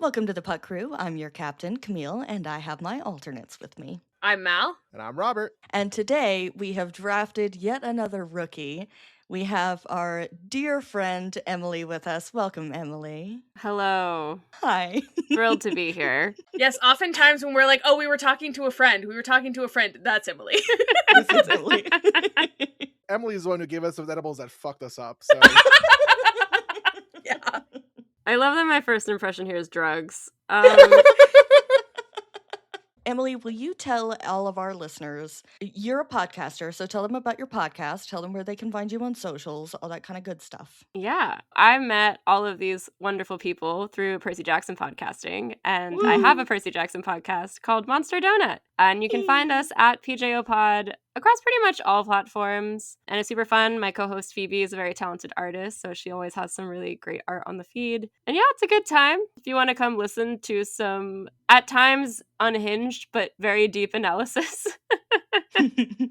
Welcome to the Puck Crew. I'm your captain, Camille, and I have my alternates with me. I'm Mal. And I'm Robert. And today we have drafted yet another rookie. We have our dear friend Emily with us. Welcome, Emily. Hello. Hi. Thrilled to be here. Yes, oftentimes when we're like, oh, we were talking to a friend, that's Emily. This is Emily. Emily is the one who gave us those edibles that fucked us up. So Yeah. I love that my first impression here is drugs. Emily, will you tell all of our listeners, you're a podcaster, so tell them about your podcast, tell them where they can find you on socials, all that kind of good stuff. Yeah, I met all of these wonderful people through Percy Jackson podcasting, and I have a Percy Jackson podcast called Monster Donut. And you can find us at PJO Pod across pretty much all platforms. And it's super fun. My co-host Phoebe is a very talented artist, so she always has some really great art on the feed. And yeah, it's a good time if you want to come listen to some, at times, unhinged but very deep analysis.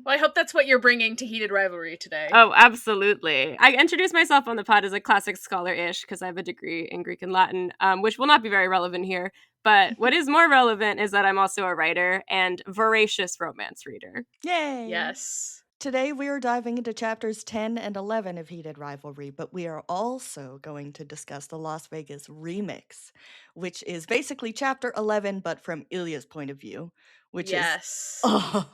Well, I hope that's what you're bringing to Heated Rivalry today. Oh, absolutely. I introduced myself on the pod as a classic scholar-ish because I have a degree in Greek and Latin, which will not be very relevant here. But what is more relevant is that I'm also a writer and voracious romance reader. Yay! Yes. Today we are diving into chapters 10 and 11 of Heated Rivalry, but we are also going to discuss the Las Vegas remix, which is basically chapter 11, but from Ilya's point of view, which yes.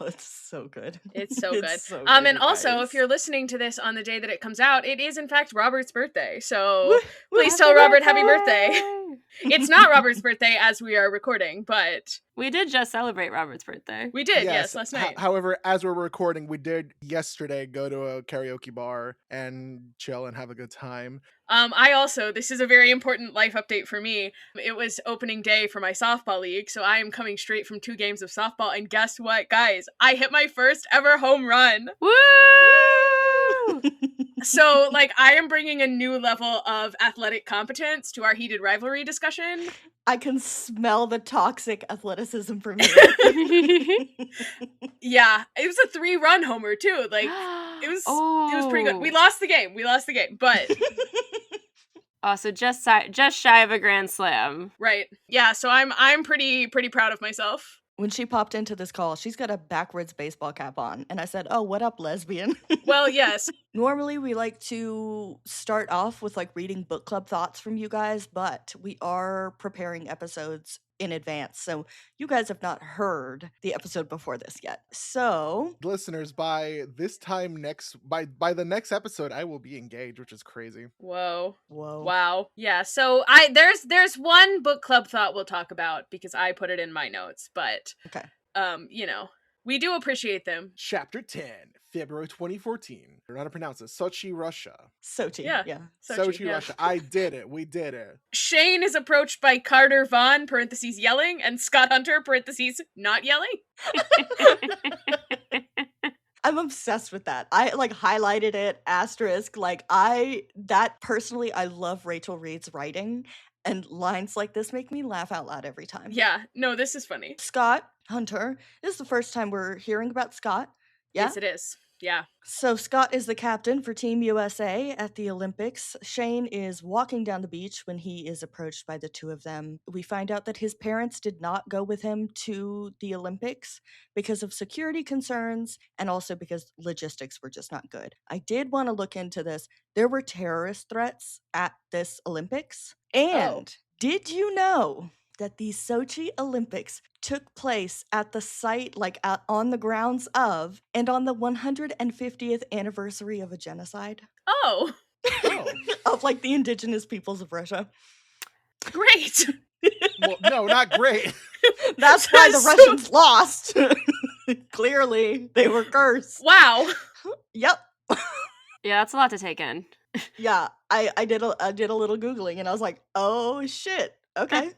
it's so good. It's so good. So good, And you also, guys. if you're listening to this on the day that it comes out, it is in fact Robert's birthday. So Woo, please happy tell Robert birthday! happy birthday. It's not Robert's birthday as we are recording, but We did just celebrate Robert's birthday. we did, yes, last night. However, as we're recording, we did yesterday go to a karaoke bar and chill and have a good time. This is a very important life update for me. It was opening day for my softball league, so I am coming straight from 2 games of softball, and guess what, guys? I hit my first ever home run! Woo! So, I am bringing a new level of athletic competence to our Heated Rivalry discussion. I can smell the toxic athleticism from here. Yeah, it was a 3-run homer, too. It was pretty good. We lost the game, but... Oh, so just shy of a grand slam. Right. Yeah, so I'm pretty proud of myself. When she popped into this call, she's got a backwards baseball cap on. And I said, oh, what up, lesbian? Well, yes. Normally, we like to start off with reading book club thoughts from you guys, but we are preparing episodes in advance. So you guys have not heard the episode before this yet. So Listeners, by the next episode, I will be engaged, which is crazy. Whoa. whoa. Wow. Yeah, so there's one book club thought we'll talk about because I put it in my notes, but Okay. We do appreciate them. Chapter 10, February 2014. I don't know how to pronounce it. Sochi, Russia. Sochi. Yeah. Yeah. Sochi, yeah. Russia. I did it. We did it. Shane is approached by Carter Vaughn, parentheses yelling, and Scott Hunter, parentheses not yelling. I'm obsessed with that. I highlighted it, asterisk. Personally, I love Rachel Reed's writing, and lines like this make me laugh out loud every time. Yeah, no, this is funny. Scott Hunter. This is the first time we're hearing about Scott. Yeah. Yes, it is. Yeah. So Scott is the captain for Team USA at the Olympics. Shane is walking down the beach when he is approached by the two of them. We find out that his parents did not go with him to the Olympics because of security concerns and also because logistics were just not good. I did want to look into this. There were terrorist threats at this Olympics. And did you know that the Sochi Olympics took place at the site, on the grounds of, and on the 150th anniversary of a genocide? Oh. Of the indigenous peoples of Russia. Great. Well, no, not great. That's why the Russians lost. Clearly, they were cursed. Wow. Yep. Yeah, that's a lot to take in. Yeah, I did a little Googling and I was like, oh shit. Okay.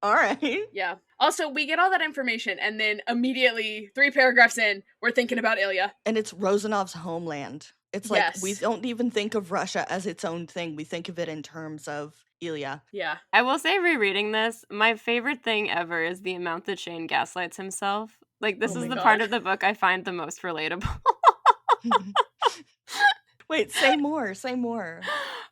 All right. Yeah. Also, we get all that information, and then immediately, 3 paragraphs in, we're thinking about Ilya. And it's Rozanov's homeland. It's Yes. we don't even think of Russia as its own thing. We think of it in terms of Ilya. Yeah. I will say, rereading this, my favorite thing ever is the amount that Shane gaslights himself. This Oh is my the part God. of the book I find the most relatable. Wait, say more.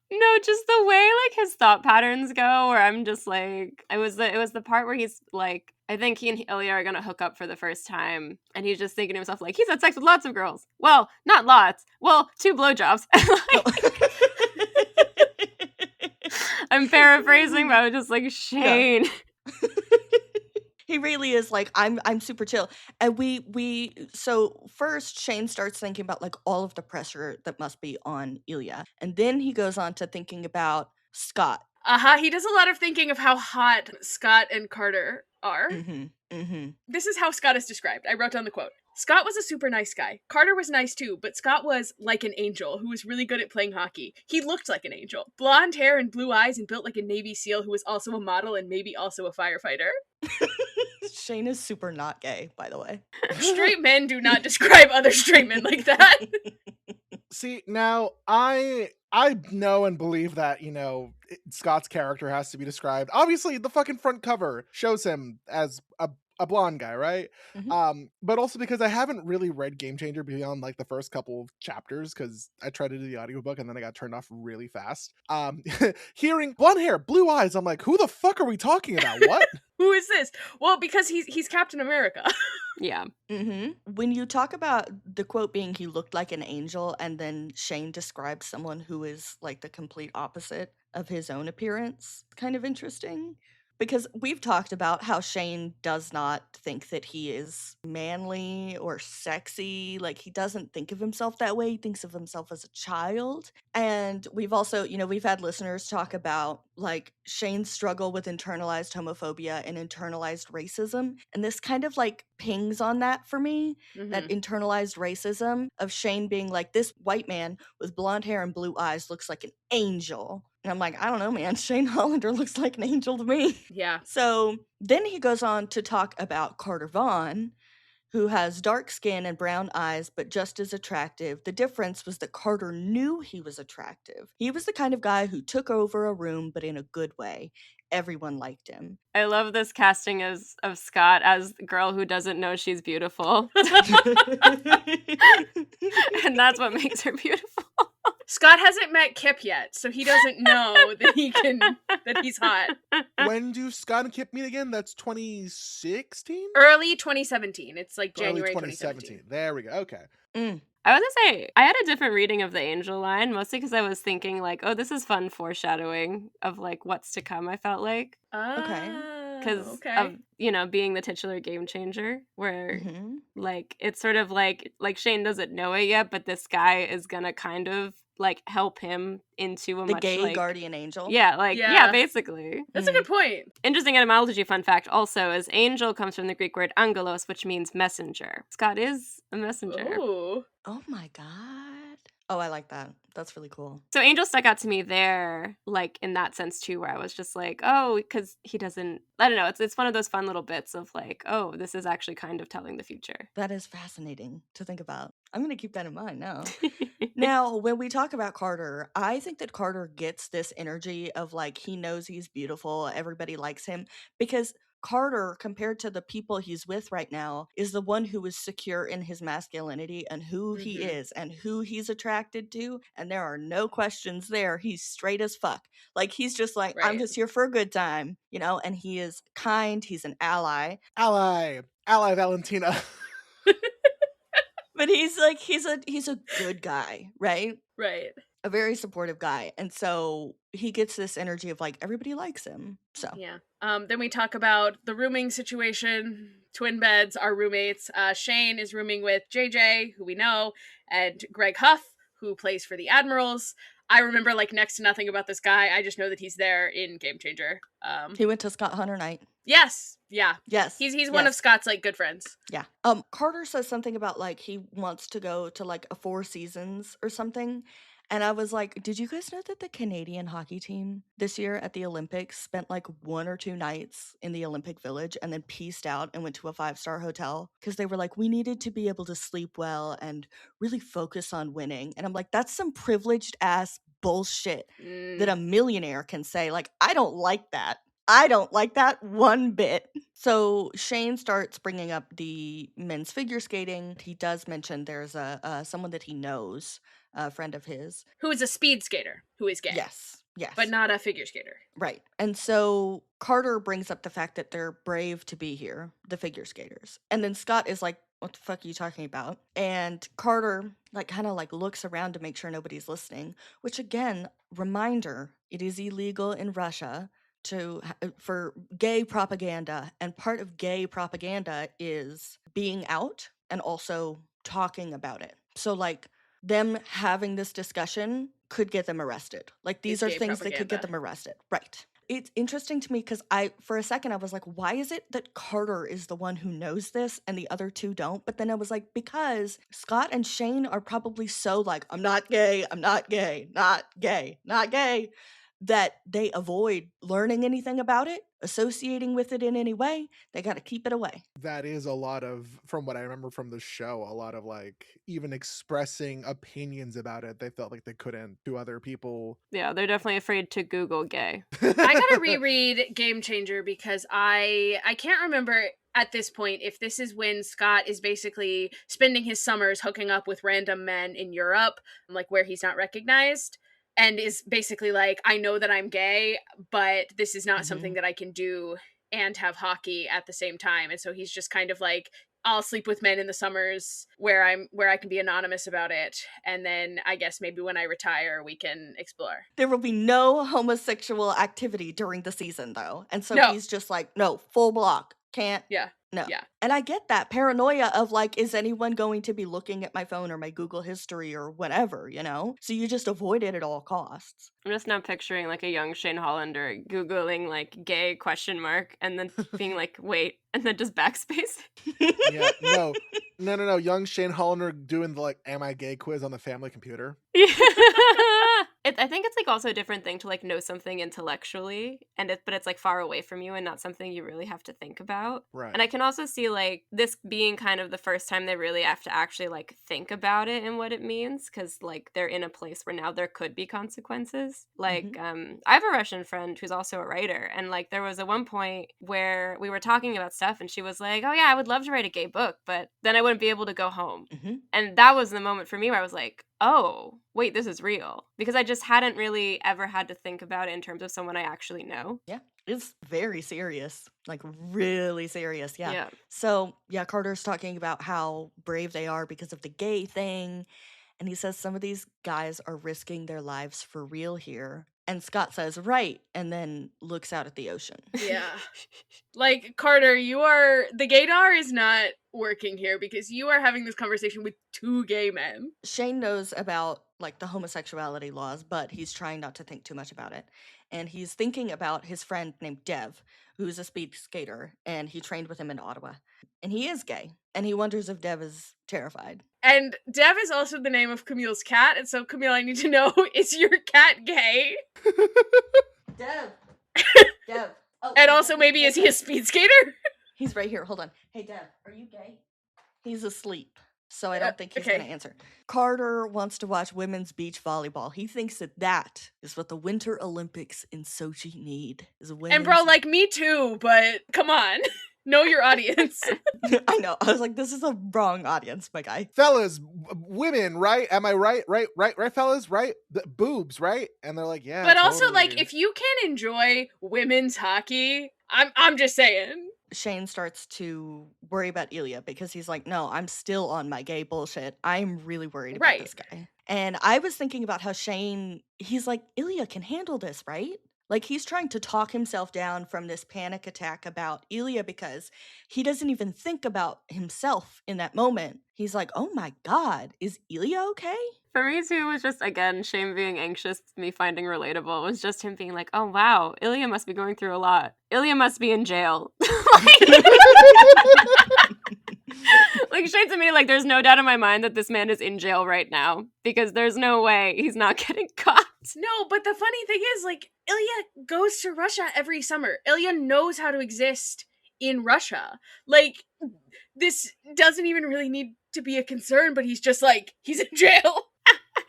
No, just the way like his thought patterns go, where I'm just like, it was the part where he's like, I think he and Ilya are gonna hook up for the first time, and he's just thinking to himself like, he's had sex with lots of girls. Well, not lots. Well, 2 blowjobs. I'm paraphrasing, but I was just like, Shane. Yeah. He really is like, I'm super chill. And so first Shane starts thinking about like all of the pressure that must be on Ilya. And then he goes on to thinking about Scott. He does a lot of thinking of how hot Scott and Carter are. This is how Scott is described. I wrote down the quote. Scott was a super nice guy. Carter was nice too, but Scott was like an angel who was really good at playing hockey. He looked like an angel. Blonde hair and blue eyes and built like a Navy SEAL who was also a model and maybe also a firefighter. Shane is super not gay, by the way. Straight men do not describe other straight men like that. See, now I know and believe that, Scott's character has to be described. Obviously, the fucking front cover shows him as a blonde guy, right? But also because I haven't really read Game Changer beyond like the first couple of chapters, because I tried to do the audiobook and then I got turned off really fast. Hearing blonde hair, blue eyes, I'm like, who the fuck are we talking about? What? Who is this? Well, because he's Captain America. Yeah. When you talk about the quote being he looked like an angel, and then Shane describes someone who is like the complete opposite of his own appearance, kind of interesting. Because we've talked about how Shane does not think that he is manly or sexy. Like, he doesn't think of himself that way. He thinks of himself as a child. And we've also, we've had listeners talk about, like, Shane's struggle with internalized homophobia and internalized racism. And this kind of, like, pings on that for me, that internalized racism of Shane being like, this white man with blonde hair and blue eyes looks like an angel. And I'm like, I don't know, man. Shane Hollander looks like an angel to me. Yeah. So then he goes on to talk about Carter Vaughn, who has dark skin and brown eyes, but just as attractive. The difference was that Carter knew he was attractive. He was the kind of guy who took over a room, but in a good way. Everyone liked him. I love this casting of Scott as the girl who doesn't know she's beautiful. And that's what makes her beautiful. Scott hasn't met Kip yet, so he doesn't know that he's hot. When do Scott and Kip meet again? That's 2016? Early 2017. It's like January Early 2017. There we go. Okay. I was gonna say, I had a different reading of the angel line, mostly because I was thinking like, oh, this is fun foreshadowing of like what's to come, I felt like. Okay. Because of, being the titular game changer, where like, it's sort of like Shane doesn't know it yet, but this guy is gonna kind of like help him into the much gay like, guardian angel. Yeah, basically. That's a good point. Interesting etymology fun fact also is angel comes from the Greek word angelos, which means messenger. Scott is a messenger. Ooh. Oh my god. Oh, I like that. That's really cool. So angel stuck out to me there, like in that sense too, where I was just like, oh, because he doesn't, I don't know, it's one of those fun little bits of like, oh, this is actually kind of telling the future. That is fascinating to think about. I'm going to keep that in mind now. Now, when we talk about Carter, I think that Carter gets this energy of like, he knows he's beautiful, everybody likes him, because Carter, compared to the people he's with right now, is the one who is secure in his masculinity and who he is and who he's attracted to. And there are no questions there. He's straight as fuck. Like, he's just like, I'm just here for a good time, and he is kind. He's an ally. Ally Valentina. But he's like, he's a good guy, right? Right. A very supportive guy. And so he gets this energy of like, everybody likes him. So yeah. Then we talk about the rooming situation. Twin beds, our roommates. Shane is rooming with JJ, who we know, and Greg Huff, who plays for the Admirals. I remember like next to nothing about this guy. I just know that he's there in Game Changer. He went to Scott Hunter night. Yes. Yeah. Yes. He's one of Scott's like good friends. Yeah. Carter says something about like he wants to go to like a 4 seasons or something. And I was like, did you guys know that the Canadian hockey team this year at the Olympics spent like 1 or 2 nights in the Olympic Village and then pieced out and went to a 5-star hotel? Because they were like, we needed to be able to sleep well and really focus on winning. And I'm like, that's some privileged ass bullshit that a millionaire can say. Like, I don't like that. I don't like that one bit. So Shane starts bringing up the men's figure skating. He does mention there's someone that he knows a friend of his. Who is a speed skater, who is gay. Yes. But not a figure skater. Right. And so Carter brings up the fact that they're brave to be here, the figure skaters. And then Scott is like, what the fuck are you talking about? And Carter kind of looks around to make sure nobody's listening, which again, reminder, it is illegal in Russia for gay propaganda, and part of gay propaganda is being out and also talking about it. So them having this discussion could get them arrested. These are things that could get them arrested. Right. It's interesting to me because for a second, I was like, why is it that Carter is the one who knows this and the other two don't? But then I was like, because Scott and Shane are probably so I'm not gay, I'm not gay, not gay, not gay, that they avoid learning anything about it, associating with it in any way. They got to keep it away. That is a lot of, from what I remember from the show, a lot of even expressing opinions about it. They felt like they couldn't to other people. Yeah, they're definitely afraid to Google gay. I gotta reread Game Changer because I can't remember at this point if this is when Scott is basically spending his summers hooking up with random men in Europe, where he's not recognized. And is basically I know that I'm gay, but this is not something that I can do and have hockey at the same time. And so he's just kind of I'll sleep with men in the summers where I can be anonymous about it. And then I guess maybe when I retire, we can explore. There will be no homosexual activity during the season, though. And so he's just no, full block. Can't. Yeah. No. Yeah. And I get that paranoia of is anyone going to be looking at my phone or my Google history or whatever, So you just avoid it at all costs. I'm just now picturing a young Shane Hollander Googling gay question mark and then being wait, and then just backspace. Yeah, no. Young Shane Hollander doing the am I gay quiz on the family computer. Yeah. I think it's also a different thing to know something intellectually, but it's far away from you and not something you really have to think about. Right. And I can also see this being kind of the first time they really have to actually think about it and what it means, because they're in a place where now there could be consequences. I have a Russian friend who's also a writer, and there was at one point where we were talking about stuff and she was like, oh yeah, I would love to write a gay book, but then I wouldn't be able to go home. And that was the moment for me where I was like, oh, wait, this is real. Because I just hadn't really ever had to think about it in terms of someone I actually know. Yeah, it's very serious, really serious. Yeah. So, Carter's talking about how brave they are because of the gay thing. And he says some of these guys are risking their lives for real here. And Scott says, right, and then looks out at the ocean. Yeah. Carter, the gaydar is not working here because you are having this conversation with two gay men. Shane knows about, the homosexuality laws, but he's trying not to think too much about it. And he's thinking about his friend named Dev, who's a speed skater, and he trained with him in Ottawa. And he is gay, and he wonders if Dev is terrified. And Dev is also the name of Camille's cat, and so Camille, I need to know, is your cat gay? Dev! Dev! Oh, and also maybe is he a speed skater? He's right here, hold on. Hey Dev, are you gay? He's asleep, so I don't think he's gonna answer. Carter wants to watch women's beach volleyball. He thinks that is what the Winter Olympics in Sochi need. And bro, me too, but come on. Know your audience. I know. I was like, this is a wrong audience, my guy. Fellas, women, right? Am I right? Right, fellas, right? The boobs, right? And they're like, yeah. But totally. Also, if you can enjoy women's hockey, I'm just saying. Shane starts to worry about Ilya because he's like, no, I'm still on my gay bullshit. I'm really worried about this guy. And I was thinking about how Shane, he's like, Ilya can handle this, right? He's trying to talk himself down from this panic attack about Ilya because he doesn't even think about himself in that moment. He's like, oh my God, is Ilya okay? For me too, it was just, again, Shane being anxious, me finding relatable. It was just him being like, oh wow, Ilya must be going through a lot. Ilya must be in jail. Shane to me, there's no doubt in my mind that this man is in jail right now because there's no way he's not getting caught. No, but the funny thing is, Ilya goes to Russia every summer. Ilya knows how to exist in Russia. This doesn't even really need to be a concern, but he's just he's in jail.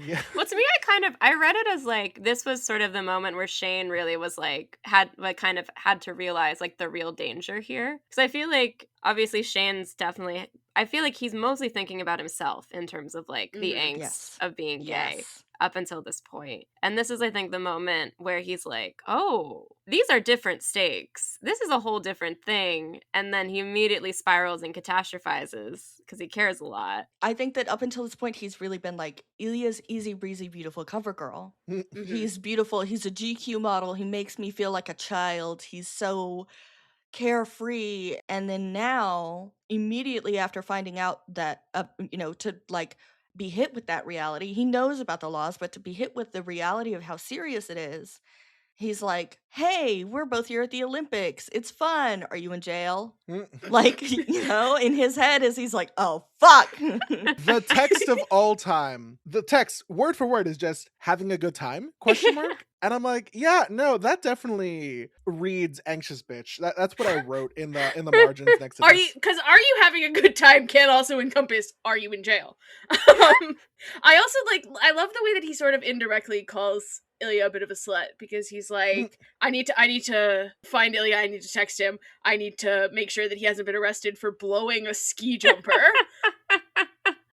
Yeah. Well, to me, I read it as this was sort of the moment where Shane really was had to realize the real danger here. Because I feel obviously Shane's definitely, I feel like he's mostly thinking about himself in terms of like the angst Yes. of being gay Yes. up until this point. And this is, I think, the moment where he's like, oh, these are different stakes. This is a whole different thing. And then he immediately spirals and catastrophizes because he cares a lot. I think that up until this point, he's really been like Ilya's easy breezy, beautiful cover girl. He's beautiful. He's a GQ model. He makes me feel like a child. He's so carefree. And then now, immediately after finding out that, to like be hit with that reality, he knows about the laws, but to be hit with the reality of how serious it is, he's like, hey, we're both here at the Olympics. It's fun. Are you in jail? Like, in his head is he's like, oh, fuck. The text of all time, the text word for word is just having a good time, question mark. And I'm like, yeah, no, that definitely reads anxious bitch. That's what I wrote in the margins next to this. Because are you having a good time can also encompass, are you in jail? I also I love the way that he sort of indirectly calls Ilya a bit of a slut, because he's like, I need to find Ilya, I need to text him, I need to make sure that he hasn't been arrested for blowing a ski jumper.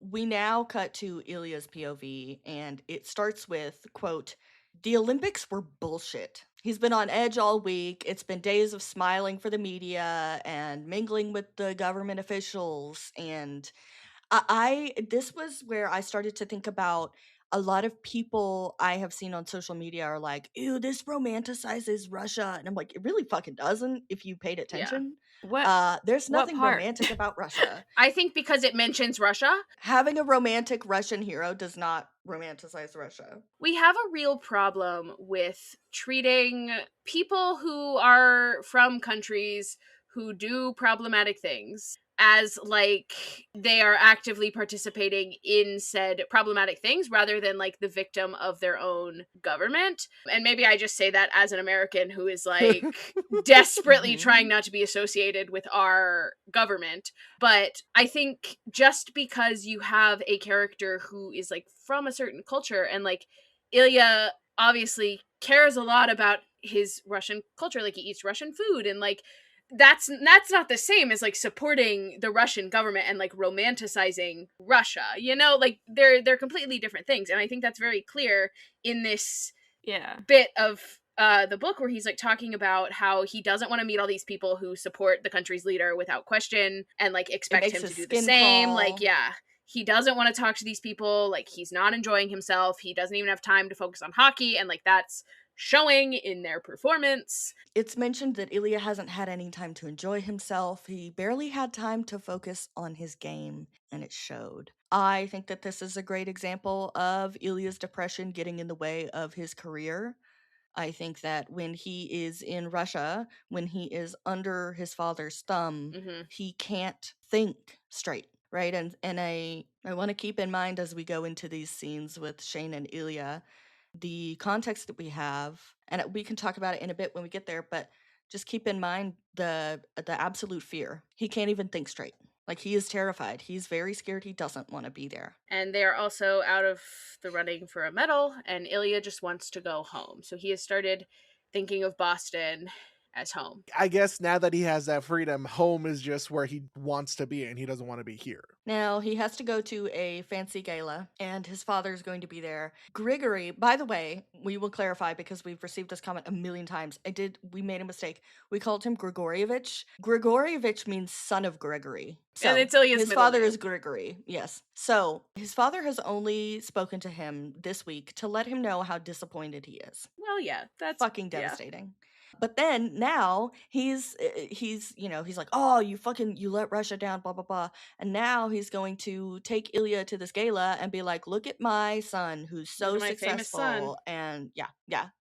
We now cut to Ilya's POV, and it starts with, quote, the Olympics were bullshit. He's been on edge all week. It's been days of smiling for the media and mingling with the government officials. And this was where I started to think about a lot of people I have seen on social media are like, ew, this romanticizes Russia. And I'm like, it really fucking doesn't if you paid attention. There's nothing romantic about Russia. I think because it mentions Russia. Having a romantic Russian hero does not romanticize Russia. We have a real problem with treating people who are from countries who do problematic things as like they are actively participating in said problematic things rather than like the victim of their own government. And maybe I just say that as an American who is like desperately trying not to be associated with our government. But I think just because you have a character who is like from a certain culture, and like Ilya obviously cares a lot about his Russian culture, like he eats Russian food, and like that's not the same as like supporting the Russian government and like romanticizing Russia, like they're completely different things. And I think that's very clear in this bit of the book where he's like talking about how he doesn't want to meet all these people who support the country's leader without question and like expect him to do the same. Like, yeah, he doesn't want to talk to these people. Like, he's not enjoying himself. He doesn't even have time to focus on hockey, and like that's showing in their performance. It's mentioned that Ilya hasn't had any time to enjoy himself. He barely had time to focus on his game, and it showed. I think that this is a great example of Ilya's depression getting in the way of his career. I think that when he is in Russia, when he is under his father's thumb, he can't think straight, right? And I want to keep in mind as we go into these scenes with Shane and Ilya, the context that we have, and we can talk about it in a bit when we get there, but just keep in mind the absolute fear. He can't even think straight. Like, he is terrified. He's very scared. He doesn't want to be there. And they are also out of the running for a medal, and Ilya just wants to go home. So he has started thinking of Boston as home. I guess now that he has that freedom, home is just where he wants to be, and he doesn't want to be here. Now, he has to go to a fancy gala, and his father is going to be there. Grigory, by the way, we will clarify because we've received this comment a million times. We made a mistake. We called him Grigorievich. Grigorievich means son of Gregory. So and it's Ilya's his father is Grigory, yes. So his father has only spoken to him this week to let him know how disappointed he is. Well, yeah, that's fucking devastating. Yeah. But then now he's like, oh, you let Russia down, blah, blah, blah. And now he's going to take Ilya to this gala and be like, look at my son who's so successful and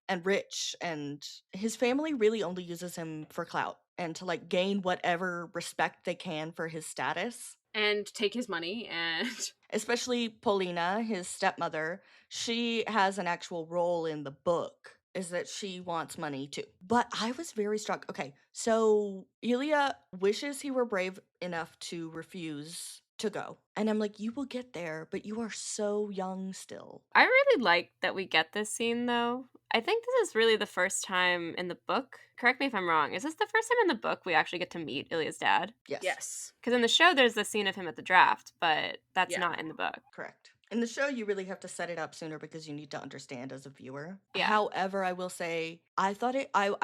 and rich. And his family really only uses him for clout and to like gain whatever respect they can for his status. And take his money, and especially Polina, his stepmother, she has an actual role in the book. Is that she wants money too. But I was very struck. Okay, so Ilya wishes he were brave enough to refuse to go. And I'm like, you will get there, but you are so young still. I really like that we get this scene, though. I think this is really the first time in the book. Correct me if I'm wrong. Is this the first time in the book we actually get to meet Ilya's dad? Yes. Yes. Because in the show, there's the scene of him at the draft, but that's Yeah. not in the book. Correct. In the show, you really have to set it up sooner because you need to understand as a viewer. Yeah. However, I will say, I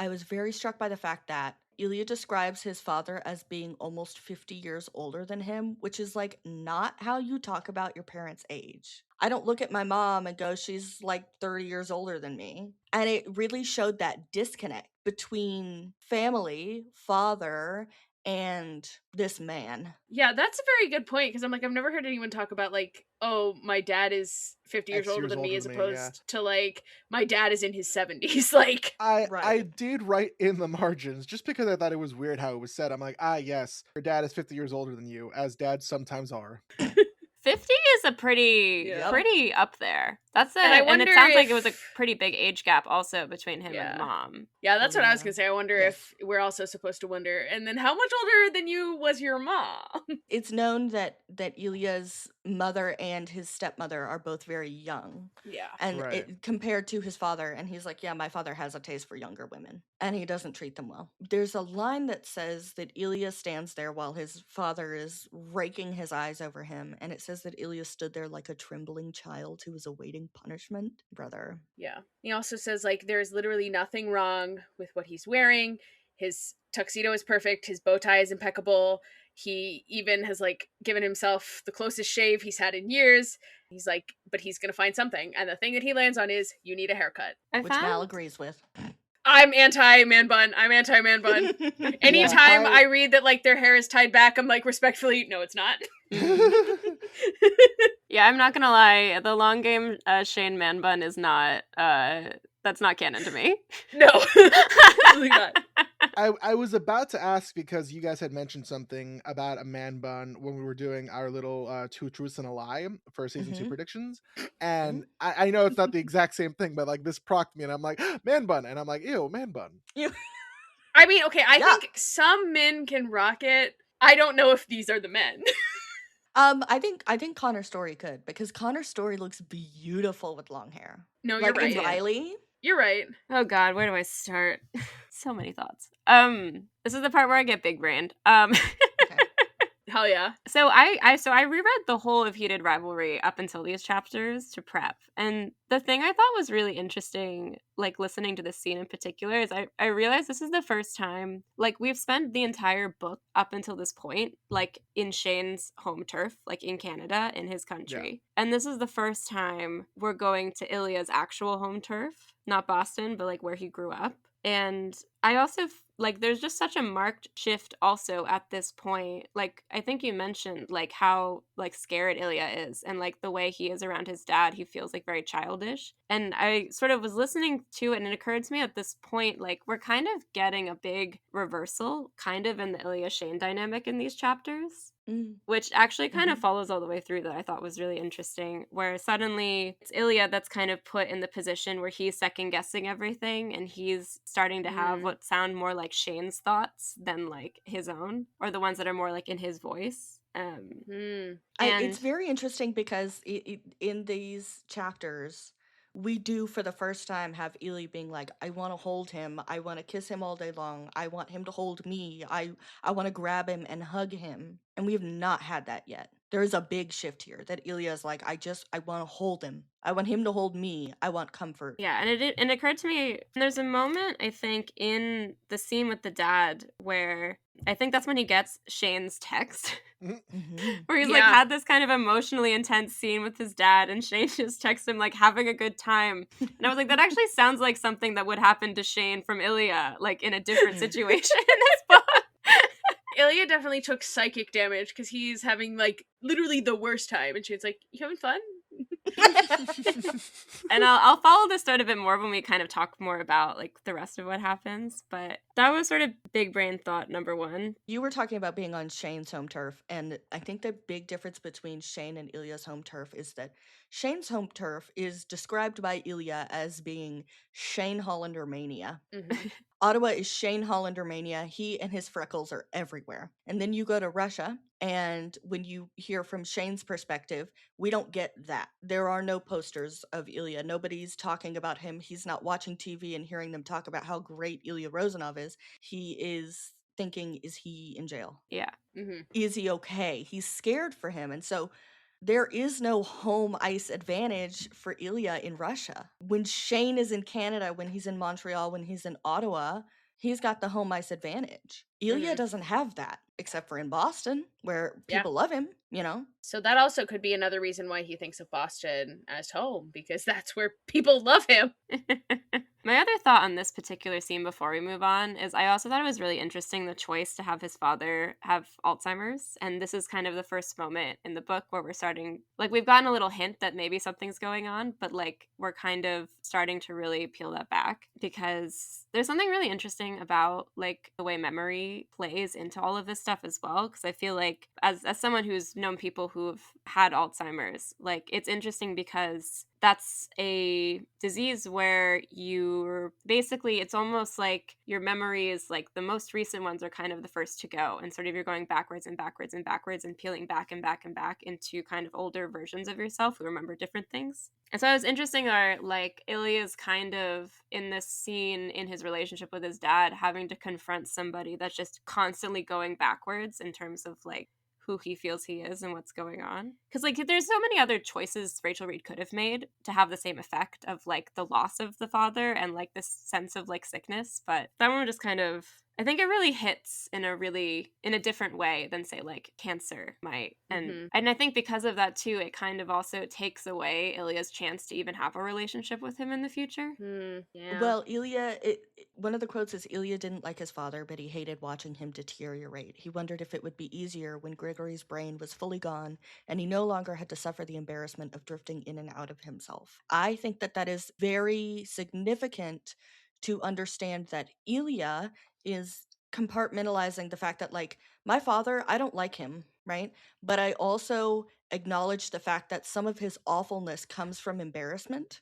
was very struck by the fact that Ilya describes his father as being almost 50 years older than him, which is like not how you talk about your parents' age. I don't look at my mom and go, she's like 30 years older than me. And it really showed that disconnect between family, father, and this man. Yeah, that's a very good point, because I'm like, I've never heard anyone talk about like, oh, my dad is 50 years X older years than me, older as than me, opposed to like, my dad is in his 70s. Like, I Right. did write in the margins just because I thought it was weird how it was said. I'm like, yes, your dad is 50 years older than you, as dads sometimes are. 50 is a pretty Yeah. pretty up there. That's And I and it wonder sounds like it was a if- pretty big age gap also between him Yeah. and the mom. yeah, that's Oh, what I was yeah. gonna say. I wonder Yes. if we're also supposed to wonder, and then how much older than you was your mom? It's known that Ilya's mother and his stepmother are both very young. Yeah. And Right. compared to his father, and he's like, yeah, my father has a taste for younger women, and he doesn't treat them well. There's a line that says that Ilya stands there while his father is raking his eyes over him, and it says that Ilya stood there like a trembling child who was awaiting punishment. Brother. Yeah. He also says, like, there's literally nothing wrong with what he's wearing. His tuxedo is perfect. His bow tie is impeccable. He even has, like, given himself the closest shave he's had in years. He's like, but he's going to find something. And the thing that he lands on is, you need a haircut. Which Mal agrees with. I'm anti-man bun. I'm anti-man bun. Anytime I read that, like, their hair is tied back, I'm like, respectfully, no, it's not. Yeah, I'm not gonna lie. The long game Shane man bun is not that's not canon to me. No, absolutely not. I was about to ask because you guys had mentioned something about a man bun when we were doing our little 2 truths and a lie for season 2 predictions. And I know it's not the exact same thing, but like this procked me and I'm like, man bun. And I'm like, ew, man bun. I mean, okay, I think some men can rock it. I don't know if these are the men. I think Connor Story could, because Connor Story looks beautiful with long hair. No, like you're right. in Riley. You're right. Oh God, where do I start? So many thoughts. This is the part where I get big brained. Okay. Hell yeah. So I reread the whole of Heated Rivalry up until these chapters to prep. And the thing I thought was really interesting, like listening to this scene in particular, is I realized this is the first time, like we've spent the entire book up until this point, like in Shane's home turf, like in Canada, in his country. Yeah. And this is the first time we're going to Ilya's actual home turf, not Boston, but like where he grew up. And I also, like, there's just such a marked shift also at this point. Like, I think you mentioned, like, how, like, scared Ilya is. And, like, the way he is around his dad, he feels, like, very childish. And I sort of was listening to it, and it occurred to me at this point, like, we're kind of getting a big reversal, kind of, in the Ilya-Shane dynamic in these chapters. Which actually kind of follows all the way through, that I thought was really interesting, where suddenly it's Ilya that's kind of put in the position where he's second guessing everything, and he's starting to have what sound more like Shane's thoughts than like his own, or the ones that are more like in his voice. It's very interesting because in these chapters, we do for the first time have Ilya being like, I want to hold him. I want to kiss him all day long. I want him to hold me. I want to grab him and hug him. And we have not had that yet. There is a big shift here that Ilya's like, I want to hold him. I want him to hold me. I want comfort. Yeah, and it occurred to me, there's a moment, I think, in the scene with the dad where I think that's when he gets Shane's text. Where he's like had this kind of emotionally intense scene with his dad, and Shane just texts him like having a good time. And I was like, that actually sounds like something that would happen to Shane from Ilya, like in a different situation in this book. Ilya definitely took psychic damage because he's having like literally the worst time, and Shane's like, you having fun? And I'll follow this thread a bit more when we kind of talk more about like the rest of what happens, but that was sort of big brain thought number one. You were talking about being on Shane's home turf, and I think the big difference between Shane and Ilya's home turf is that Shane's home turf is described by Ilya as being Shane Hollander mania. Ottawa is Shane Hollander mania. He and his freckles are everywhere. And then you go to Russia, and when you hear from Shane's perspective, we don't get that. there are no posters of Ilya. Nobody's talking about him. He's not watching TV and hearing them talk about how great Ilya Rozanov is. He is thinking, is he in jail? Yeah. Is he okay? He's scared for him. And so there is no home ice advantage for Ilya in Russia. When Shane is in Canada, when he's in Montreal, when he's in Ottawa, he's got the home ice advantage. Ilya doesn't have that, except for in Boston, where people love him, you know? So that also could be another reason why he thinks of Boston as home, because that's where people love him. My other thought on this particular scene before we move on is I also thought it was really interesting the choice to have his father have Alzheimer's. And this is kind of the first moment in the book where we're starting, like, we've gotten a little hint that maybe something's going on, but like we're kind of starting to really peel that back, because there's something really interesting about like the way memory plays into all of this stuff as well. Because I feel like as someone who's known people who've had Alzheimer's, like it's interesting because that's a disease where you're basically, it's almost like your memories, like the most recent ones are kind of the first to go, and sort of you're going backwards and backwards and backwards and peeling back and back and back into kind of older versions of yourself who remember different things. And so it was interesting that like Ilya's kind of in this scene in his relationship with his dad having to confront somebody that's just constantly going backwards in terms of like who he feels he is and what's going on. Because like there's so many other choices Rachel Reed could have made to have the same effect of like the loss of the father and like this sense of like sickness, but that one just kind of, I think it really hits in a different way than say like cancer might. And I think because of that too, it kind of also takes away Ilya's chance to even have a relationship with him in the future. Yeah. Well, Ilya, one of the quotes is Ilya didn't like his father, but he hated watching him deteriorate. He wondered if it would be easier when Grigory's brain was fully gone and he no longer had to suffer the embarrassment of drifting in and out of himself. I think that that is very significant to understand that Ilya is compartmentalizing the fact that, like, my father, I don't like him, right? But I also acknowledge the fact that some of his awfulness comes from embarrassment.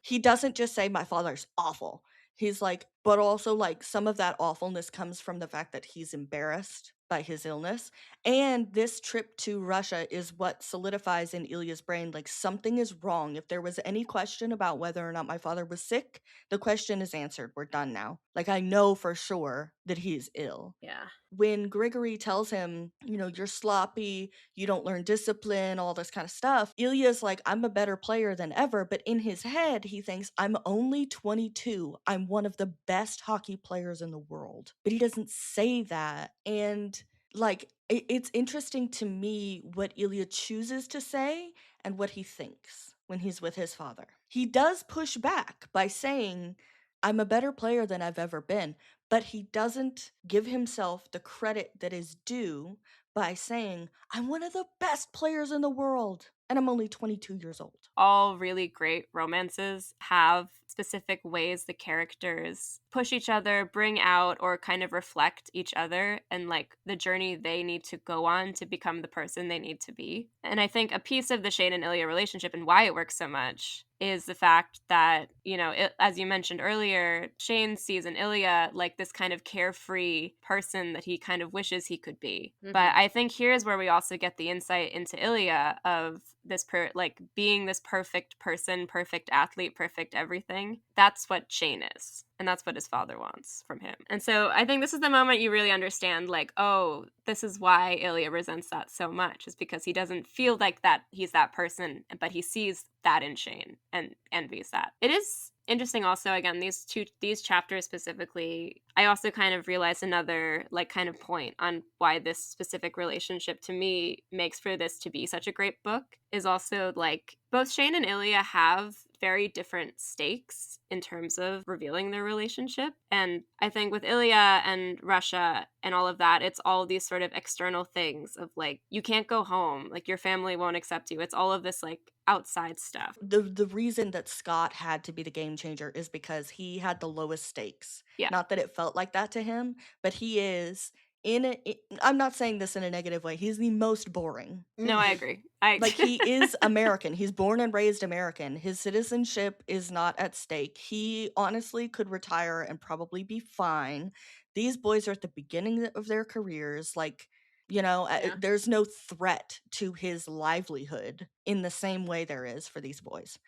He doesn't just say, my father's awful. He's like, but also, like, some of that awfulness comes from the fact that he's embarrassed by his illness. And this trip to Russia is what solidifies in Ilya's brain, like, something is wrong. If there was any question about whether or not my father was sick, the question is answered. We're done now. Like, I know for sure that he's ill. Yeah. When Grigory tells him, you know, you're sloppy, you don't learn discipline, all this kind of stuff, Ilya's like, I'm a better player than ever. But in his head, he thinks, I'm only 22. I'm one of the best hockey players in the world. But he doesn't say that. And like, it's interesting to me what Ilya chooses to say and what he thinks when he's with his father. He does push back by saying, I'm a better player than I've ever been, but he doesn't give himself the credit that is due by saying, I'm one of the best players in the world, and I'm only 22 years old. All really great romances have specific ways the characters push each other, bring out, or kind of reflect each other and like the journey they need to go on to become the person they need to be. And I think a piece of the Shane and Ilya relationship and why it works so much is the fact that, you know, as you mentioned earlier, Shane sees in Ilya like this kind of carefree person that he kind of wishes he could be. But I think here's where we also get the insight into Ilya of this like being this perfect person, perfect athlete, perfect everything. That's what Shane is. And that's what his father wants from him. And so I think this is the moment you really understand, like, oh, this is why Ilya resents that so much, is because he doesn't feel like that he's that person, but he sees that in Shane and envies that. It is interesting also, again, these chapters specifically, I also kind of realized another like kind of point on why this specific relationship to me makes for this to be such a great book is also like both Shane and Ilya have very different stakes in terms of revealing their relationship. And I think with Ilya and Russia and all of that, it's all these sort of external things of like, you can't go home, like your family won't accept you. It's all of this like outside stuff. The reason that Scott had to be the game changer is because he had the lowest stakes. Yeah. Not that it felt like that to him, but he is I'm not saying this in a negative way. He's the most boring. No, I agree. Like, he is American. He's born and raised American. His citizenship is not at stake. He honestly could retire and probably be fine. These boys are at the beginning of their careers. Like, You know, Yeah. there's no threat to his livelihood in the same way there is for these boys.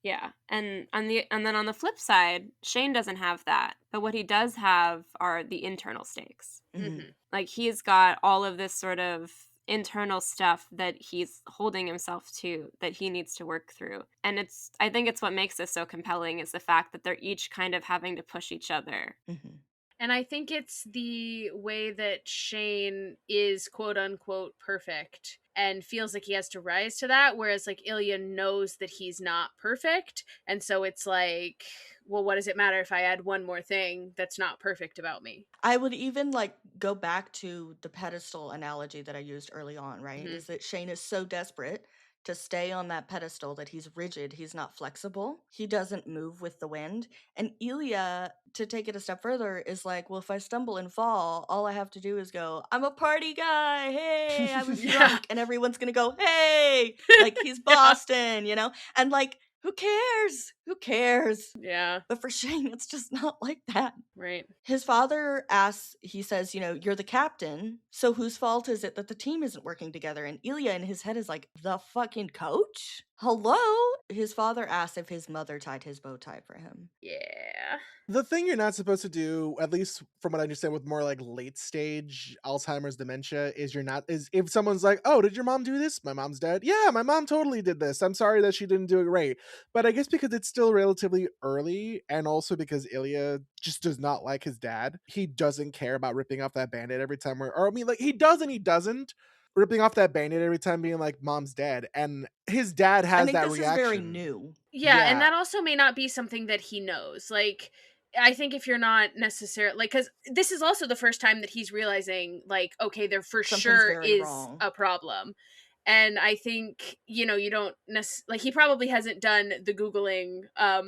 Yeah. And then on the flip side, Shane doesn't have that. But what he does have are the internal stakes. Mhm. Like, he's got all of this sort of internal stuff that he's holding himself to, that he needs to work through. And I think it's what makes this so compelling, is the fact that they're each kind of having to push each other. And I think it's the way that Shane is quote unquote perfect and feels like he has to rise to that, whereas like Ilya knows that he's not perfect. And so it's like, well, what does it matter if I add one more thing that's not perfect about me? I would even like go back to the pedestal analogy that I used early on, right? Mhm. Is that Shane is so desperate to stay on that pedestal that he's rigid, he's not flexible, he doesn't move with the wind. And Ilya, to take it a step further, is like, well, if I stumble and fall, all I have to do is go, I'm a party guy, hey, I was Yeah. drunk, and everyone's gonna go, hey, like he's Boston, you know? And like, who cares? Who cares? Yeah. But for Shane, it's just not like that. Right. His father asks, he says, you know, you're the captain, so whose fault is it that the team isn't working together? And Ilya in his head is like, the fucking coach? Hello? His father asks if his mother tied his bow tie for him. Yeah. The thing you're not supposed to do, at least from what I understand with more like late stage Alzheimer's dementia, is if someone's like, oh, did your mom do this? My mom's dead. Yeah, my mom totally did this. I'm sorry that she didn't do it right. But I guess because it's still relatively early, and also because Ilya just does not like his dad, he doesn't care about ripping off that band-aid every time or I mean, like, he does and he doesn't. Ripping off that band-aid every time being like, mom's dead. And his dad I has think that this reaction. is very new. Yeah, and that also may not be something that he knows. Like, I think if you're not necessarily, like, because this is also the first time that he's realizing, like, okay, there for Something's sure very is wrong. a problem. And I think, you know, you don't like, he probably hasn't done the Googling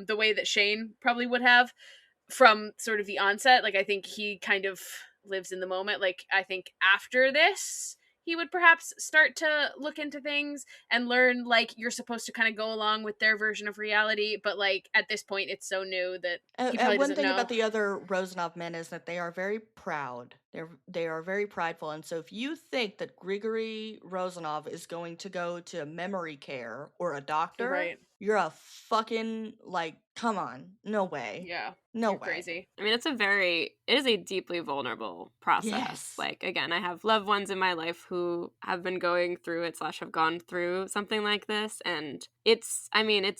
the way that Shane probably would have from sort of the onset. Like, I think he kind of lives in the moment. Like, I think after this, he would perhaps start to look into things and learn, like, you're supposed to kind of go along with their version of reality. But, like, at this point, it's so new that he probably one doesn't thing know. about the other Rozanov men is that they are very proud. They are very prideful. And so if you think that Grigory Rozanov is going to go to memory care or a doctor, Right. you're a fucking, like, come on. No way. Yeah. No You're way. crazy. I mean, it is a deeply vulnerable process. Yes. Like, again, I have loved ones in my life who have been going through it / have gone through something like this. And it's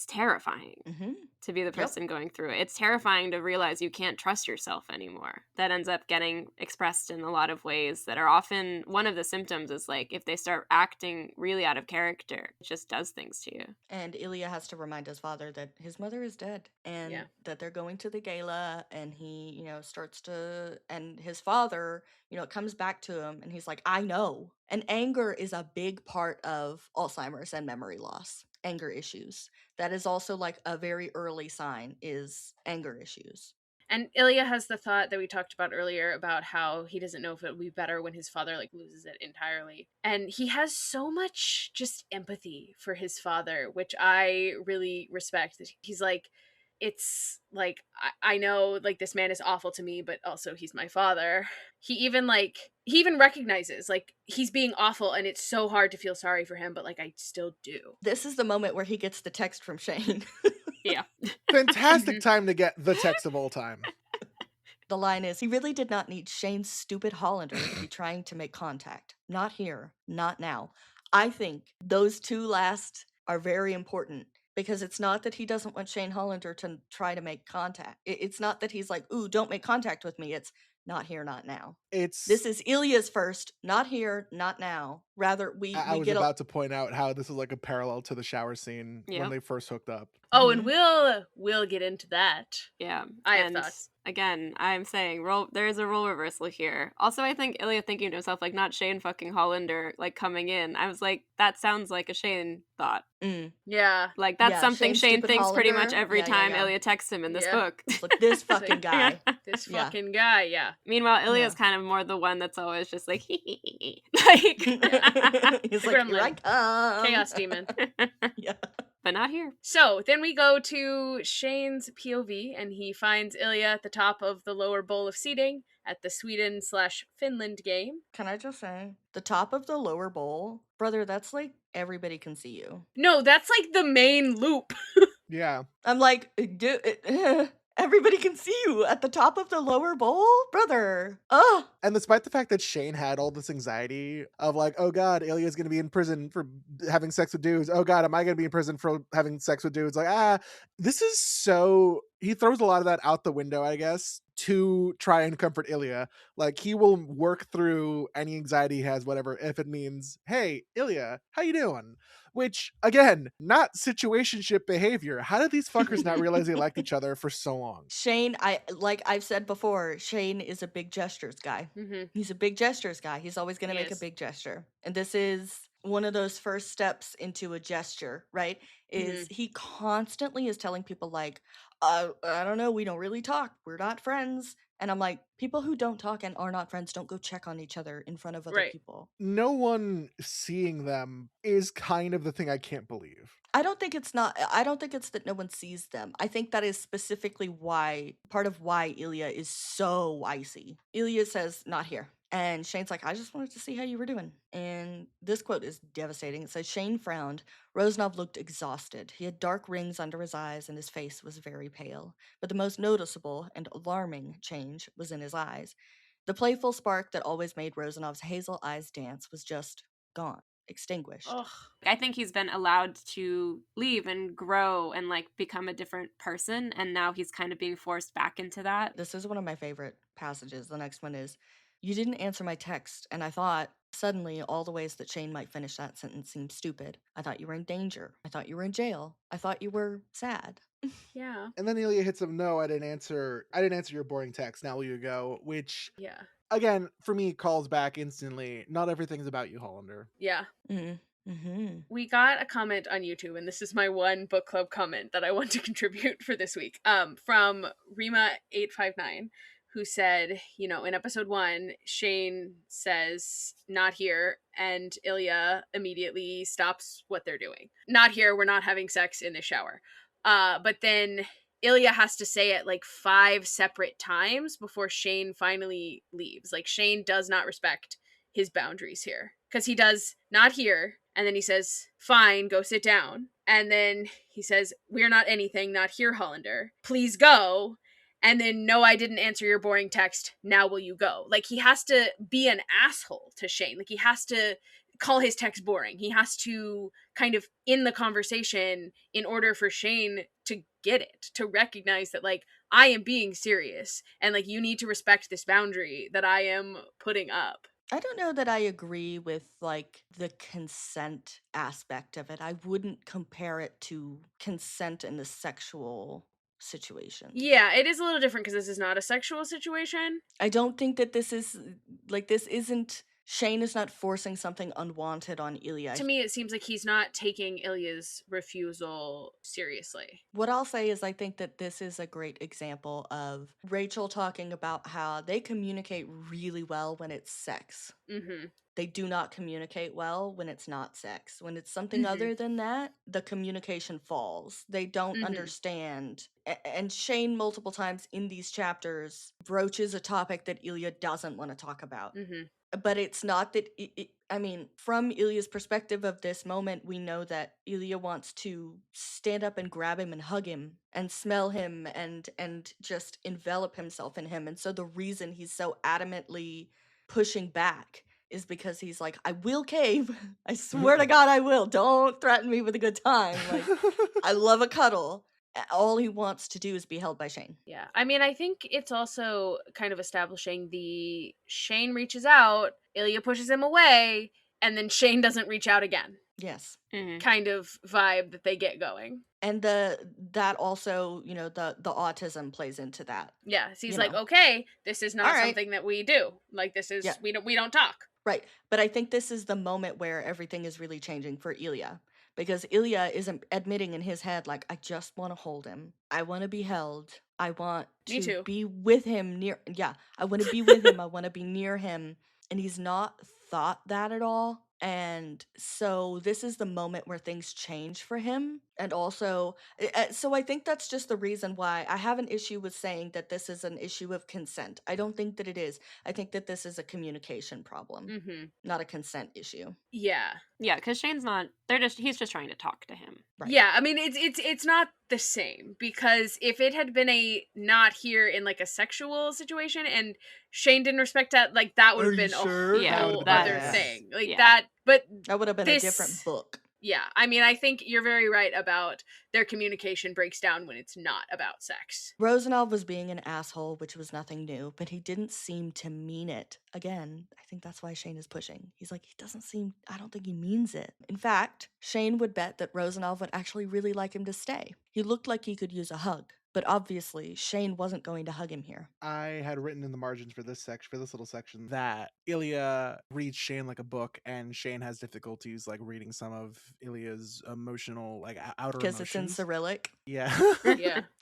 terrifying to be the person going through it. It's terrifying to realize you can't trust yourself anymore. That ends up getting expressed in a lot of ways that are often, one of the symptoms is like, if they start acting really out of character, it just does things to you. And Ilya has to remind his father that his mother is dead and that they're going to the gala, and he, you know, and his father, you know, comes back to him and he's like, I know. And anger is a big part of Alzheimer's and memory loss, anger issues. That is also like a very early sign, is anger issues. And Ilya has the thought that we talked about earlier about how he doesn't know if it'll be better when his father like loses it entirely. And he has so much just empathy for his father, which I really respect. He's like, it's like, I know like this man is awful to me, but also he's my father. He even recognizes like he's being awful and it's so hard to feel sorry for him, but like I still do. This is the moment where he gets the text from Shane. Yeah. Fantastic time to get the text of all time. The line is, he really did not need Shane's stupid Hollander to be trying to make contact. Not here, not now. I think those two last are very important, because it's not that he doesn't want Shane Hollander to try to make contact. It's not that he's like, ooh, don't make contact with me. It's not here, not now. This is Ilya's first, not here, not now. Rather, I was about to point out how this is like a parallel to the shower scene when they first hooked up. Oh, and we'll get into that. Yeah. I have thoughts. Again, I'm saying there is a role reversal here. Also, I think Ilya thinking to himself, like, not Shane fucking Hollander, like, coming in. I was like, that sounds like a Shane thought. Yeah. Like, that's something Shane thinks Hollander, pretty much every time Ilya texts him in this book. Like, this fucking guy. This fucking guy, yeah. Meanwhile, Ilya's kind of more the one that's always just like, like... He's like, here I come. Chaos demon. Yeah. But not here. So then we go to Shane's POV, and he finds Ilya at the top of the lower bowl of seating at the Sweden/Finland game. Can I just say, the top of the lower bowl, brother, that's like everybody can see you. No, that's like the main loop. Yeah. I'm like, everybody can see you at the top of the lower bowl, brother. Ugh. And despite the fact that Shane had all this anxiety of like, oh god, Ilya's gonna be in prison for having sex with dudes. Oh god, am I gonna be in prison for having sex with dudes? Like, this is so. He throws a lot of that out the window, I guess, to try and comfort Ilya. Like, he will work through any anxiety he has, whatever, if it means, hey, Ilya, how you doing? Which, again, not situationship behavior. How did these fuckers not realize they liked each other for so long? Shane, like I've said before, Shane is a big gestures guy. Mm-hmm. He's a big gestures guy. He's always going to make a big gesture. And this is one of those first steps into a gesture, right? Is he constantly is telling people like, I don't know, we don't really talk. We're not friends. And I'm like, people who don't talk and are not friends don't go check on each other in front of other people. No one seeing them is kind of the thing I can't believe. I don't think it's that no one sees them. I think that is specifically part of why Ilya is so icy. Ilya says, not here. And Shane's like, I just wanted to see how you were doing. And this quote is devastating. It says, Shane frowned. Rozanov looked exhausted. He had dark rings under his eyes and his face was very pale. But the most noticeable and alarming change was in his eyes. The playful spark that always made Rozanov's hazel eyes dance was just gone. Extinguished. Ugh. I think he's been allowed to leave and grow and like become a different person, and now he's kind of being forced back into that. This is one of my favorite passages. The next one is, you didn't answer my text, and I thought, suddenly all the ways that Shane might finish that sentence seemed stupid. I thought you were in danger. I thought you were in jail. I thought you were sad. Yeah. And then Ilya hits him, no, I didn't answer your boring text. Now will you go? Which, yeah, again, for me, calls back instantly. Not everything's about you, Hollander. Yeah. Mm-hmm. We got a comment on YouTube, and this is my one book club comment that I want to contribute for this week. From Rima859, who said, you know, in episode 1, Shane says, not here, and Ilya immediately stops what they're doing. Not here, we're not having sex in the shower. But then Ilya has to say it like 5 separate times before Shane finally leaves. Like, Shane does not respect his boundaries here. Because he does not here, and then he says, fine, go sit down. And then he says, we're not anything, not here, Hollander. Please go. And then, no, I didn't answer your boring text. Now will you go? Like, he has to be an asshole to Shane. Like, he has to call his text boring. He has to kind of end the conversation in order for Shane to get it, to recognize that, like, I am being serious. And, like, you need to respect this boundary that I am putting up. I don't know that I agree with, like, the consent aspect of it. I wouldn't compare it to consent in the sexual situation. Yeah, it is a little different because this is not a sexual situation. I don't think that this isn't, Shane is not forcing something unwanted on Ilya. To me, it seems like he's not taking Ilya's refusal seriously. What I'll say is I think that this is a great example of Rachel talking about how they communicate really well when it's sex. Mm-hmm. They do not communicate well when it's not sex. When it's something other than that, the communication falls. They don't understand. And Shane, multiple times in these chapters, broaches a topic that Ilya doesn't want to talk about. But it's not that, I mean, from Ilya's perspective of this moment, we know that Ilya wants to stand up and grab him and hug him and smell him and just envelop himself in him. And so the reason he's so adamantly pushing back is because he's like, I will cave. I swear to God I will. Don't threaten me with a good time. Like, I love a cuddle. All he wants to do is be held by Shane. Yeah. I mean, I think it's also kind of establishing the Shane reaches out, Ilya pushes him away, and then Shane doesn't reach out again. Yes. Kind of vibe that they get going. And that also, you know, the autism plays into that. Yeah. So he's like, okay, this is not something that we do. Like, this is, we don't talk. Right. But I think this is the moment where everything is really changing for Ilya. Because Ilya is admitting in his head, like, I just want to hold him. I want to be held. I want to be with him near. Yeah, I want to be with him. I want to be near him. And he's not thought that at all. And so this is the moment where things change for him. And also, so I think that's just the reason why I have an issue with saying that this is an issue of consent. I don't think that it is. I think that this is a communication problem, not a consent issue. Yeah. Yeah, because Shane's not. He's just trying to talk to him. Right. Yeah, I mean it's not the same, because if it had been a not here in like a sexual situation and Shane didn't respect that, like that would have been sure? a whole other thing. Like that, but that would have been a different book. Yeah, I mean, I think you're very right about their communication breaks down when it's not about sex. Rozanov was being an asshole, which was nothing new, but he didn't seem to mean it. Again, I think that's why Shane is pushing. He's like, I don't think he means it. In fact, Shane would bet that Rozanov would actually really like him to stay. He looked like he could use a hug. But obviously, Shane wasn't going to hug him here. I had written in the margins for this little section, that Ilya reads Shane like a book, and Shane has difficulties like reading some of Ilya's emotional, like outer emotions. Because it's in Cyrillic. Yeah.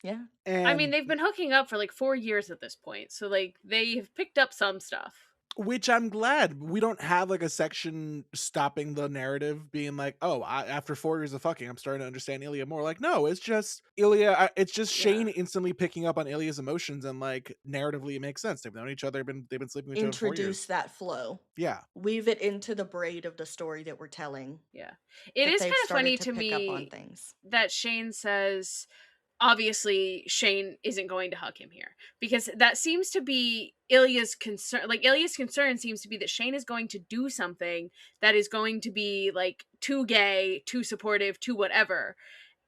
Yeah. And I mean, they've been hooking up for like 4 years at this point, so like they've picked up some stuff. Which I'm glad we don't have like a section stopping the narrative being like, oh, after 4 years of fucking, I'm starting to understand Ilya more. Like, no, it's just Ilya. It's just Shane instantly picking up on Ilya's emotions, and like narratively it makes sense. They've known each other. They've been sleeping with each other for 4 years. Introduce that flow. Yeah. Weave it into the braid of the story that we're telling. Yeah. It is kind of funny to me that Shane says, obviously Shane isn't going to hug him here, because that seems to be Ilya's concern. Like, Ilya's concern seems to be that Shane is going to do something that is going to be like too gay, too supportive, too whatever.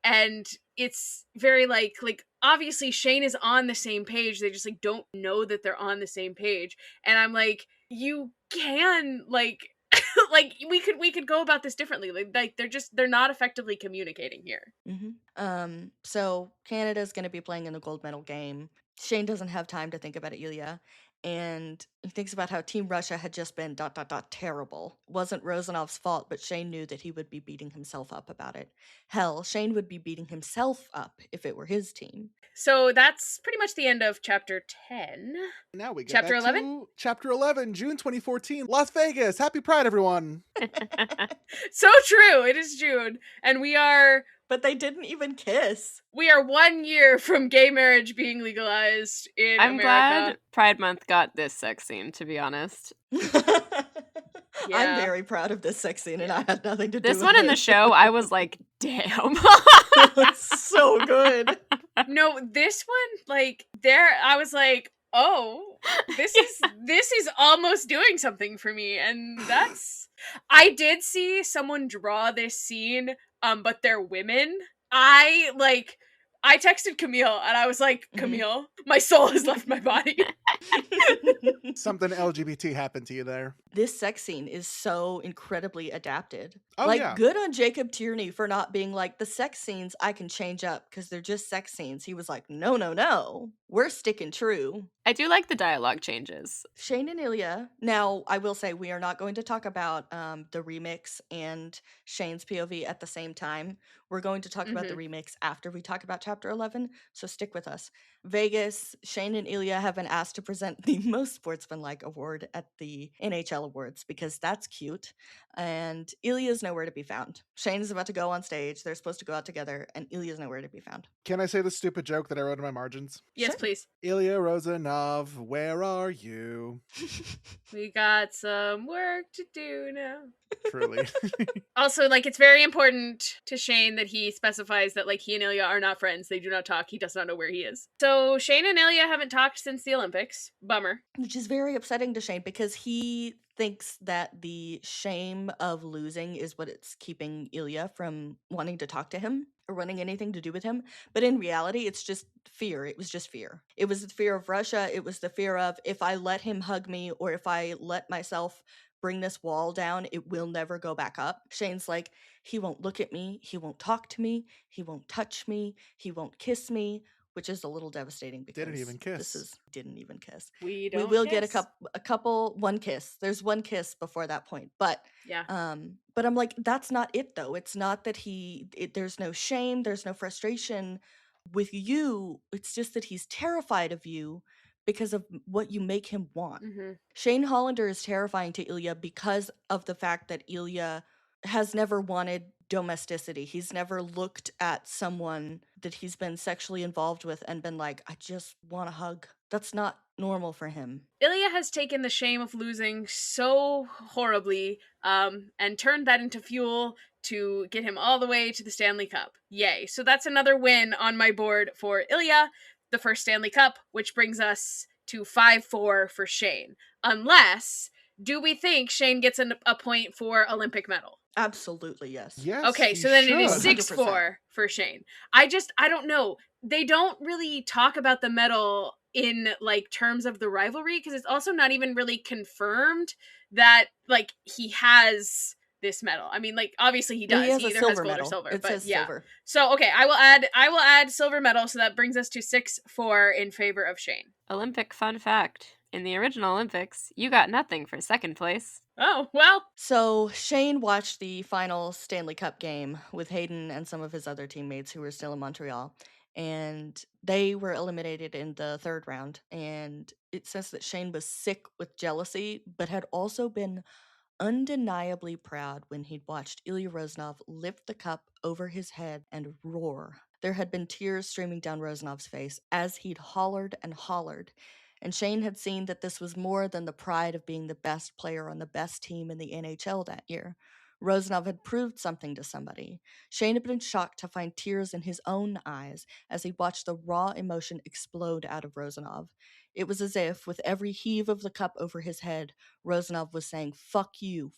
And it's very like obviously Shane is on the same page. They just like don't know that they're on the same page. And I'm like, you can like like we could go about this differently. Like they're not effectively communicating here. So Canada's going to be playing in the gold medal game. Shane doesn't have time to think about Ilya, and he thinks about how Team Russia had just been ... terrible. Wasn't Rozanov's fault, but Shane knew that he would be beating himself up about it. Hell, Shane would be beating himself up if it were his team. So that's pretty much the end of chapter 10. Now we get chapter 11. Chapter 11, June 2014, Las Vegas. Happy Pride, everyone. So true. It is June, and we are. But they didn't even kiss. We are 1 year from gay marriage being legalized in America. I'm glad Pride Month got this sex scene, to be honest. Yeah. I'm very proud of this sex scene, and I had nothing to do with it. This one in the show, I was like, damn. It's so good. No, this one, like, I was like, oh, this is almost doing something for me, and that's... I did see someone draw this scene, but they're women. I texted Camille, and I was like, Camille, my soul has left my body. Something LGBT happened to you there. This sex scene is so incredibly adapted. Oh, good on Jacob Tierney for not being like, the sex scenes I can change up because they're just sex scenes. He was like, no, we're sticking true. I do like the dialogue changes. Shane and Ilya. Now, I will say we are not going to talk about the remix and Shane's POV at the same time. We're going to talk about the remix after we talk about chapter 11, so stick with us. Vegas, Shane and Ilya have been asked to present the most sportsmanlike award at the NHL Awards because that's cute, and Ilya's nowhere to be found. Shane is about to go on stage. They're supposed to go out together, and Ilya's nowhere to be found. Can I say the stupid joke that I wrote in my margins? Yes, Sure. Please. Ilya Rozanov, where are you? We got some work to do now. Truly. Also, like, it's very important to Shane that he specifies that, like, he and Ilya are not friends. They do not talk. He does not know where he is. So Shane and Ilya haven't talked since the Olympics. Bummer. Which is very upsetting to Shane because he thinks that the shame of losing is what it's keeping Ilya from wanting to talk to him or wanting anything to do with him. But in reality, it's just fear. It was just fear. It was the fear of Russia. It was the fear of, if I let him hug me or if I let myself bring this wall down, it will never go back up. Shane's like, he won't look at me. He won't talk to me. He won't touch me. He won't kiss me. Which is a little devastating because didn't even kiss. Didn't even kiss. We will get one kiss. There's one kiss before that point, but yeah. But I'm like, that's not it though. It's not that there's no shame, there's no frustration with you. It's just that he's terrified of you because of what you make him want. Shane Hollander is terrifying to Ilya because of the fact that Ilya has never wanted domesticity. He's never looked at someone that he's been sexually involved with and been like, I just want a hug. That's not normal for him. Ilya has taken the shame of losing so horribly and turned that into fuel to get him all the way to the Stanley Cup. Yay. So that's another win on my board for Ilya, the first Stanley Cup, which brings us to 5-4 for Shane. Unless, do we think Shane gets a point for Olympic medal? Absolutely, yes. Yes. Okay, so then should. it is 6-4 for Shane. I don't know. They don't really talk about the medal in like terms of the rivalry, because it's also not even really confirmed that like he has this medal. I mean, like obviously he does. He has He a either silver has gold medal. or silver. It but says yeah. silver. So okay, I will add silver medal, so that brings us to 6-4 in favor of Shane. Olympic fun fact. In the original Olympics, you got nothing for second place. Oh, well. So Shane watched the final Stanley Cup game with Hayden and some of his other teammates who were still in Montreal, and they were eliminated in the third round. And it says that Shane was sick with jealousy, but had also been undeniably proud when he'd watched Ilya Rozanov lift the cup over his head and roar. There had been tears streaming down Rozanov's face as he'd hollered and hollered, and Shane had seen that this was more than the pride of being the best player on the best team in the NHL that year. Rozanov had proved something to somebody. Shane had been shocked to find tears in his own eyes as he watched the raw emotion explode out of Rozanov. It was as if, with every heave of the cup over his head, Rozanov was saying, fuck you,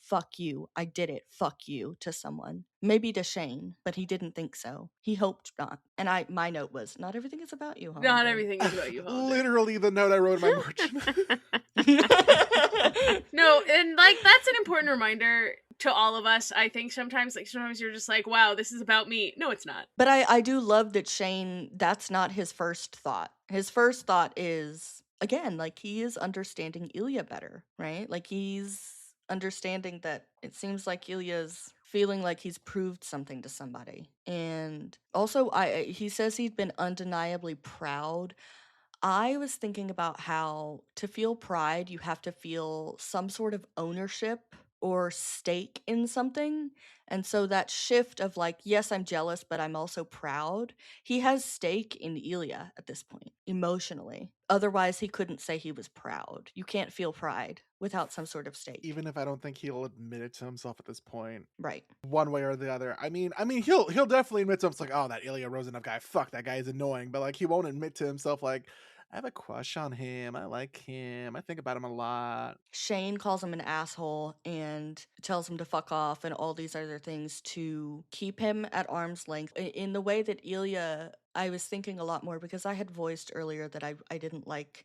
I did it, fuck you, to someone. Maybe to Shane, but he didn't think so. He hoped not. And my note was, not everything is about you, Hollander. Not everything is about you, Hollander. Literally the note I wrote in my margin. No, and like that's an important reminder to all of us. I think sometimes you're just like, wow, this is about me. No, it's not. But I do love that Shane, that's not his first thought. His first thought is, again, like he is understanding Ilya better, right? Like he's understanding that it seems like Ilya's feeling like he's proved something to somebody. And also he says he'd been undeniably proud. I was thinking about how to feel pride, you have to feel some sort of ownership or stake in something. And so that shift of like, yes, I'm jealous, but I'm also proud. He has stake in Ilya at this point, emotionally. Otherwise, he couldn't say he was proud. You can't feel pride without some sort of stake. Even if I don't think he'll admit it to himself at this point. Right. One way or the other. I mean, he'll definitely admit to himself like, oh, that Ilya Rozanov guy, fuck, that guy is annoying. But like, he won't admit to himself like, I have a crush on him. I like him. I think about him a lot. Shane calls him an asshole and tells him to fuck off and all these other things to keep him at arm's length. In the way that Ilya, I was thinking a lot more because I had voiced earlier that I didn't like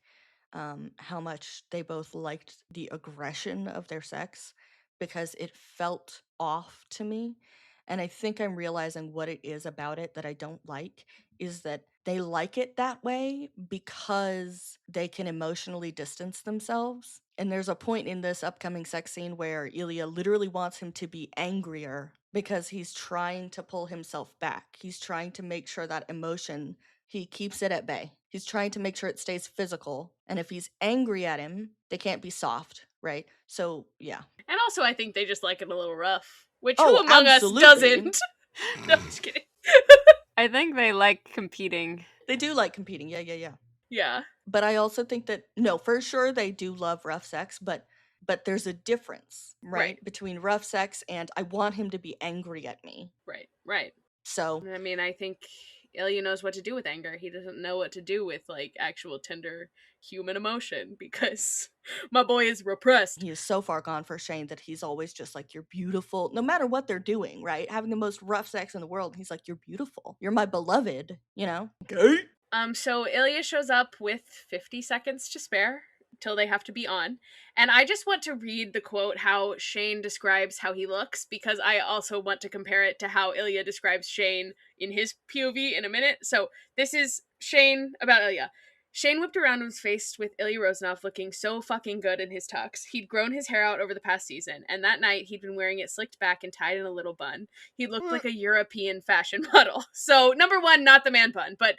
how much they both liked the aggression of their sex because it felt off to me. And I think I'm realizing what it is about it that I don't like is that they like it that way because they can emotionally distance themselves. And there's a point in this upcoming sex scene where Ilya literally wants him to be angrier because he's trying to pull himself back. He's trying to make sure that emotion, he keeps it at bay. He's trying to make sure it stays physical. And if he's angry at him, they can't be soft, right? So, yeah. And also, I think they just like it a little rough. Which who among absolutely. us doesn't? No, I'm just kidding. I think they like competing. They do like competing, yeah. Yeah. But I also think that, no, for sure they do love rough sex, but there's a difference, right? Between rough sex and I want him to be angry at me. Right. So, I mean, I think Ilya knows what to do with anger. He doesn't know what to do with, like, actual tender human emotion because my boy is repressed. He is so far gone for Shane that he's always just like, you're beautiful, no matter what they're doing, right? Having the most rough sex in the world, he's like, you're beautiful. You're my beloved, you know? Okay. So Ilya shows up with 50 seconds to spare till they have to be on. And I just want to read the quote how Shane describes how he looks, because I also want to compare it to how Ilya describes Shane in his POV in a minute. So this is Shane about Ilya. Shane whipped around and was faced with Ilya Rozanov looking so fucking good in his tux. He'd grown his hair out over the past season, and that night he'd been wearing it slicked back and tied in a little bun. He looked like a European fashion model. So, number one, not the man bun, but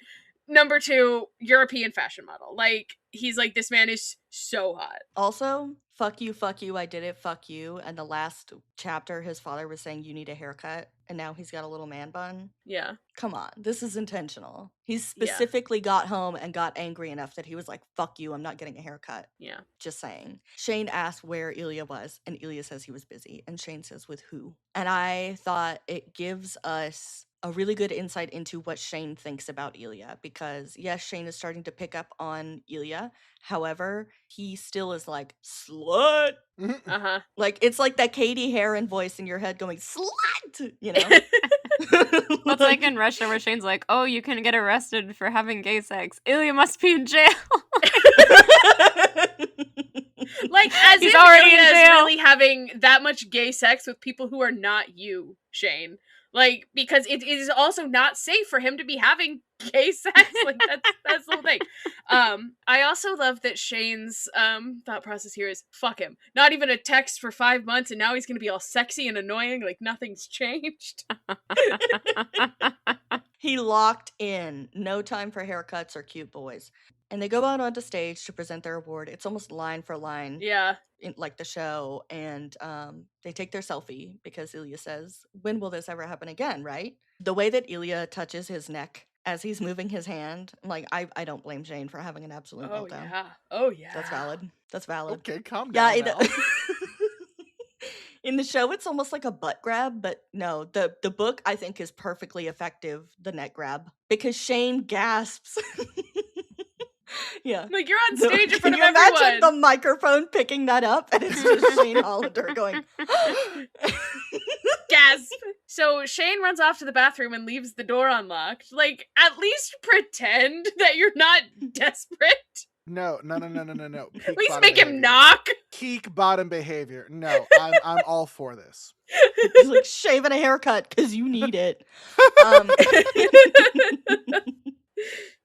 number two, European fashion model. Like, he's like, this man is so hot. Also, fuck you, I did it, fuck you. And the last chapter, his father was saying, you need a haircut. And now he's got a little man bun. Yeah. Come on, this is intentional. He Yeah. specifically got home and got angry enough that he was like, fuck you, I'm not getting a haircut. Yeah. Just saying. Shane asked where Ilya was, and Ilya says he was busy. And Shane says, with who? And I thought it gives us a really good insight into what Shane thinks about Ilya, because yes, Shane is starting to pick up on Ilya. However, he still is like, slut. Uh-huh. Like, it's like that Katie Heron voice in your head going, slut, you know? Well, it's like in Russia where Shane's like, oh, you can get arrested for having gay sex. Ilya must be in jail. Like, as He's if already in Ilya is jail. really having that much gay sex with people who are not you, Shane. Like, because it is also not safe for him to be having gay sex. Like, that's the whole thing. I also love that Shane's thought process here is, fuck him. Not even a text for 5 months, and now he's gonna be all sexy and annoying, like nothing's changed. He locked in. No time for haircuts or cute boys. And they go out onto stage to present their award. It's almost line for line. Yeah. In, like the show, and they take their selfie because Ilya says, when will this ever happen again, right? The way that Ilya touches his neck as he's moving his hand, I'm like, I don't blame Shane for having an absolute meltdown. Yeah. Oh, yeah. That's valid. That's valid. Okay, calm down. Yeah, Mel. in the show, it's almost like a butt grab, but no, the book, I think, is perfectly effective, the neck grab, because Shane gasps. Yeah. Like, you're on stage in front of Can you imagine everyone. the microphone picking that up? And it's just Shane Hollander going, gasp. So Shane runs off to the bathroom and leaves the door unlocked. Like, at least pretend that you're not desperate. No. At least make him knock. Peak bottom behavior. No, I'm all for this. He's like, shaving a haircut because you need it.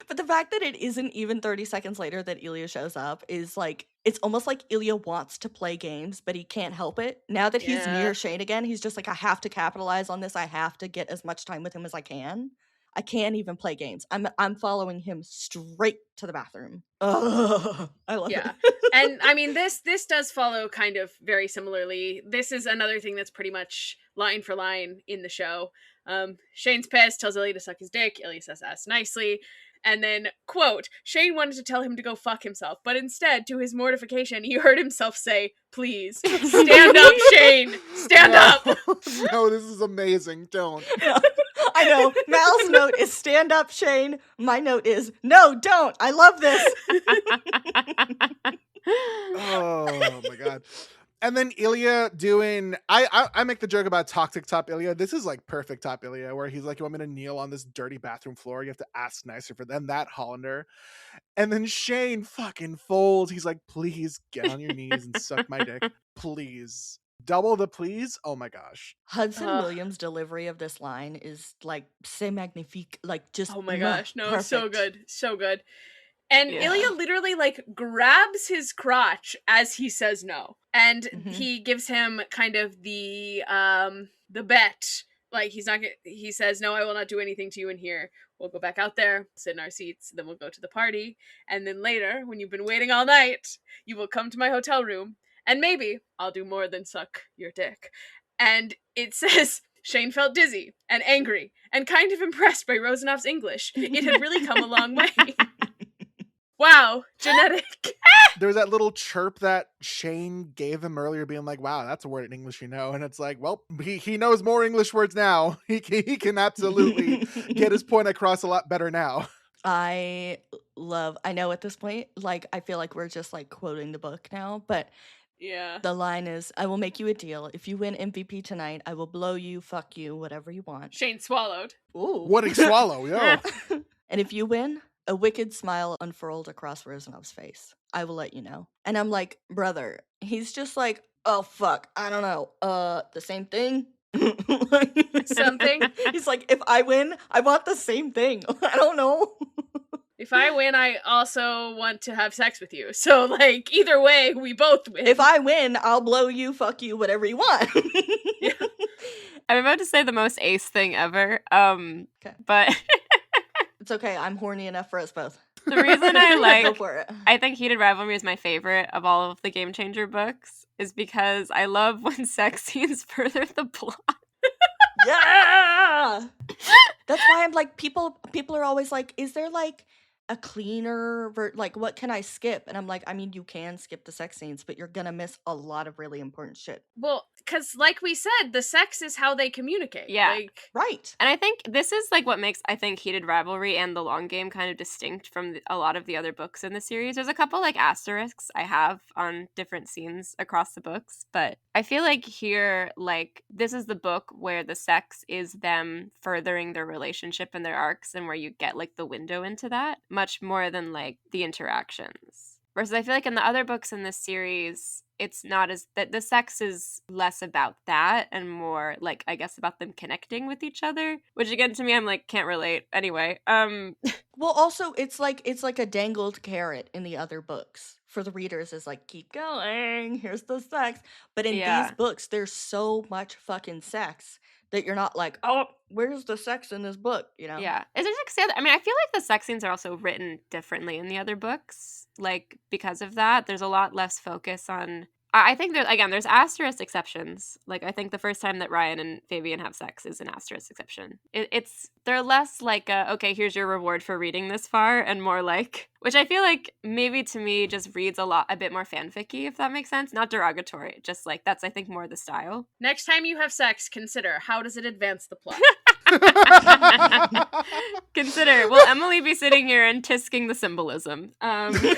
But the fact that it isn't even 30 seconds later that Ilya shows up is like, it's almost like Ilya wants to play games, but he can't help it. Now that he's near Shane again, he's just like, I have to capitalize on this. I have to get as much time with him as I can. I can't even play games. I'm following him straight to the bathroom. Ugh, I love it. And I mean, this does follow kind of very similarly. This is another thing that's pretty much line for line in the show. Shane's pissed, tells Ilya to suck his dick. Ilya says ass nicely. And then, quote, Shane wanted to tell him to go fuck himself, but instead, to his mortification, he heard himself say, please, stand up, Shane, stand up. No, this is amazing, don't. Yeah, I know, Mal's note is stand up, Shane. My note is, no, don't, I love this. Oh my god. And then Ilya doing, I make the joke about toxic top Ilya. This is like perfect top Ilya, where he's like, you want me to kneel on this dirty bathroom floor? You have to ask nicer for them. That Hollander. And then Shane fucking folds. He's like, please get on your knees and suck my dick. Please. Double the please? Oh my gosh. Hudson Williams' delivery of this line is like, c'est magnifique. Like, just, oh my gosh, no, perfect. so good, so good. And Ilya literally, like, grabs his crotch as he says no. And he gives him kind of the bet. Like, he says, no, I will not do anything to you in here. We'll go back out there, sit in our seats, then we'll go to the party. And then later, when you've been waiting all night, you will come to my hotel room. And maybe I'll do more than suck your dick. And it says, Shane felt dizzy and angry and kind of impressed by Rozanov's English. It had really come a long way. Wow, genetic. There was that little chirp that Shane gave him earlier, being like, wow, that's a word in English, you know. And it's like, well, he knows more English words now. He can absolutely get his point across a lot better now. I know at this point, like, I feel like we're just like quoting the book now, but yeah, the line is, I will make you a deal. If you win MVP tonight, I will blow you, fuck you, whatever you want. Shane swallowed. Ooh. What a swallow, yo. And if you win, a wicked smile unfurled across Rozanov's face. I will let you know. And I'm like, brother, he's just like, oh, fuck, I don't know. The same thing? Something? He's like, if I win, I want the same thing. I don't know. If I win, I also want to have sex with you. So, like, either way, we both win. If I win, I'll blow you, fuck you, whatever you want. Yeah. I'm about to say the most ace thing ever. Okay. But it's okay. I'm horny enough for us both. The reason I Go for it. I think Heated Rivalry is my favorite of all of the Game Changer books is because I love when sex scenes further the plot. Yeah! That's why I'm like, people are always like, is there like a cleaner like, what can I skip? And I'm like, I mean, you can skip the sex scenes, but you're gonna miss a lot of really important shit. Well, because like we said, the sex is how they communicate. Yeah. Like, right. And I think this is like what makes, I think, Heated Rivalry and The Long Game kind of distinct from a lot of the other books in the series. There's a couple like asterisks I have on different scenes across the books, but I feel like here, like, this is the book where the sex is them furthering their relationship and their arcs, and where you get like the window into that much more than like the interactions. Versus I feel like in the other books in this series, it's not as that the sex is less about that and more like, I guess, about them connecting with each other, which again to me I'm like can't relate anyway. Well, also it's like a dangled carrot in the other books for the readers, is like, keep going, here's the sex. But in Yeah. these books there's so much fucking sex that you're not like, oh, where's the sex in this book, you know? Yeah. Is it like, I mean, I feel like the sex scenes are also written differently in the other books. Like, because of that, there's a lot less focus on. I think there's asterisk exceptions. Like, I think the first time that Ryan and Fabian have sex is an asterisk exception. They're less like okay, here's your reward for reading this far, and more like, which I feel like maybe to me just reads a bit more fanficky, if that makes sense. Not derogatory, just like that's I think more the style. next time you have sex, consider how does it advance the plot. Consider, will Emily be sitting here and tisking the symbolism? Emily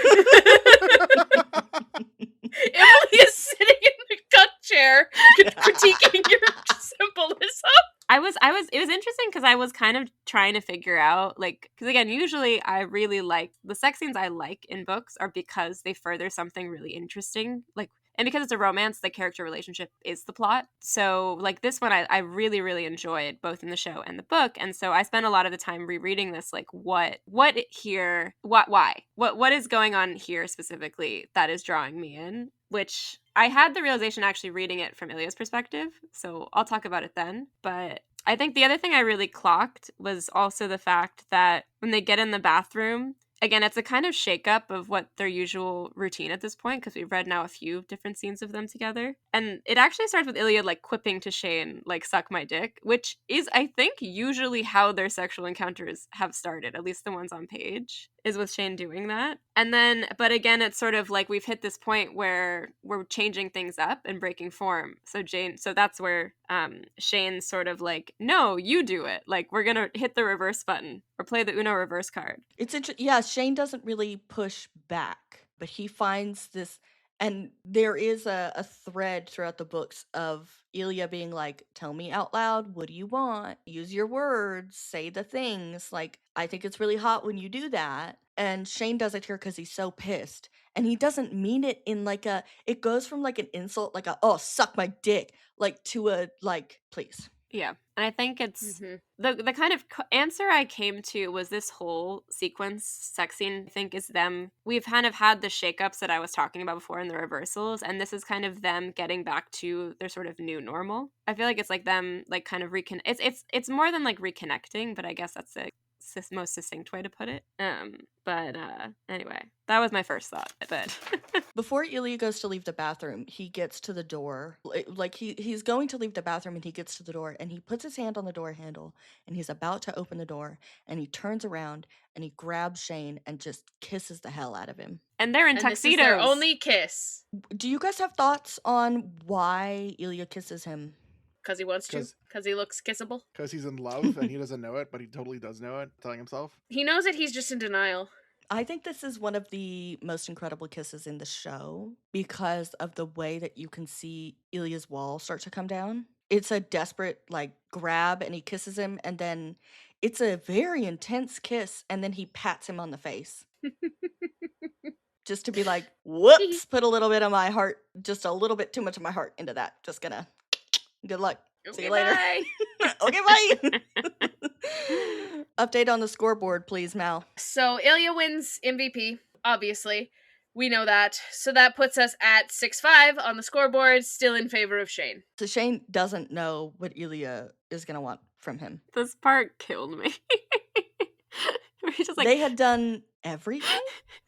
is sitting in the cut chair critiquing your symbolism. It was interesting because I was kind of trying to figure out, like, because again, usually I really like the sex scenes I like in books are because they further something really interesting, like, and because it's a romance, the character relationship is the plot. So like this one I really, really enjoyed both in the show and the book. And so I spent a lot of the time rereading this, like what is going on here specifically that is drawing me in, which I had the realization actually reading it from Ilya's perspective. So I'll talk about it then. But I think the other thing I really clocked was also the fact that when they get in the bathroom, again, it's a kind of shakeup of what their usual routine at this point, because we've read now a few different scenes of them together. And it actually starts with Ilya, like, quipping to Shane, like, suck my dick, which is, I think, usually how their sexual encounters have started, at least the ones on page, is with Shane doing that. And then, but again, it's sort of like we've hit this point where we're changing things up and breaking form. So that's where Shane's sort of like, no, you do it. Like, we're gonna hit the reverse button or play the Uno reverse card. It's yeah, Shane doesn't really push back, but he finds this, and there is a thread throughout the books of Ilya being like, tell me out loud, what do you want? Use your words, say the things. Like, I think it's really hot when you do that. And Shane does it here because he's so pissed. And he doesn't mean it in like it goes from like an insult, like oh, suck my dick, like to a, like, please. Yeah. And I think it's the kind of answer I came to was this whole sequence sex scene, I think, is them. We've kind of had the shakeups that I was talking about before and the reversals. And this is kind of them getting back to their sort of new normal. I feel like it's like them, like, kind of it's more than like reconnecting, but I guess that's the most succinct way to put it. But anyway, that was my first thought. But before Ilya goes to leave the bathroom, he gets to the door. Like he's going to leave the bathroom, and he gets to the door, and he puts his hand on the door handle, and he's about to open the door, and he turns around and he grabs Shane and just kisses the hell out of him. And they're in tuxedos. This is their only kiss. Do you guys have thoughts on why Ilya kisses him? Because he wants to. Because he looks kissable. Because he's in love and he doesn't know it, but he totally does know it, telling himself. He knows it, he's just in denial. I think this is one of the most incredible kisses in the show because of the way that you can see Ilya's wall start to come down. It's a desperate, like, grab, and he kisses him, and then it's a very intense kiss, and then he pats him on the face. Just to be like, whoops, put a little bit of my heart, just a little bit too much of my heart into that. Just gonna, good luck. See you later. Bye. Okay, bye. Update on the scoreboard, please, Mal. So Ilya wins MVP, obviously. We know that. So that puts us at 6-5 on the scoreboard, still in favor of Shane. So Shane doesn't know what Ilya is going to want from him. This part killed me. Just like, they had done Everything?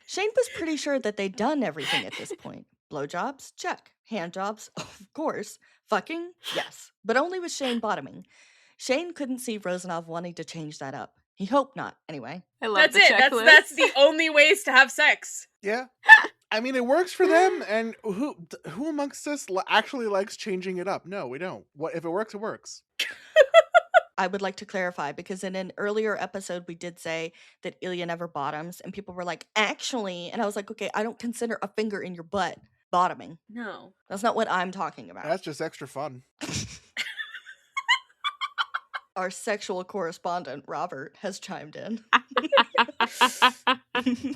Shane was pretty sure that they'd done everything at this point. Blowjobs? Check. Handjobs? Of course. Fucking? Yes. But only with Shane bottoming. Shane couldn't see Rozanov wanting to change that up. He hoped not, anyway. I love That's the it. checklist. That's the only ways to have sex. Yeah. I mean, it works for them, and who amongst us actually likes changing it up? No, we don't. What if it works, it works. I would like to clarify, because in an earlier episode, we did say that Ilya never bottoms, and people were like, actually, and I was like, okay, I don't consider a finger in your butt bottoming. No. That's not what I'm talking about. That's just extra fun. Our sexual correspondent, Robert, has chimed in.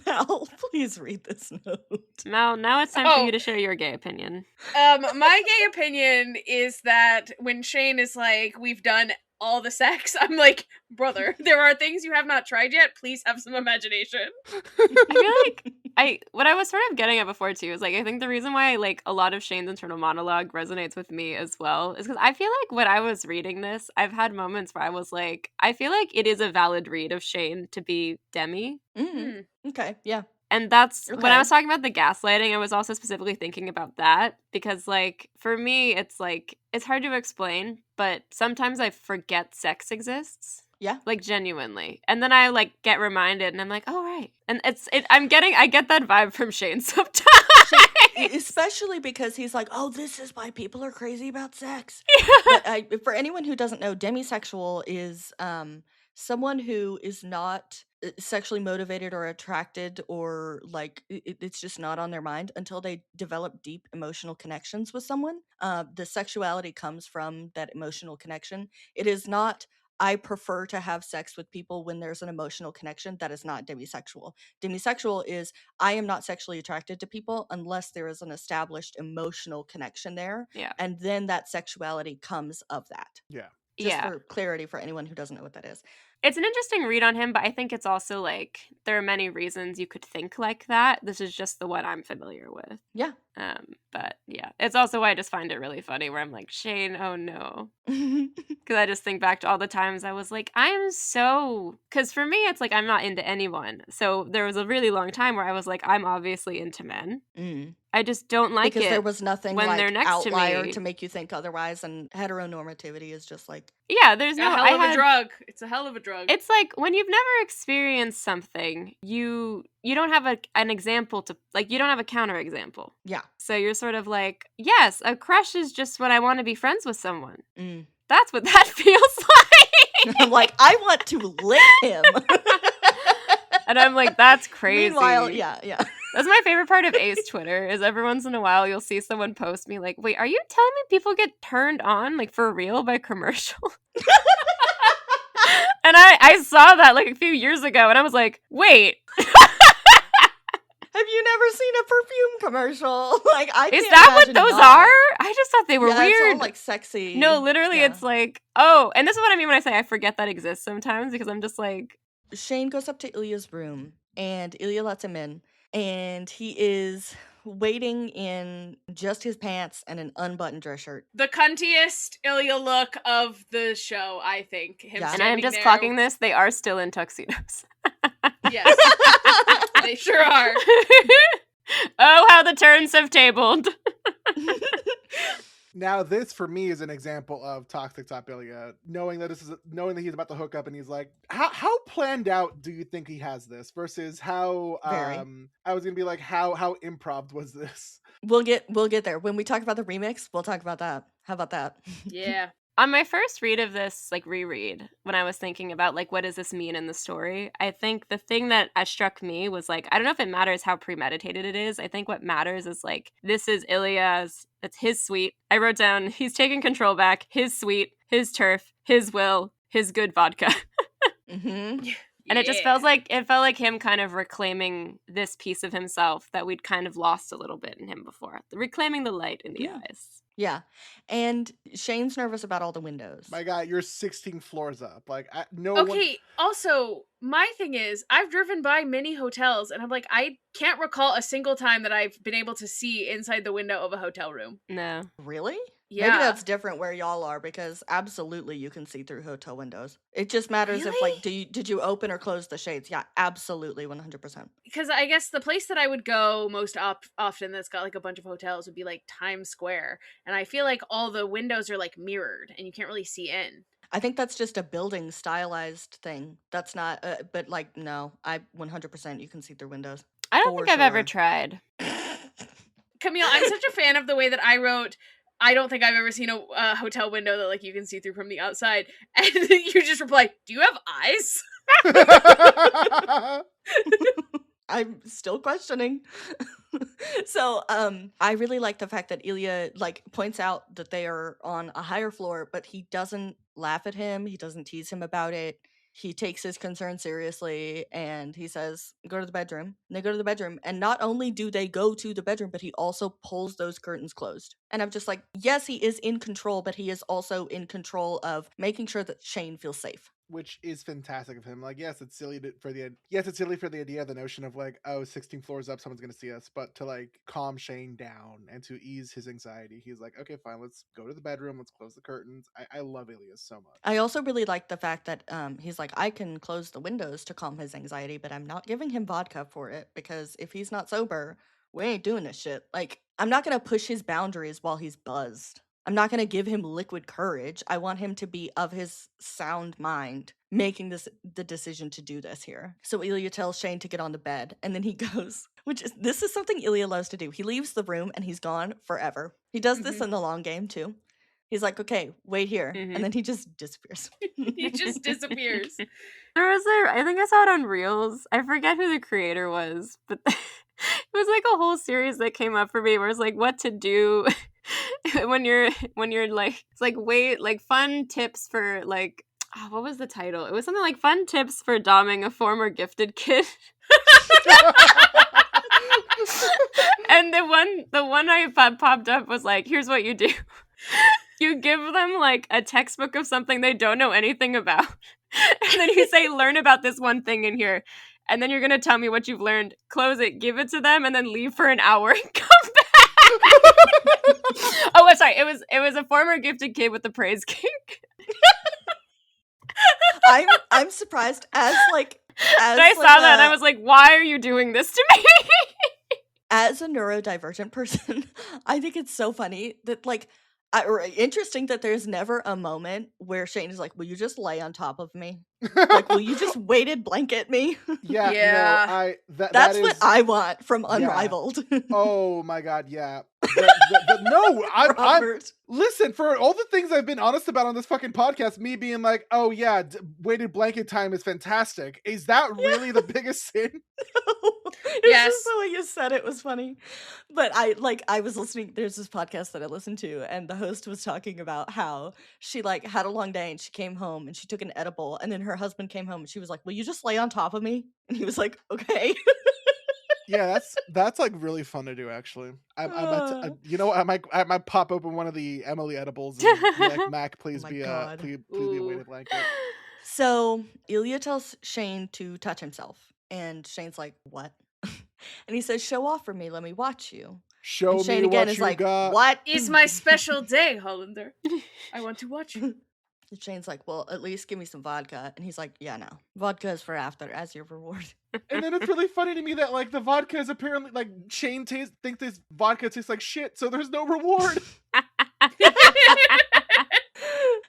Mel, please read this note. Mel, now it's time for you to share your gay opinion. My gay opinion is that when Shane is like, we've done all the sex, I'm like, brother, there are things you have not tried yet. Please have some imagination. I feel like what I was sort of getting at before too is like, I think the reason why like a lot of Shane's internal monologue resonates with me as well is because I feel like when I was reading this, I've had moments where I was like, I feel like it is a valid read of Shane to be Demi. Mm-hmm. Okay, yeah. And that's when I was talking about the gaslighting, I was also specifically thinking about that because, like, for me, it's like, it's hard to explain, but sometimes I forget sex exists. Yeah. Like, genuinely. And then I, like, get reminded and I'm like, oh, right. And I get that vibe from Shane sometimes. Especially because he's like, oh, this is why people are crazy about sex. Yeah. But for anyone who doesn't know, demisexual is someone who is not sexually motivated or attracted, or like it's just not on their mind until they develop deep emotional connections with someone. The sexuality comes from that emotional connection. It is not, I prefer to have sex with people when there's an emotional connection. That is not demisexual. Demisexual is, I am not sexually attracted to people unless there is an established emotional connection there. Yeah. And then that sexuality comes of that. Yeah. Just for clarity for anyone who doesn't know what that is. It's an interesting read on him, but I think it's also like there are many reasons you could think like that. This is just the one I'm familiar with. Yeah. But yeah, it's also why I just find it really funny where I'm like, Shane, oh no. Because I just think back to all the times I was like, because for me, it's like I'm not into anyone. So there was a really long time where I was like, I'm obviously into men. Mm. I just don't like because it there was nothing when like they're next outlier to me to make you think otherwise, and heteronormativity is just like, yeah, there's no hell of a drug. It's a hell of a drug. It's like when you've never experienced something, you don't have an example to, like, you don't have a counter example. Yeah. So you're sort of like, yes, a crush is just when I want to be friends with someone. Mm. That's what that feels like. I'm like, I want to lick him. And I'm like, that's crazy. Meanwhile, yeah. That's my favorite part of Ace Twitter is every once in a while you'll see someone post me like, wait, are you telling me people get turned on like for real by commercial? And I saw that like a few years ago and I was like, wait. Have you never seen a perfume commercial? Like, I Is can't that what imagine those not. are? I just thought they were weird. It's all like sexy. No, literally, Yeah. It's like, oh, and this is what I mean when I say I forget that exists sometimes because I'm just like, Shane goes up to Ilya's room and Ilya lets him in, and he is waiting in just his pants and an unbuttoned dress shirt. The cuntiest Ilya look of the show, I think. Yeah. and I'm standing just there. clocking this, they are still in tuxedos. Yes. They sure are. Oh, how the turns have tabled. Now, this for me is an example of toxic top Ilya, knowing that he's about to hook up, and he's like, how planned out do you think he has this versus how I was gonna be like, how improv was this? We'll get there when we talk about the remix. We'll talk about that. How about that? Yeah. On my first read of this, like reread, when I was thinking about like what does this mean in the story, I think the thing that struck me was like, I don't know if it matters how premeditated it is. I think what matters is like, this is Ilya's, it's his suite. I wrote down, he's taking control back, his suite, his turf, his will, his good vodka. Mm-hmm. And it just felt like him kind of reclaiming this piece of himself that we'd kind of lost a little bit in him before. Reclaiming the light in the eyes. Yeah. And Shane's nervous about all the windows. My guy, you're 16 floors up. Like, Also, my thing is, I've driven by many hotels, and I'm like, I can't recall a single time that I've been able to see inside the window of a hotel room. No. Really? Yeah. Maybe that's different where y'all are, because absolutely you can see through hotel windows. It just matters if, like, did you open or close the shades? Yeah, absolutely, 100%. Because I guess the place that I would go most often that's got like a bunch of hotels would be like Times Square, and I feel like all the windows are like mirrored and you can't really see in. I think that's just a building stylized thing. That's not, but like, no, 100% you can see through windows. I don't think I've ever tried. Camille, I'm such a fan of the way that I wrote, I don't think I've ever seen a hotel window that like you can see through from the outside. And you just reply, do you have eyes? I'm still questioning. So, I really like the fact that Ilya, like, points out that they are on a higher floor, but he doesn't laugh at him. He doesn't tease him about it. He takes his concern seriously, and he says, go to the bedroom. And they go to the bedroom, and not only do they go to the bedroom, but he also pulls those curtains closed. And I'm just like, yes, he is in control, but he is also in control of making sure that Shane feels safe. Which is fantastic of him. Like, yes, it's silly for the idea, the notion of like, oh, 16 floors up, someone's gonna see us, but to like calm Shane down and to ease his anxiety, he's like, okay, fine, let's go to the bedroom, let's close the curtains. I love Ilya so much. I also really like the fact that he's like, I can close the windows to calm his anxiety, but I'm not giving him vodka for it, because if he's not sober, we ain't doing this shit. Like, I'm not gonna push his boundaries while he's buzzed. I'm not going to give him liquid courage. I want him to be of his sound mind making the decision to do this here. So Ilya tells Shane to get on the bed, and then he goes, this is something Ilya loves to do. He leaves the room and he's gone forever. He does this in the long game too. He's like, okay, wait here. And then he just disappears. He just disappears. I think I saw it on Reels. I forget who the creator was, but it was like a whole series that came up for me where it's like what to do when you're like, it's like fun tips for like, oh, what was the title? It was something like fun tips for doming a former gifted kid. And the one I popped up was like, here's what you do. You give them like a textbook of something they don't know anything about. And then you say, learn about this one thing in here. And then you're going to tell me what you've learned. Close it, give it to them, and then leave for an hour and come back. Oh, I'm sorry. It was a former gifted kid with the praise cake. I'm surprised as I saw that and I was like, why are you doing this to me? As a neurodivergent person, I think it's so funny that like, interesting that there's never a moment where Shane is like, will you just lay on top of me? Like, will you just weighted blanket me? Yeah. No, that's what I want from Unrivaled. Oh my god, yeah. No, I'm listen, for all the things I've been honest about on this fucking podcast, me being like, oh yeah, weighted blanket time is fantastic. Is that really the biggest sin? Yes. Just the way you said it was funny. But I was listening, there's this podcast that I listened to, and the host was talking about how she like had a long day and she came home and she took an edible, and then her husband came home and she was like, will you just lay on top of me? And he was like, okay. Yeah, that's like really fun to do actually. You know, I might pop open one of the Emily edibles and be like, Mac, please be a weighted blanket. So Ilya tells Shane to touch himself, and Shane's like, what? And he says, show off for me, let me watch you. Show and Shane me again what is you like, got. what is my special day, Hollander? I want to watch you. And Shane's like, well, at least give me some vodka. And he's like, yeah, no, vodka is for after as your reward. And then it's really funny to me that like the vodka is apparently like Shane thinks this vodka tastes like shit, so there's no reward.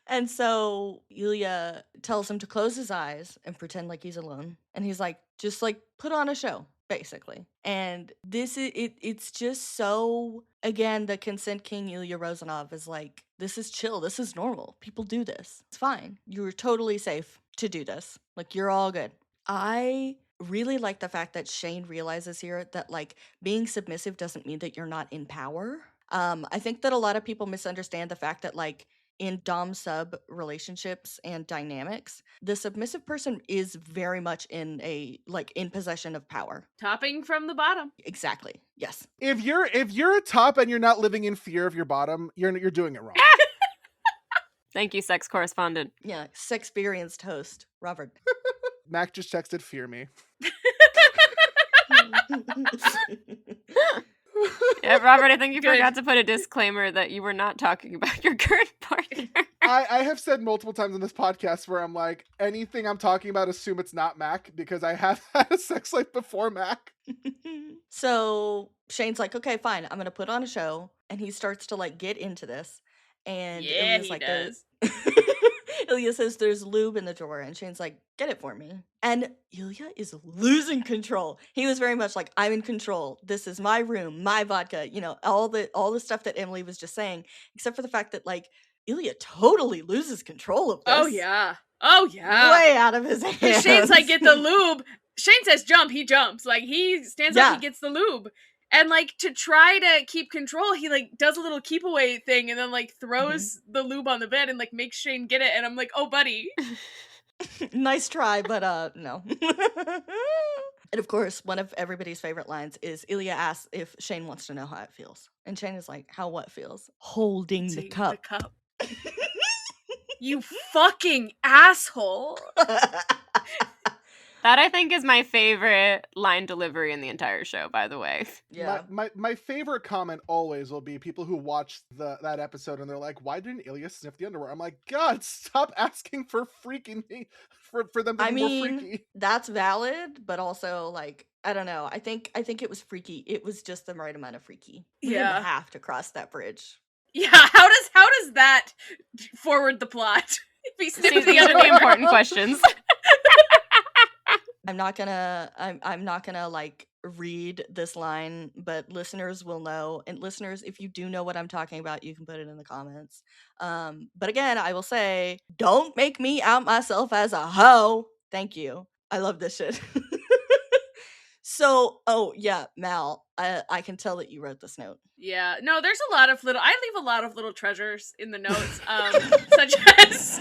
And so Ilya tells him to close his eyes and pretend like he's alone. And he's like, just like put on a show, basically. And this is it's just so, again, the consent king Ilya Rozanov is like, this is chill, this is normal. People do this. It's fine. You're totally safe to do this. Like, you're all good. I really like the fact that Shane realizes here that like being submissive doesn't mean that you're not in power. I think that a lot of people misunderstand the fact that like in dom-sub relationships and dynamics, the submissive person is very much in possession of power. Topping from the bottom. Exactly. Yes. If you're a top and you're not living in fear of your bottom, you're doing it wrong. Thank you, sex correspondent. Yeah, sex-experienced host, Robert. Mac just texted, fear me. Yeah, Robert, I think you Good. forgot to put a disclaimer that you were not talking about your current partner. I have said multiple times in this podcast where I'm like, anything I'm talking about, assume it's not Mac, because I have had a sex life before Mac. So Shane's like, okay, fine, I'm gonna put on a show, and he starts to like get into this, and Yeah, Ilya's he like, does. Ilya says there's lube in the drawer, and Shane's like, get it for me. And Ilya is losing control. He was very much like, I'm in control. This is my room, my vodka, you know, all the stuff that Emily was just saying, except for the fact that like Ilya totally loses control of this. Oh yeah. Oh yeah. Way out of his hands. Shane's like, get the lube. Shane says jump, he jumps. Like he stands up, he gets the lube. And like to try to keep control, he like does a little keep away thing and then like throws the lube on the bed and like makes Shane get it. And I'm like, oh buddy. Nice try, but no. And of course, one of everybody's favorite lines is Ilya asks if Shane wants to know how it feels. And Shane is like, how what feels? Holding the cup. You fucking asshole. That, I think, is my favorite line delivery in the entire show, by the way. Yeah. My favorite comment always will be people who watch that episode and they're like, why didn't Ilya sniff the underwear? I'm like, God, stop asking for freaking me for them to be more freaky. That's valid, but also like, I don't know. I think it was freaky. It was just the right amount of freaky. We didn't have to cross that bridge. Yeah, how does that forward the plot? If he sniffed These are the important questions. I'm not gonna like read this line, but listeners will know. And listeners, if you do know what I'm talking about, you can put it in the comments. But again, I will say, don't make me out myself as a hoe. Thank you. I love this shit. So, oh yeah, Mal, I can tell that you wrote this note. Yeah, no, there's a lot of I leave a lot of little treasures in the notes, such as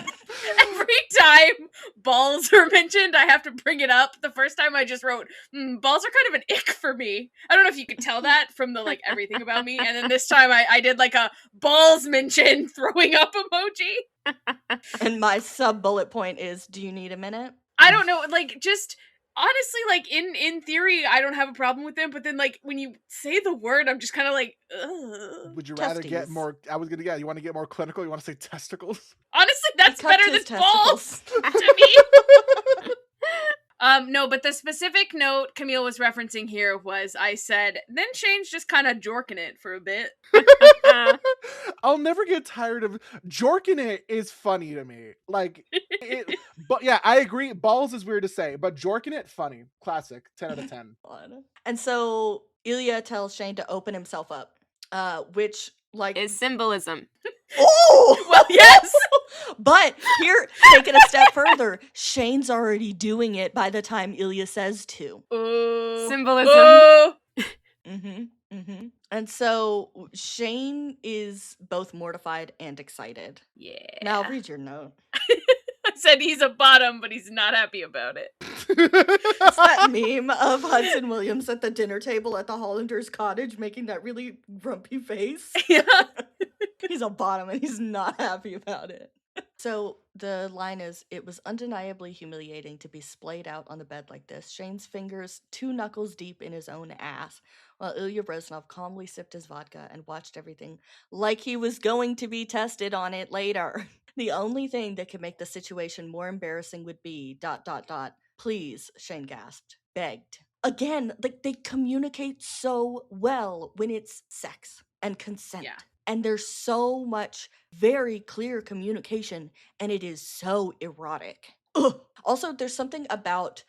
every time balls are mentioned, I have to bring it up. The first time I just wrote, balls are kind of an ick for me. I don't know if you could tell that from the like everything about me. And then this time I did like a balls mention throwing up emoji. And my sub bullet point is, do you need a minute? I don't know, like just honestly, like in theory, I don't have a problem with them, but then like when you say the word, I'm just kind of like, ugh. Would you rather get more? You want to get more clinical? You want to say testicles? Honestly, that's better than balls to me. No, but the specific note Camille was referencing here was I said, then Shane's just kind of jorking it for a bit. I'll never get tired of jorking it. Is funny to me. Like, but yeah, I agree. Balls is weird to say, but jorking it, funny. Classic. 10 out of 10. And so Ilya tells Shane to open himself up, which like is symbolism. Oh! Well, yes! But here, taking a step further, Shane's already doing it by the time Ilya says to. Symbolism. And so Shane is both mortified and excited. Yeah. Now read your note. I said he's a bottom, but he's not happy about it. It's that meme of Hudson Williams at the dinner table at the Hollander's cottage making that really grumpy face. Yeah. He's a bottom and he's not happy about it. So the line is, it was undeniably humiliating to be splayed out on the bed like this, Shane's fingers 2 knuckles deep in his own ass, while Ilya Rozanov calmly sipped his vodka and watched everything like he was going to be tested on it later. The only thing that could make the situation more embarrassing would be ... Please, Shane gasped, begged. Again, like they communicate so well when it's sex and consent. Yeah. And there's so much very clear communication, and it is so erotic. Ugh. Also, there's something about,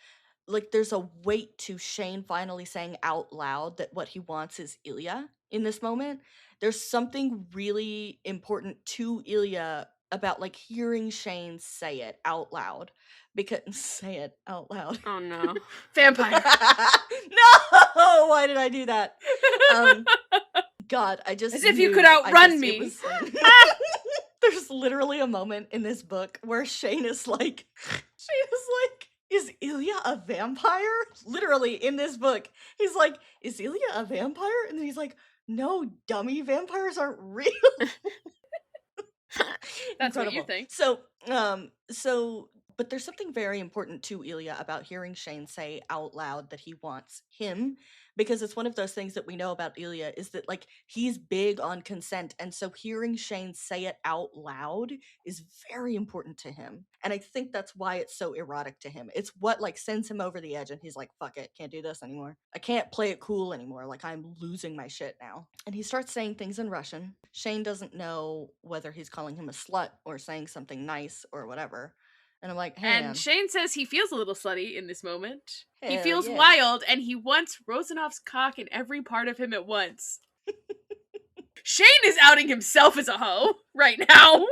like, there's a weight to Shane finally saying out loud that what he wants is Ilya in this moment. There's something really important to Ilya about, like, hearing Shane say it out loud. Because, say it out loud. Oh, no. Vampire. No! Why did I do that? God, I just as if you could outrun me. There's literally a moment in this book where Shane is like, is Ilya a vampire? Literally in this book, he's like, is Ilya a vampire? And then he's like, no, dummy, vampires aren't real. That's what you think. So But there's something very important to Ilya about hearing Shane say out loud that he wants him, because it's one of those things that we know about Ilya is that, like, he's big on consent, and so hearing Shane say it out loud is very important to him. And I think that's why it's so erotic to him. It's what, like, sends him over the edge, and he's like, fuck it, can't do this anymore. I can't play it cool anymore. Like, I'm losing my shit now. And he starts saying things in Russian. Shane doesn't know whether he's calling him a slut or saying something nice or whatever. And I'm like, hey, And man. Shane says he feels a little slutty in this moment. He Hell feels yeah. wild, and he wants Rozanov's cock in every part of him at once. Shane is outing himself as a hoe right now.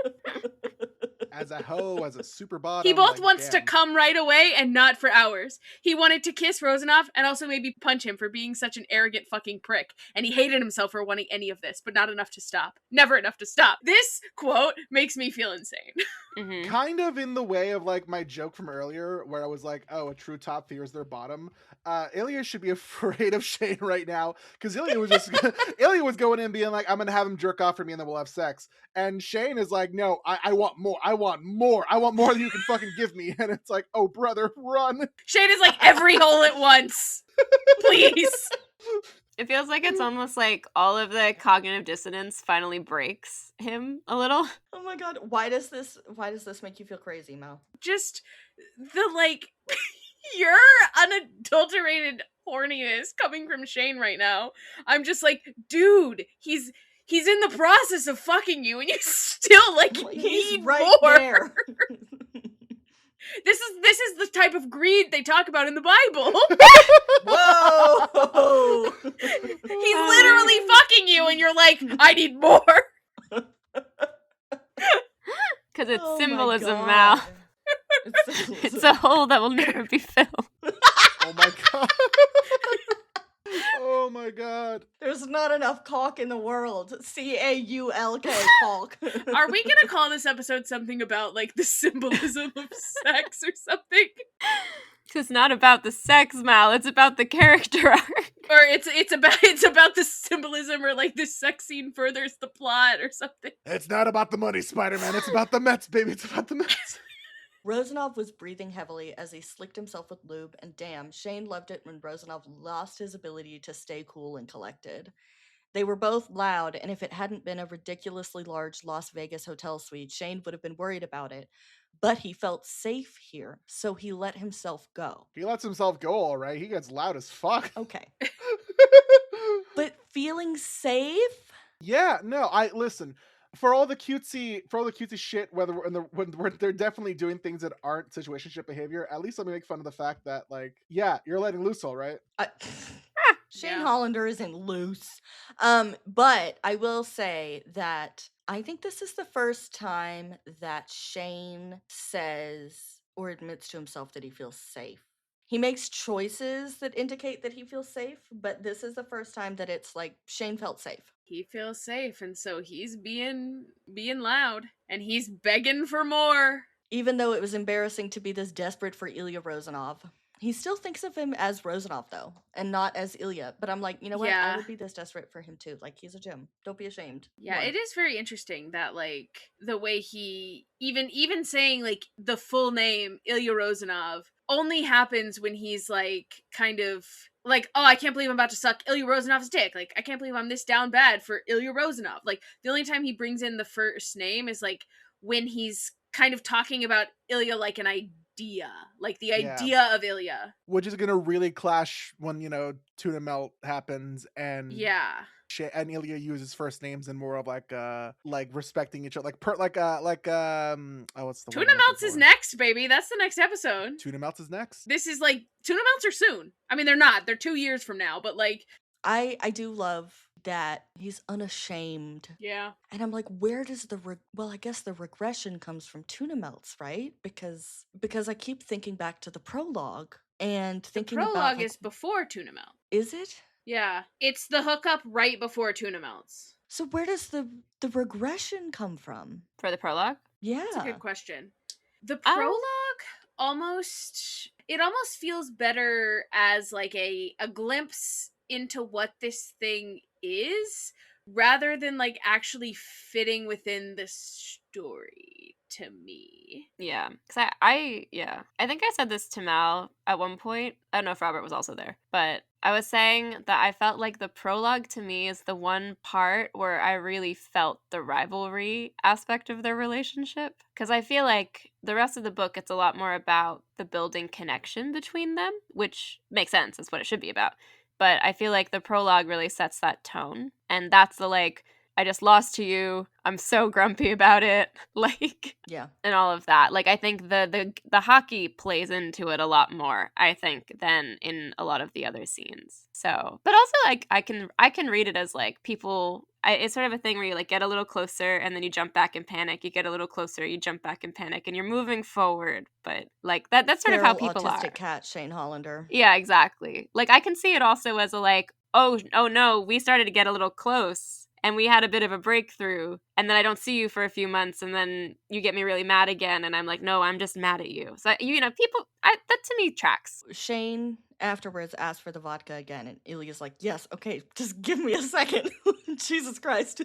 As a hoe, as a super bottom. He both like, wants damn. to come right away and not for hours. He wanted to kiss Rozanov and also maybe punch him for being such an arrogant fucking prick. And he hated himself for wanting any of this, but not enough to stop. Never enough to stop. This quote makes me feel insane. Mm-hmm. Kind of in the way of like my joke from earlier where I was like, oh, a true top fears their bottom. Ilya should be afraid of Shane right now because Ilya was just Ilya was going in being like, I'm gonna have him jerk off for me and then we'll have sex. And Shane is like, no, I want more. I want more. I want more than you can fucking give me. And it's like, oh brother, run. Shane is like every hole at once. Please. It feels like it's almost like all of the cognitive dissonance finally breaks him a little. Oh my god, why does this make you feel crazy, Mo? Just the like your unadulterated horniness coming from Shane right now. I'm just like, dude, he's in the process of fucking you and you still like He's need right more. there. This is the type of greed they talk about in the Bible. Whoa! He's literally fucking you and you're like, I need more. Because it's Oh my symbolism, God. Mal. It's It's a hole that will never be filled. Oh my god. Oh my god. There's not enough caulk in the world. CAULK caulk. Are we gonna call this episode something about like the symbolism of sex or something? It's not about the sex, Mal. It's about the character arc. Or it's about the symbolism or like the sex scene furthers the plot or something. It's not about the money, Spider-Man. It's about the Mets, baby. It's about the Mets. Rozanov was breathing heavily as he slicked himself with lube, and damn, Shane loved it when Rozanov lost his ability to stay cool and collected. They were both loud, and if it hadn't been a ridiculously large Las Vegas hotel suite, Shane would have been worried about it. But he felt safe here, so he let himself go. He lets himself go, all right. He gets loud as fuck. Okay. But feeling safe? Yeah, no, listen. For all the cutesy shit, when they're definitely doing things that aren't situationship behavior, at least let me make fun of the fact that, like, yeah, you're letting loose, all right? Shane Yeah. Hollander isn't loose. But I will say that I think this is the first time that Shane says or admits to himself that he feels safe. He makes choices that indicate that he feels safe, but this is the first time that it's like Shane felt safe. He feels safe, and so he's being loud, and he's begging for more. Even though it was embarrassing to be this desperate for Ilya Rozanov. He still thinks of him as Rozanov, though, and not as Ilya. But I'm like, you know what? Yeah. I would be this desperate for him, too. Like, he's a gem. Don't be ashamed. Yeah, One. it is very interesting that, like, the way he even saying, like, the full name, Ilya Rozanov, only happens when he's, like, kind of, like, oh, I can't believe I'm about to suck Ilya Rozanov's dick. Like, I can't believe I'm this down bad for Ilya Rozanov. Like, the only time he brings in the first name is, like, when he's kind of talking about Ilya like an idea. Like, the idea of Ilya. Which is gonna really clash when, Tuna Melt happens and Yeah. and Ilya uses first names and more of like respecting each other, what's the word Tuna I'm Melts looking is for? next, baby. That's the next episode. Tuna Melts is next. This is like, Tuna Melts are soon. I mean, they're not. They're 2 years from now, but like... I do love that he's unashamed. Yeah. And I'm like, where does I guess the regression comes from Tuna Melts, right? Because I keep thinking back to the prologue and thinking The about, prologue like, is before Tuna Melt. is it? Yeah. It's the hookup right before Tuna Melts. So where does the regression come from? For the prologue? Yeah. That's a good question. The prologue almost feels better as like a glimpse into what this thing is rather than like actually fitting within the story to me. Yeah, because I think I said this to Mal at one point. I don't know if Robert was also there, but I was saying that I felt like the prologue to me is the one part where I really felt the rivalry aspect of their relationship. Because I feel like the rest of the book, it's a lot more about the building connection between them, which makes sense. That's what it should be about. But I feel like the prologue really sets that tone. And that's the like, I just lost to you. I'm so grumpy about it. Like, Yeah. and all of that. Like, I think the hockey plays into it a lot more, I think, than in a lot of the other scenes. So, but also like I can read it as like people. It's sort of a thing where you like get a little closer and then you jump back and panic. You get a little closer, you jump back and panic, and you're moving forward. But like that's sort of how Feral people autistic are. cat Shane Hollander. Yeah, exactly. Like I can see it also as a like, oh no, we started to get a little close and we had a bit of a breakthrough, and then I don't see you for a few months, and then you get me really mad again, and I'm like, no, I'm just mad at you. So people, that to me tracks. Shane afterwards asked for the vodka again, and Ilya's like, yes, okay, just give me a second. Jesus Christ.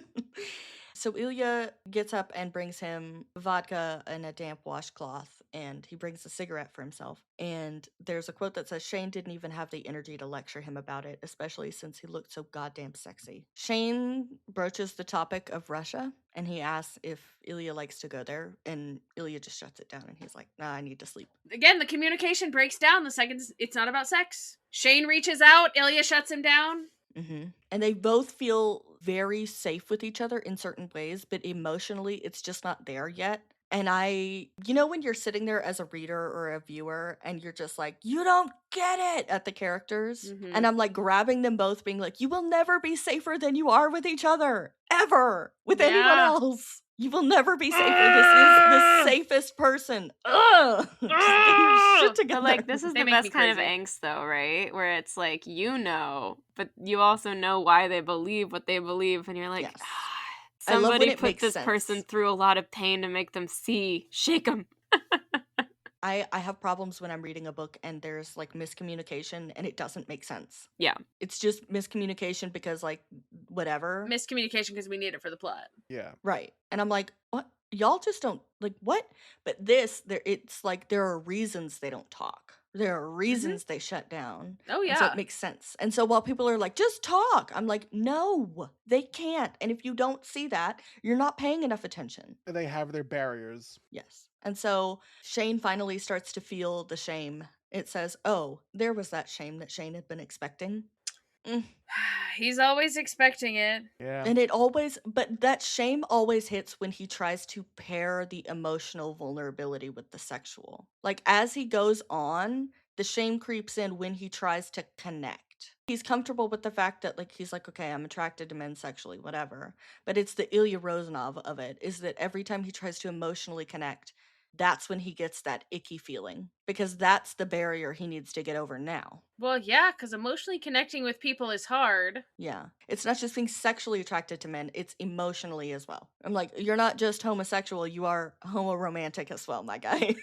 So Ilya gets up and brings him vodka and a damp washcloth, and he brings a cigarette for himself. And there's a quote that says Shane didn't even have the energy to lecture him about it, especially since he looked so goddamn sexy. Shane broaches the topic of Russia, and he asks if Ilya likes to go there, and Ilya just shuts it down, and he's like, nah, I need to sleep. Again, the communication breaks down the second it's not about sex. Shane reaches out, Ilya shuts him down. Mm-hmm. And they both feel very safe with each other in certain ways, but emotionally, it's just not there yet. And when you're sitting there as a reader or a viewer and you're just like, you don't get it at the characters. Mhm. And I'm like grabbing them both, being like, you will never be safer than you are with each other, ever, with anyone else. You will never be safer. This is the safest person. Ugh! Just get your shit together. But like this is They the make me best kind of crazy. angst though, right? Where it's like but you also know why they believe what they believe, and you're like, Yes. somebody I love when it put makes this sense. person through a lot of pain to make them see. Shake them. I have problems when I'm reading a book and there's like miscommunication and it doesn't make sense. Yeah. It's just miscommunication because like whatever. Miscommunication because we need it for the plot. Yeah. Right. And I'm like, what? Y'all just don't like what? But it's like there are reasons they don't talk. There are reasons they shut down. Oh And so yeah. it makes sense. And so while people are like, just talk, I'm like, no, they can't. And if you don't see that, you're not paying enough attention. They have their barriers. Yes. And so Shane finally starts to feel the shame. It says, oh, there was that shame that Shane had been expecting. He's always expecting it. Yeah. And but that shame always hits when he tries to pair the emotional vulnerability with the sexual. Like as he goes on, the shame creeps in when he tries to connect. He's comfortable with the fact that like he's like, okay, I'm attracted to men sexually, whatever. But it's the Ilya Rozanov of it, is that every time he tries to emotionally connect, that's when he gets that icky feeling. Because that's the barrier he needs to get over now. Well, yeah, because emotionally connecting with people is hard. Yeah. It's not just being sexually attracted to men, it's emotionally as well. I'm like, you're not just homosexual, you are homoromantic as well, my guy.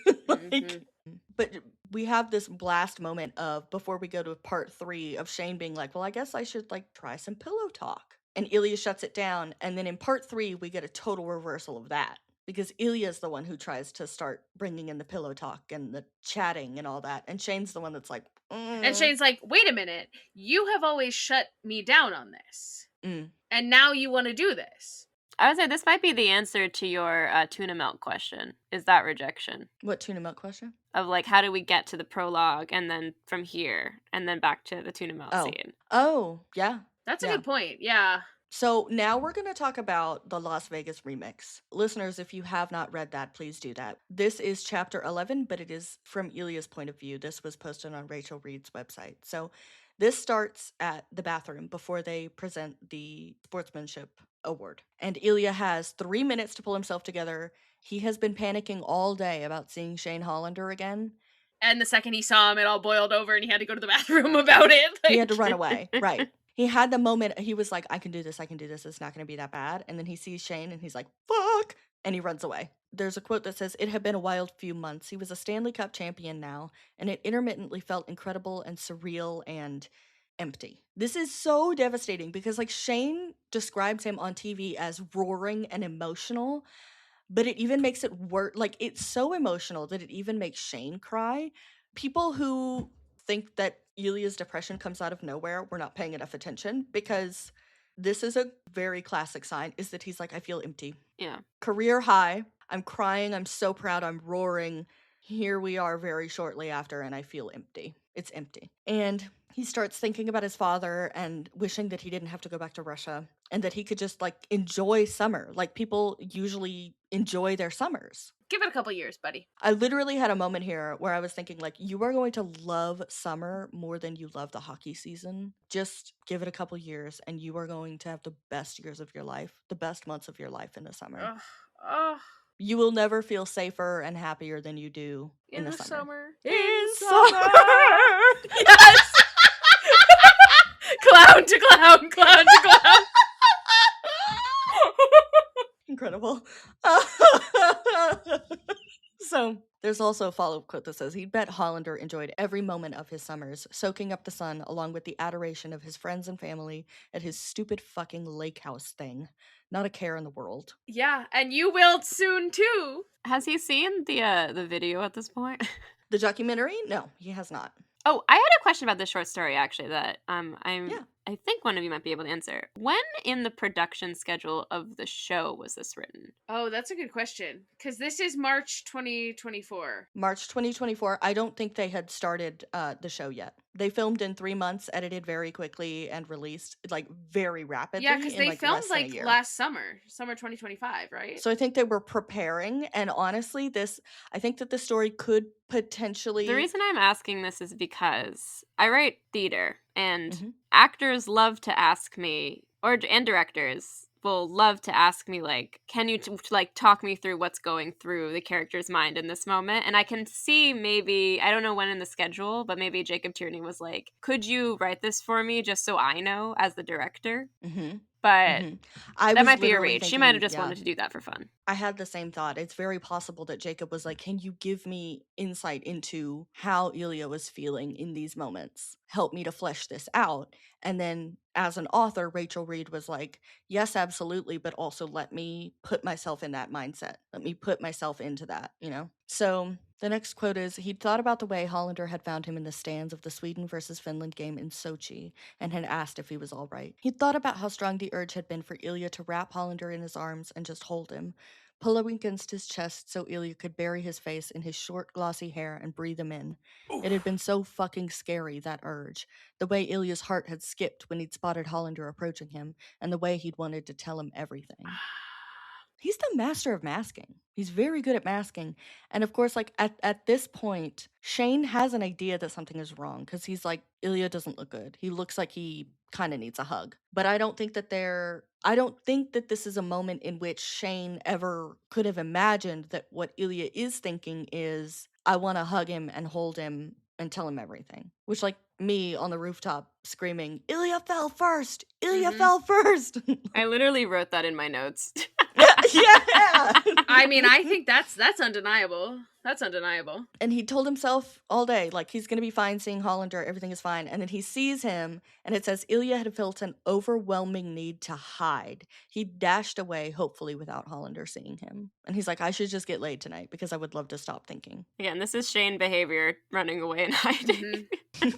But we have this blast moment of, before we go to part 3, of Shane being like, well, I guess I should like try some pillow talk. And Ilya shuts it down. And then in part 3, we get a total reversal of that. Because Ilya's the one who tries to start bringing in the pillow talk and the chatting and all that. And Shane's the one that's like, And Shane's like, wait a minute, you have always shut me down on this. And now you want to do this. I would say this might be the answer to your tuna milk question. Is that rejection? What tuna milk question? Of like, how do we get to the prologue and then from here and then back to the tuna milk scene? Oh, yeah. That's a good point. Yeah. So now we're going to talk about the Las Vegas remix. Listeners, if you have not read that, please do that. This is chapter 11, but it is from Ilya's point of view. This was posted on Rachel Reed's website. So this starts at the bathroom before they present the sportsmanship award. And Ilya has 3 minutes to pull himself together. He has been panicking all day about seeing Shane Hollander again. And the second he saw him, it all boiled over and he had to go to the bathroom about it. He had to run away. Right. He had the moment, he was like, I can do this, it's not going to be that bad. And then he sees Shane and he's like, fuck, and he runs away. There's a quote that says, it had been a wild few months. He was a Stanley Cup champion now, and it intermittently felt incredible and surreal and empty. This is so devastating because like Shane describes him on TV as roaring and emotional, but it even makes it worse. Like, it's so emotional that it even makes Shane cry. People who think that Ilya's depression comes out of nowhere were not paying enough attention, because this is a very classic sign, is that he's like, I feel empty. Yeah. Career high. I'm crying. I'm so proud. I'm roaring. Here we are very shortly after, and I feel empty. It's empty. And he starts thinking about his father and wishing that he didn't have to go back to Russia and that he could just like enjoy summer. Like, people usually enjoy their summers. Give it a couple years, buddy. I literally had a moment here where I was thinking, like, you are going to love summer more than you love the hockey season. Just give it a couple years and you are going to have the best years of your life, the best months of your life in the summer. You will never feel safer and happier than you do in the summer. In summer. Yes. Clown to clown, clown to clown. Incredible. So there's also a follow-up quote that says, he'd bet Hollander enjoyed every moment of his summers, soaking up the sun along with the adoration of his friends and family at his stupid fucking lake house thing. Not a care in the world. Yeah, and you will soon too. Has he seen the video at this point? The documentary? No, he has not. Oh, I had a question about this short story, actually, that Yeah. I think one of you might be able to answer. When in the production schedule of the show was this written? Oh, that's a good question. Because this is March 2024. March 2024. I don't think they had started the show yet. They filmed in 3 months, edited very quickly, and released like very rapidly. Yeah, because they like, filmed less than a like year. last summer 2025, right? So I think they were preparing, and honestly, I think that the story could potentially. The reason I'm asking this is because I write theater, and Mhm. actors love to ask me, and directors will love to ask me, like, can you like talk me through what's going through the character's mind in this moment? And I can see, maybe, I don't know when in the schedule, but maybe Jacob Tierney was like, could you write this for me just so I know as the director? Mm-hmm. But Mm-hmm. that might be a reach. She might have just wanted to do that for fun. I had the same thought. It's very possible that Jacob was like, can you give me insight into how Ilya was feeling in these moments? Help me to flesh this out. And then as an author, Rachel Reed was like, yes, absolutely, but also let me put myself in that mindset. Let me put myself into that, you know? So the next quote is, he'd thought about the way Hollander had found him in the stands of the Sweden versus Finland game in Sochi and had asked if he was all right. He'd thought about how strong the urge had been for Ilya to wrap Hollander in his arms and just hold him, pull him against his chest so Ilya could bury his face in his short, glossy hair and breathe him in. It had been so fucking scary, that urge. The way Ilya's heart had skipped when he'd spotted Hollander approaching him, and the way he'd wanted to tell him everything. He's the master of masking. He's very good at masking. And of course, like at this point, Shane has an idea that something is wrong, because he's like, Ilya doesn't look good. He looks like he kind of needs a hug. But I don't think that this is a moment in which Shane ever could have imagined that what Ilya is thinking is, I want to hug him and hold him and tell him everything. Which, like, me on the rooftop screaming, Ilya fell first! Ilya fell first! I literally wrote that in my notes. Yeah. I mean, I think that's undeniable. That's undeniable. And he told himself all day, like, he's going to be fine seeing Hollander, everything is fine. And then he sees him, and it says, Ilya had felt an overwhelming need to hide. He dashed away, hopefully without Hollander seeing him. And he's like, I should just get laid tonight because I would love to stop thinking. Again, this is Shane behavior, running away and hiding.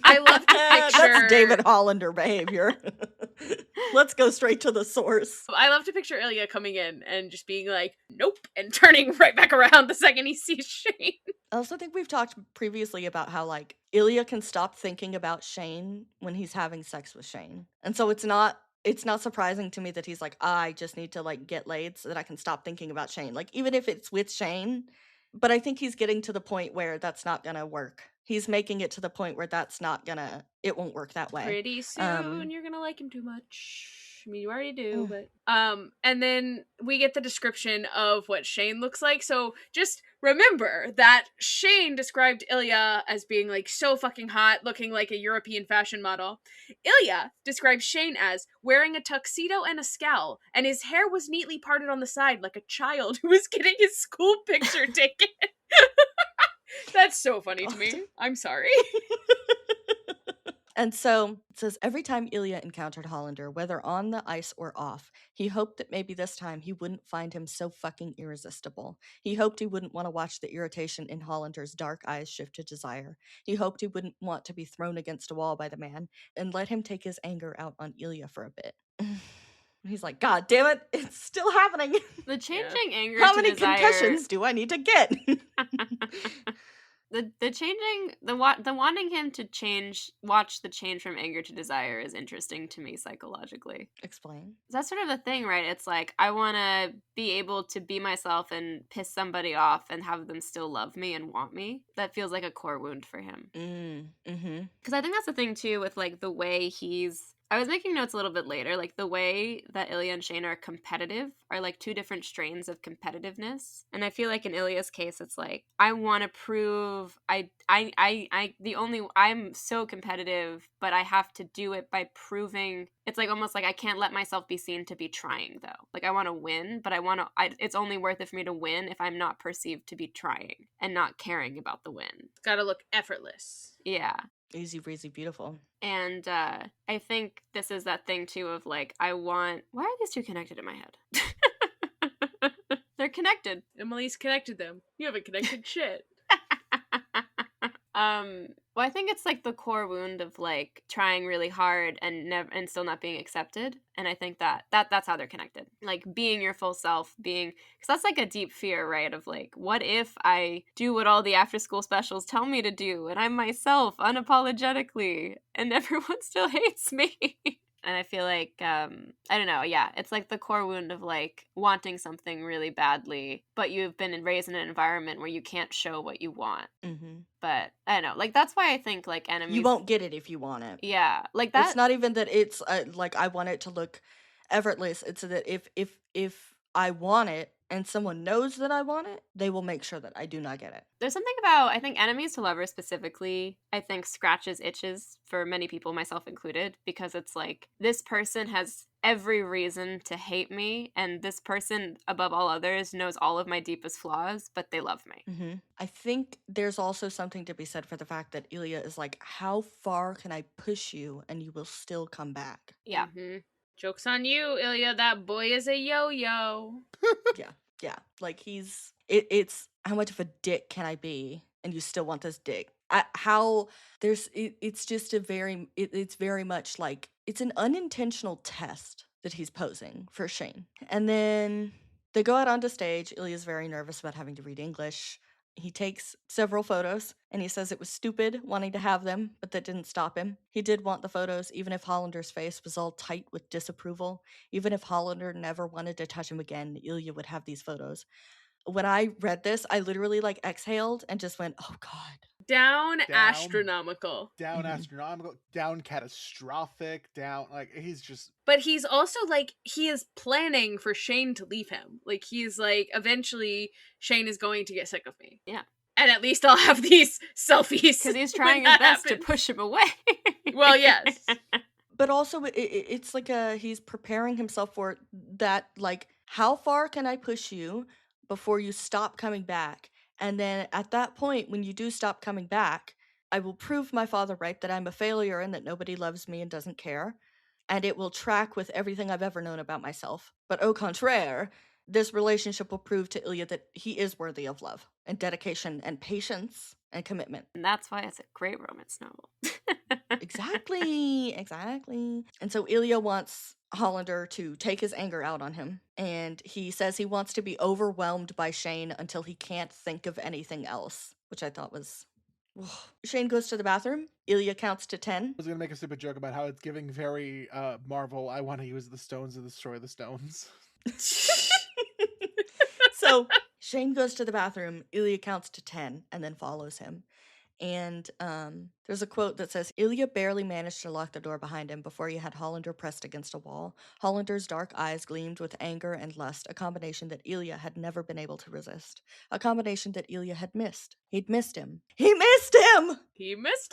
I love to picture... That's David Hollander behavior. Let's go straight to the source. I love to picture Ilya coming in and just being like, nope, and turning right back around the second he sees Shane. I also think we've talked previously about how, like, Ilya can stop thinking about Shane when he's having sex with Shane. And so it's not surprising to me that he's like, I just need to, like, get laid so that I can stop thinking about Shane. Like, even if it's with Shane. But I think he's getting to the point where that's not gonna work. He's making it to the point where it won't work that way. Pretty soon you're gonna like him too much. I mean, you already do, but... And then we get the description of what Shane looks like. So just remember that Shane described Ilya as being, like, so fucking hot, looking like a European fashion model. Ilya described Shane as wearing a tuxedo and a scowl, and his hair was neatly parted on the side like a child who was getting his school picture taken. That's so funny to me. I'm sorry. And so It says, every time Ilya encountered Hollander, whether on the ice or off, he hoped that maybe this time he wouldn't find him so fucking irresistible. He hoped he wouldn't want to watch the irritation in Hollander's dark eyes shift to desire. He hoped he wouldn't want to be thrown against a wall by the man and let him take his anger out on Ilya for a bit. He's like, God damn it, it's still happening. The changing anger How to many desire... concussions do I need to get? The changing, the wanting him to watch the change from anger to desire is interesting to me psychologically. Explain. That's sort of the thing, right? It's like, I want to be able to be myself and piss somebody off and have them still love me and want me. That feels like a core wound for him. Because I think that's the thing, too, with, like, the way he's... I was making notes a little bit later, like the way that Ilya and Shane are competitive are like two different strains of competitiveness. And I feel like in Ilya's case, it's like, I want to prove I'm so competitive, but I have to do it by proving. It's like almost like I can't let myself be seen to be trying though. Like I want to win, but it's only worth it for me to win if I'm not perceived to be trying and not caring about the win. It's got to look effortless. Yeah. Easy, breezy, beautiful. And I think this is that thing, too, of, like, why are these two connected in my head? They're connected. Emily's connected them. You haven't connected shit. Well, I think it's, like, the core wound of, like, trying really hard and still not being accepted. And I think that's how they're connected. Like, being your full self, because that's, like, a deep fear, right? Of, like, what if I do what all the after-school specials tell me to do, and I'm myself unapologetically, and everyone still hates me? And I feel like, I don't know, yeah, it's like the core wound of, like, wanting something really badly, but you've been raised in an environment where you can't show what you want. Mm-hmm. But, I don't know, like, that's why I think, like, enemies... You won't get it if you want it. Yeah, like that... It's not even that it's, like, I want it to look effortless. It's that if I want it, and someone knows that I want it, they will make sure that I do not get it. There's something about, I think, enemies to lovers specifically, I think scratches itches for many people, myself included, because it's like, this person has every reason to hate me, and this person, above all others, knows all of my deepest flaws, but they love me. Mm-hmm. I think there's also something to be said for the fact that Ilya is like, how far can I push you and you will still come back? Yeah. Mm-hmm. Joke's on you, Ilya. That boy is a yo-yo. Yeah. Like it's how much of a dick can I be, and you still want this dick? It's just it's very much like it's an unintentional test that he's posing for Shane. And then they go out onto stage. Ilya's very nervous about having to read English. He takes several photos, and he says it was stupid wanting to have them, but that didn't stop him. He did want the photos, even if Hollander's face was all tight with disapproval. Even if Hollander never wanted to touch him again, Ilya would have these photos. When I read this, I literally, like, exhaled and just went, oh, God. Down astronomical. Down astronomical. Down catastrophic. Down, like, he's just... But he's also, like, he is planning for Shane to leave him. Like, he's like, eventually, Shane is going to get sick of me. Yeah. And at least I'll have these selfies. Because he's trying his best to push him away. Well, yes. But also, it's like he's preparing himself for that, like, how far can I push you before you stop coming back? And then at that point, when you do stop coming back, I will prove my father right that I'm a failure and that nobody loves me and doesn't care. And it will track with everything I've ever known about myself. But au contraire, this relationship will prove to Ilya that he is worthy of love and dedication and patience and commitment. And that's why it's a great romance novel. Exactly. And so Ilya wants Hollander to take his anger out on him, and he says he wants to be overwhelmed by Shane until he can't think of anything else, which I thought was... Shane goes to the bathroom. Ilya counts to 10. I was gonna make a stupid joke about how it's giving very Marvel, I want to use the stones to destroy the stones. So Shane goes to the bathroom, Ilya counts to 10, and then follows him. And there's a quote that says, Ilya barely managed to lock the door behind him before he had Hollander pressed against a wall. Hollander's dark eyes gleamed with anger and lust, a combination that Ilya had never been able to resist. A combination that Ilya had missed. He'd missed him. He missed him! He missed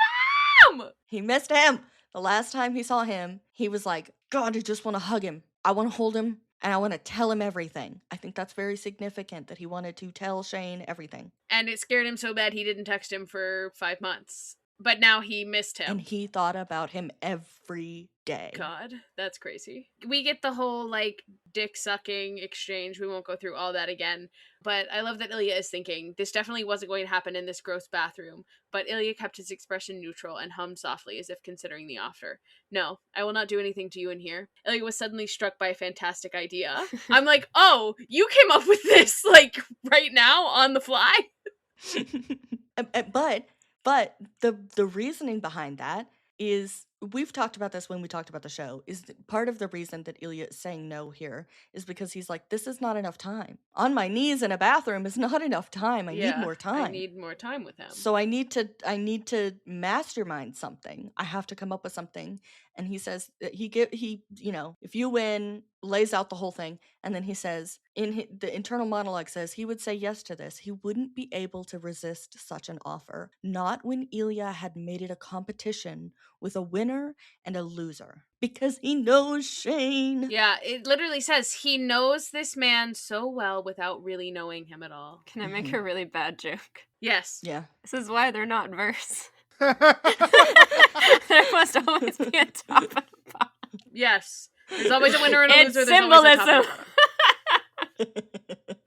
him! He missed him! The last time he saw him, he was like, God, I just want to hug him. I want to hold him. And I want to tell him everything. I think that's very significant that he wanted to tell Shane everything. And it scared him so bad he didn't text him for 5 months. But now he missed him. And he thought about him every day. God, that's crazy. We get the whole, like, dick sucking exchange. We won't go through all that again. But I love that Ilya is thinking, this definitely wasn't going to happen in this gross bathroom. But Ilya kept his expression neutral and hummed softly as if considering the offer. No, I will not do anything to you in here. Ilya was suddenly struck by a fantastic idea. I'm like, oh, you came up with this, like, right now on the fly? But the reasoning behind that is, we've talked about this when we talked about the show, is part of the reason that Ilya is saying no here is because he's like, this is not enough time. On my knees in a bathroom is not enough time. I need more time. I need more time with him. So I need to mastermind something. I have to come up with something. And he says he you know, if you win, lays out the whole thing, and then he says the internal monologue says he would say yes to this. He wouldn't be able to resist such an offer, not when Ilya had made it a competition with a winner and a loser, because he knows Shane. Yeah, it literally says he knows this man so well without really knowing him at all. Can I make a really bad joke? Yes. Yeah. This is why they're not verse. There must always be a top and a bottom. Yes. There's always a winner and a It's loser. There's always a top and a symbolism. bottom.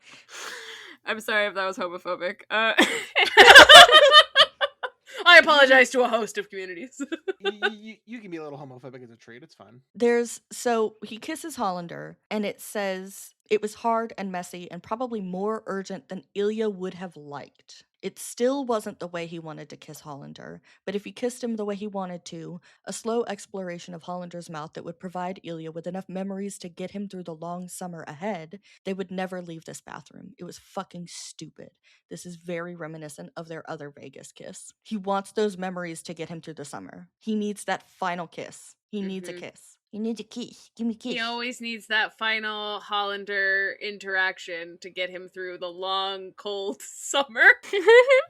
I'm sorry if that was homophobic. I apologize to a host of communities. You can be a little homophobic as a treat. It's fun. So he kisses Hollander, and it says it was hard and messy and probably more urgent than Ilya would have liked. It still wasn't the way he wanted to kiss Hollander, but if he kissed him the way he wanted to, a slow exploration of Hollander's mouth that would provide Ilya with enough memories to get him through the long summer ahead, they would never leave this bathroom. It was fucking stupid. This is very reminiscent of their other Vegas kiss. He wants those memories to get him through the summer. He needs that final kiss. He needs a kiss. He needs a kiss. Give me a kiss. He always needs that final Hollander interaction to get him through the long, cold summer.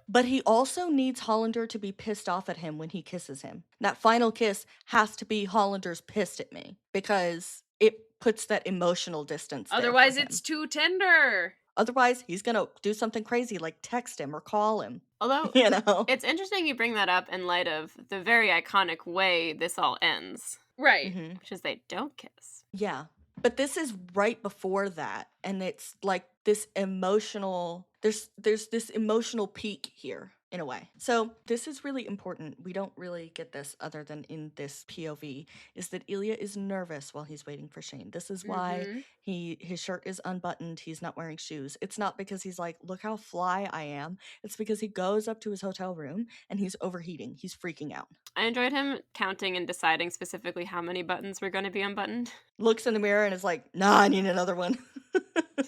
But he also needs Hollander to be pissed off at him when he kisses him. That final kiss has to be Hollander's pissed at me, because it puts that emotional distance there Otherwise, for him. it's too tender. Otherwise, he's gonna do something crazy like text him or call him. Although, you know, it's interesting you bring that up in light of the very iconic way this all ends. Right. Which is they don't kiss. Yeah. But this is right before that, and it's like this emotional, there's this emotional peak here in a way. So this is really important. We don't really get this other than in this POV, is that Ilya is nervous while he's waiting for Shane. This is why his shirt is unbuttoned, he's not wearing shoes. It's not because he's like, look how fly I am. It's because he goes up to his hotel room and he's overheating. He's freaking out. I enjoyed him counting and deciding specifically how many buttons were going to be unbuttoned. Looks in the mirror and is like, nah, I need another one.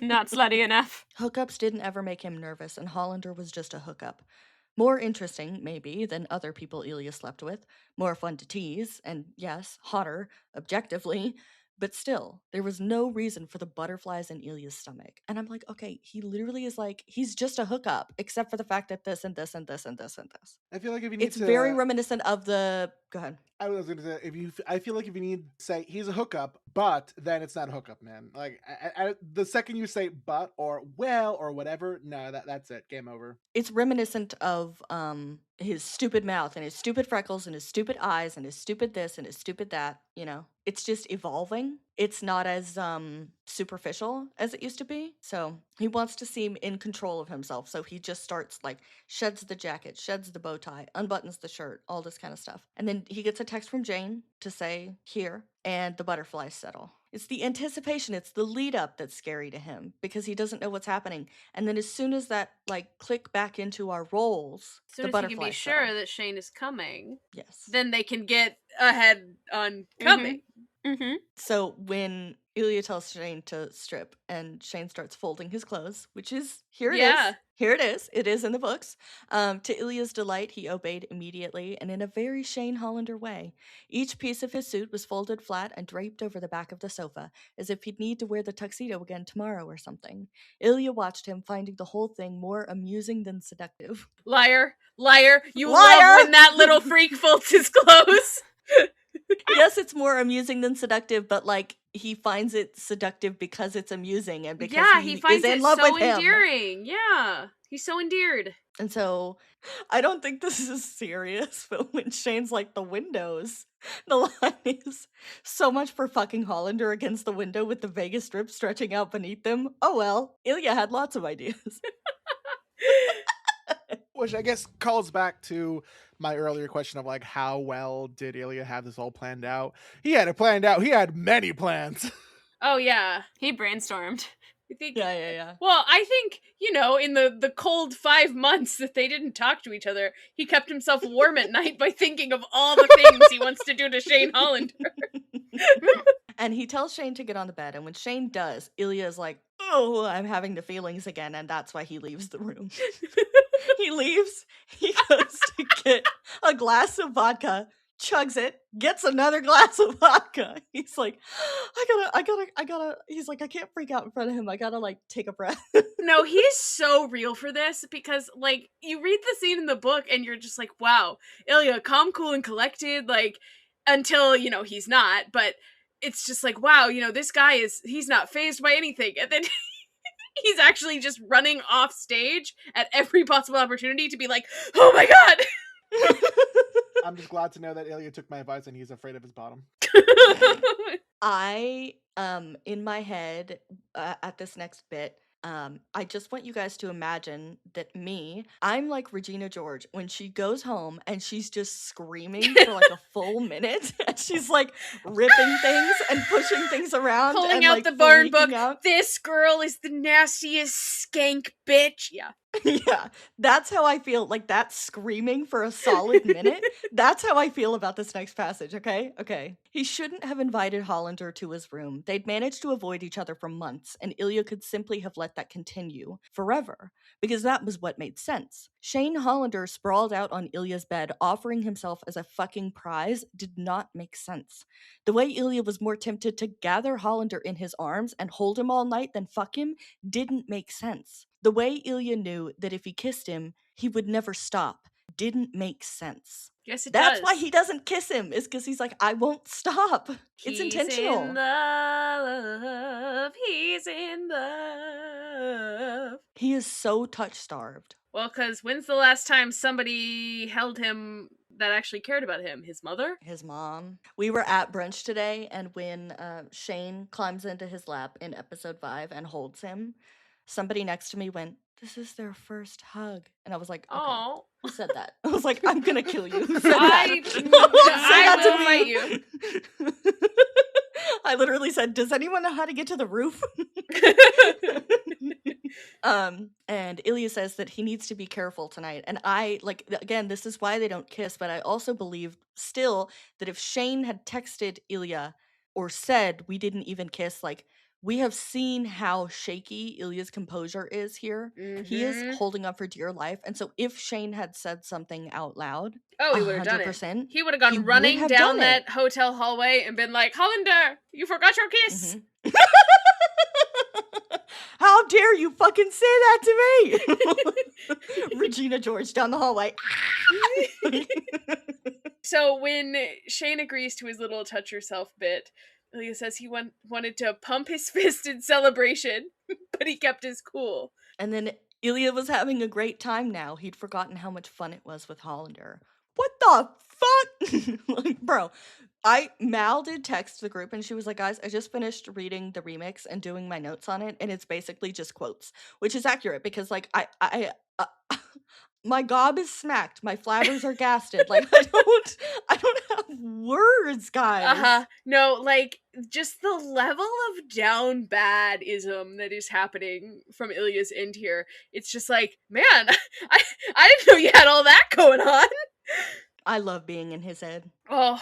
Not slutty enough. Hookups didn't ever make him nervous, and Hollander was just a hookup. More interesting, maybe, than other people Ilya slept with. More fun to tease, and yes, hotter, objectively. But still, there was no reason for the butterflies in Ilya's stomach. And I'm like, okay, he literally is like, he's just a hookup, except for the fact that this and this and this and this and this. I feel like if you need it's very reminiscent of the... Go ahead. I was going to say, I feel like if you need to say he's a hookup, but then it's not a hookup, man. Like the second you say but or well or whatever, no, that's it. Game over. It's reminiscent of his stupid mouth and his stupid freckles and his stupid eyes and his stupid this and his stupid that, you know. It's just evolving. It's not as superficial as it used to be. So he wants to seem in control of himself. So he just starts like sheds the jacket, sheds the bow tie, unbuttons the shirt, all this kind of stuff. And then he gets a text from Jane to say, here, and the butterflies settle. It's the anticipation, it's the lead up that's scary to him because he doesn't know what's happening. And then as soon as that like click back into our roles, as soon the as he can be sure settle. that Shane is coming, yes, then they can get ahead on coming. So when Ilya tells Shane to strip and Shane starts folding his clothes, which is, here it is. Here it is. It is in the books. To Ilya's delight, he obeyed immediately and in a very Shane Hollander way. Each piece of his suit was folded flat and draped over the back of the sofa, as if he'd need to wear the tuxedo again tomorrow or something. Ilya watched him, finding the whole thing more amusing than seductive. Liar. You love when that little freak folds his clothes. Yes, it's more amusing than seductive, but like he finds it seductive because it's amusing and because he finds is in it love so with him. endearing. Yeah. He's so endeared. And so, I don't think this is serious, but when Shane's like, the windows, the line is, so much for fucking Hollander against the window with the Vegas strip stretching out beneath them. Oh well, Ilya had lots of ideas. Which I guess calls back to my earlier question of like, how well did Ilya have this all planned out? He had it planned out. He had many plans. Oh, yeah. He brainstormed. I think, Yeah. Well, I think, in the cold 5 months that they didn't talk to each other, he kept himself warm at night by thinking of all the things he wants to do to Shane Hollander. And he tells Shane to get on the bed, and when Shane does, Ilya is like, oh, I'm having the feelings again, and that's why he leaves the room. He leaves, he goes to get a glass of vodka, chugs it, gets another glass of vodka. He's like, I gotta, he's like, I can't freak out in front of him. I gotta, like, take a breath. No, he's so real for this because, like, you read the scene in the book and you're just like, wow, Ilya, calm, cool, and collected, like, until, he's not, but it's just like, wow, this guy he's not fazed by anything. And then he's actually just running off stage at every possible opportunity to be like, oh my god! I'm just glad to know that Ilya took my advice and he's afraid of his bottom. I, in my head, at this next bit, I just want you guys to imagine that I'm like Regina George when she goes home and she's just screaming for like a full minute. And she's like ripping things and pushing things around. Pulling and, out like, the barn book. out. This girl is the nastiest skank bitch. Yeah. Yeah, that's how I feel. Like that screaming for a solid minute. That's how I feel about this next passage, okay? He shouldn't have invited Hollander to his room. They'd managed to avoid each other for months, and Ilya could simply have let that continue forever, because that was what made sense. Shane Hollander sprawled out on Ilya's bed, offering himself as a fucking prize, did not make sense. The way Ilya was more tempted to gather Hollander in his arms and hold him all night than fuck him didn't make sense. The way Ilya knew that if he kissed him, he would never stop didn't make sense. Yes, it That's does. why he doesn't kiss him, is because he's like, I won't stop. It's intentional. In love. He's in love. He is so touch-starved. Well, because when's the last time somebody held him that actually cared about him? His mother? His mom. We were at brunch today, and when Shane climbs into his lap in episode 5 and holds him, somebody next to me went, this is their first hug. And I was like, okay, oh, who said that? I was like, I'm gonna kill you. Who said I that? will fight you. I literally said, does anyone know how to get to the roof? And Ilya says that he needs to be careful tonight. And I, like, again, this is why they don't kiss, but I also believe still that if Shane had texted Ilya or said we didn't even kiss, like, we have seen how shaky Ilya's composure is here. Mm-hmm. He is holding up for dear life. And so if Shane had said something out loud, oh, he would have done it. He would have gone he running would have down done that hotel hallway and been like, Hollander, you forgot your kiss. Mhm. How dare you fucking say that to me? Regina George down the hallway. So when Shane agrees to his little touch yourself bit, Ilya says he wanted to pump his fist in celebration, but he kept his cool. And then Ilya was having a great time now. He'd forgotten how much fun it was with Hollander. What the fuck? Like, bro, Mal did text the group and she was like, guys, I just finished reading the remix and doing my notes on it, and it's basically just quotes, which is accurate because, like, my gob is smacked. My flabbers are gasted. Like, I don't have words, guys. No, like, just the level of down bad-ism that is happening from Ilya's end here. It's just like, man, I didn't know you had all that going on. I love being in his head. Oh,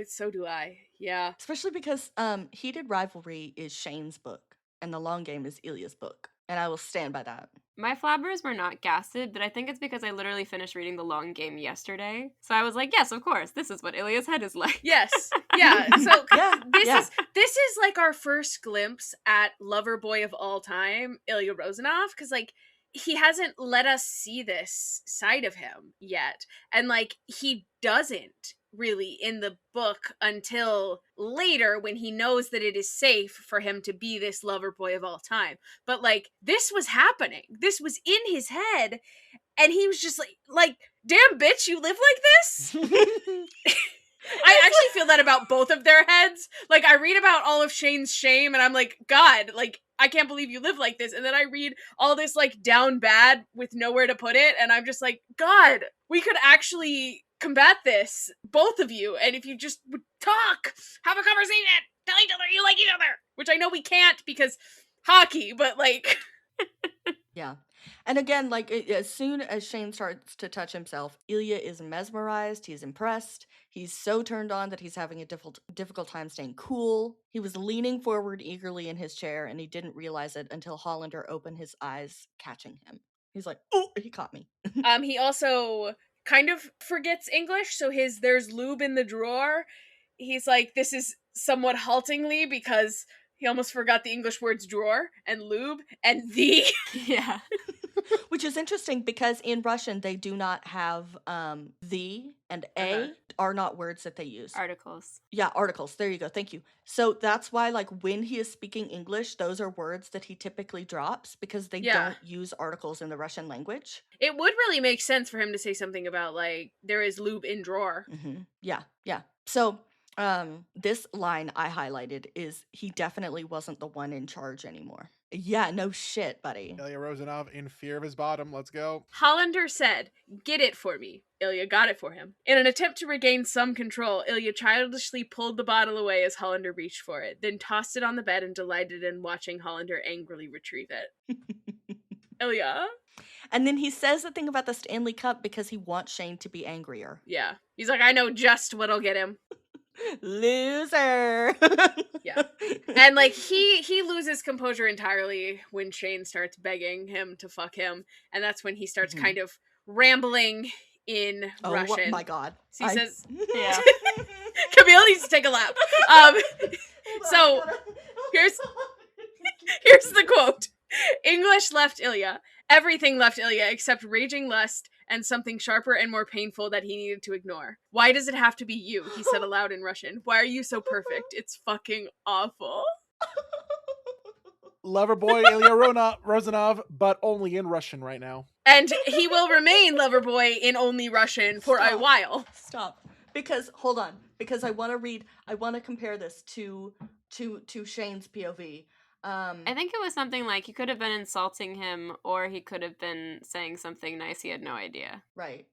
so do I. Yeah. Especially because Heated Rivalry is Shane's book and The Long Game is Ilya's book. And I will stand by that. My flabbers were not gasted, but I think it's because I literally finished reading The Long Game yesterday. So I was like, yes, of course, this is what Ilya's head is like. Yes. Yeah. So this is like our first glimpse at lover boy of all time, Ilya Rozanov, because, like, he hasn't let us see this side of him yet. And, like, he doesn't really in the book until later when he knows that it is safe for him to be this lover boy of all time. But like, this was happening. This was in his head, and he was just like, damn bitch, you live like this? I actually feel that about both of their heads. Like, I read about all of Shane's shame, and I'm like, God, like, I can't believe you live like this. And then I read all this, like, down bad with nowhere to put it, and I'm just like, God, we could actually combat this, both of you, and if you just would talk, have a conversation, tell each other you like each other. Which I know we can't because hockey, but, like... Yeah. And again, like, as soon as Shane starts to touch himself, Ilya is mesmerized, he's impressed, he's so turned on that he's having a difficult time staying cool. He was leaning forward eagerly in his chair, and he didn't realize it until Hollander opened his eyes, catching him. He's like, oh, he caught me. He also kind of forgets English, so there's lube in the drawer. He's like, this is somewhat haltingly because he almost forgot the English words drawer and lube and the. Yeah. Which is interesting because in Russian they do not have the and a are not words that they use. Articles. Yeah, articles. There you go. Thank you. So that's why, like, when he is speaking English, those are words that he typically drops because they don't use articles in the Russian language. It would really make sense for him to say something about, like, there is lube in drawer. Mm-hmm. Yeah. So this line I highlighted is he definitely wasn't the one in charge anymore. Yeah, no shit, buddy. Ilya Rozanov in fear of his bottom. Let's go. Hollander said, "Get it for me." Ilya got it for him. In an attempt to regain some control, Ilya childishly pulled the bottle away as Hollander reached for it, then tossed it on the bed and delighted in watching Hollander angrily retrieve it. Ilya? And then he says the thing about the Stanley Cup because he wants Shane to be angrier. Yeah. He's like, I know just what'll get him. Loser. Yeah. And like he loses composure entirely when Shane starts begging him to fuck him, and that's when he starts kind of rambling in Russian. Oh my god. So he says, yeah. Camille needs to take a lap. So here's the quote. English left Ilya. Everything left Ilya except raging lust and something sharper and more painful that he needed to ignore. Why does it have to be you? He said aloud in Russian. Why are you so perfect? It's fucking awful. Loverboy Ilya Rozanov, but only in Russian right now. And he will remain Loverboy in only Russian for a while. Stop. Because, hold on. Because I want to compare this to Shane's POV. I think it was something like he could have been insulting him, or he could have been saying something nice. He had no idea. Right.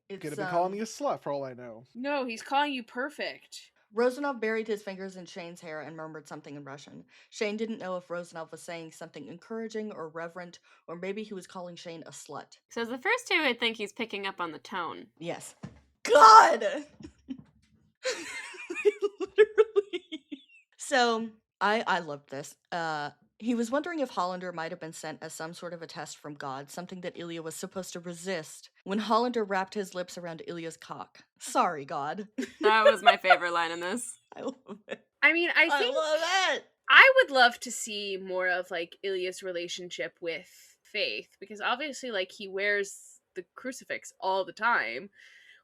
He could have been calling me a slut for all I know. No, he's calling you perfect. Rozanov buried his fingers in Shane's hair and murmured something in Russian. Shane didn't know if Rozanov was saying something encouraging or reverent, or maybe he was calling Shane a slut. So the first two, I think he's picking up on the tone. Yes. God! Literally. So... I loved this. He was wondering if Hollander might have been sent as some sort of a test from God, something that Ilya was supposed to resist, when Hollander wrapped his lips around Ilya's cock. Sorry, God. That was my favorite line in this. I love it. I mean, I love it! I would love to see more of, like, Ilya's relationship with Faith, because obviously, like, he wears the crucifix all the time,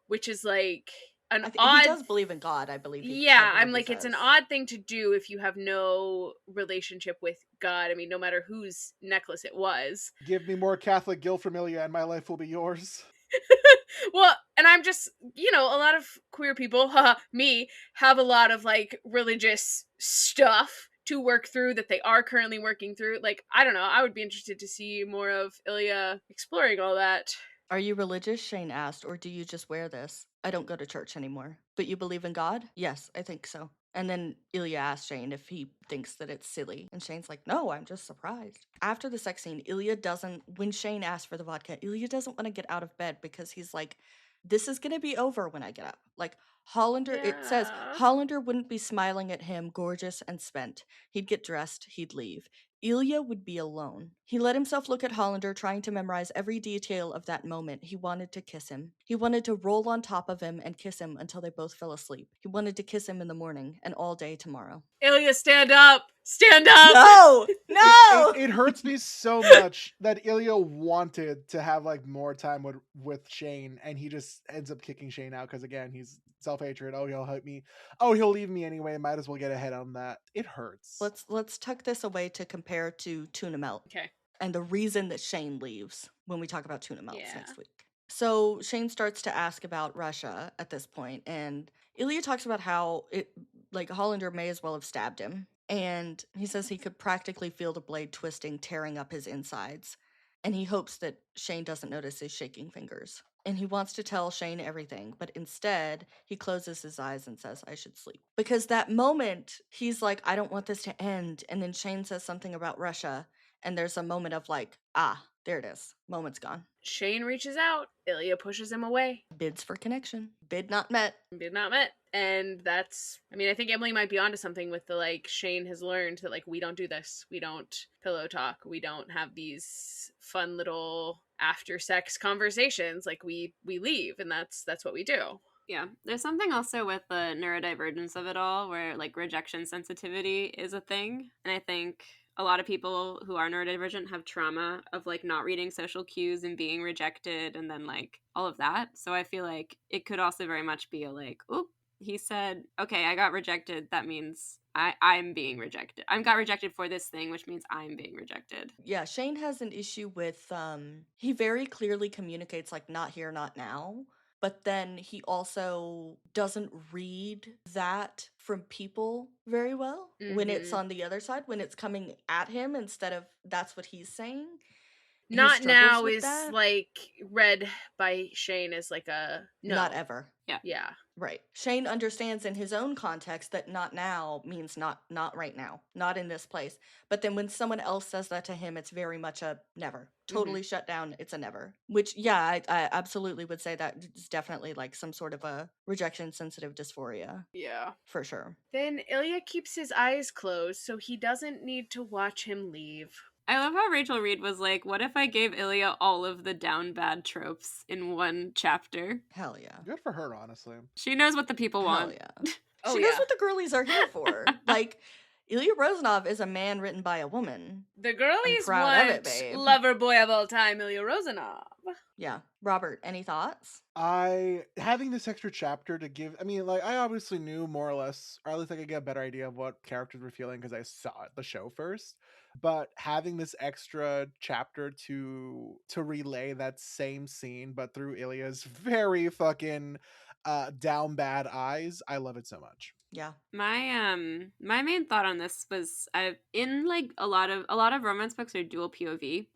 which is, like... He does believe in God, I believe. I'm like, it's an odd thing to do if you have no relationship with God. I mean, no matter whose necklace it was. Give me more Catholic guilt from Ilya and my life will be yours. Well, and I'm just, a lot of queer people, me, have a lot of, like, religious stuff to work through that they are currently working through. Like, I don't know, I would be interested to see more of Ilya exploring all that. Are you religious? Shane asked, or do you just wear this? I don't go to church anymore. But you believe in God? Yes, I think so. And then Ilya asked Shane if he thinks that it's silly. And Shane's like, no, I'm just surprised. After the sex scene, when Shane asked for the vodka, Ilya doesn't want to get out of bed because he's like, this is going to be over when I get up. Like, it says, Hollander wouldn't be smiling at him, gorgeous and spent. He'd get dressed, he'd leave. Ilya would be alone. He let himself look at Hollander, trying to memorize every detail of that moment. He wanted to kiss him. He wanted to roll on top of him and kiss him until they both fell asleep. He wanted to kiss him in the morning and all day tomorrow. Ilya, stand up! Stand up! No! No! It hurts me so much that Ilya wanted to have, like, more time with Shane, and he just ends up kicking Shane out because, again, he's self-hatred. Oh, he'll hurt me. Oh, he'll leave me anyway. Might as well get ahead on that. It hurts. Let's tuck this away to compare to tuna melt. Okay. And the reason that Shane leaves when we talk about tuna melts Yeah. next week. So Shane starts to ask about Russia at this point, and Ilya talks about how Hollander may as well have stabbed him. And he says he could practically feel the blade twisting, tearing up his insides. And he hopes that Shane doesn't notice his shaking fingers. And he wants to tell Shane everything, but instead he closes his eyes and says, I should sleep. Because that moment, he's like, I don't want this to end. And then Shane says something about Russia, and there's a moment of like, there it is. Moment's gone. Shane reaches out. Ilya pushes him away. Bids for connection. Bid not met. Bid not met. And that's, I mean, I think Emily might be onto something with the, like, Shane has learned that, like, we don't do this. We don't pillow talk. We don't have these fun little after sex conversations. Like, we leave, and that's what we do. Yeah. There's something also with the neurodivergence of it all where, like, rejection sensitivity is a thing. And I think a lot of people who are neurodivergent have trauma of, like, not reading social cues and being rejected and then, like, all of that. So I feel like it could also very much be a, like, oop, he said, okay, I got rejected. That means I'm being rejected. I got rejected for this thing, which means I'm being rejected. Yeah, Shane has an issue with, he very clearly communicates, like, not here, not now. But then he also doesn't read that from people very well when it's on the other side, when it's coming at him instead of that's what he's saying. Not now is that. Like read by Shane as like a no. Not ever. Yeah. Right. Shane understands in his own context that not now means not right now, not in this place. But then when someone else says that to him, it's very much a never. Totally shut down. It's a never. Which, yeah, I absolutely would say that it's definitely like some sort of a rejection sensitive dysphoria. Yeah. For sure. Then Ilya keeps his eyes closed so he doesn't need to watch him leave. I love how Rachel Reed was like, what if I gave Ilya all of the down bad tropes in one chapter? Hell yeah. Good for her, honestly. She knows what the people want. Hell yeah. She knows what the girlies are here for. Like, Ilya Rozanov is a man written by a woman. The girlies want lover boy of all time, Ilya Rozanov. Yeah. Robert, any thoughts? Having this extra chapter to give, I mean, like, I obviously knew more or less, or at least I could get a better idea of what characters were feeling because I saw the show first. But having this extra chapter to relay that same scene, but through Ilya's very fucking down bad eyes, I love it so much. Yeah. My main thought on this was in like a lot of romance books are dual POV,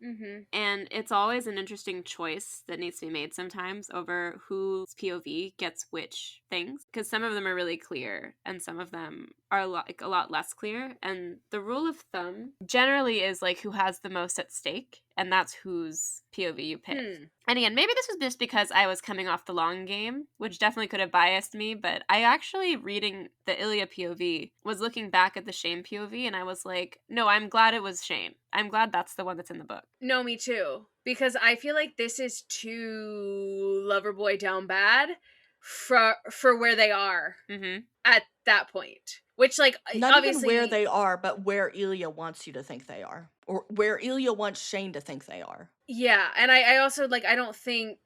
and it's always an interesting choice that needs to be made sometimes over whose POV gets which things, because some of them are really clear and some of them are a lot less clear. And the rule of thumb generally is like who has the most at stake, and that's whose POV you pick. And again, maybe this was just because I was coming off the long game, which definitely could have biased me, but I actually, reading the Ilya POV, was looking back at the Shane POV, and I was like, no, I'm glad it was Shane. I'm glad that's the one that's in the book. No, me too. Because I feel like this is too Loverboy down bad for where they are at that point. Which, like, not obviously... even where they are, but where Ilya wants you to think they are. Or where Ilya wants Shane to think they are. Yeah, and I also, like, I don't think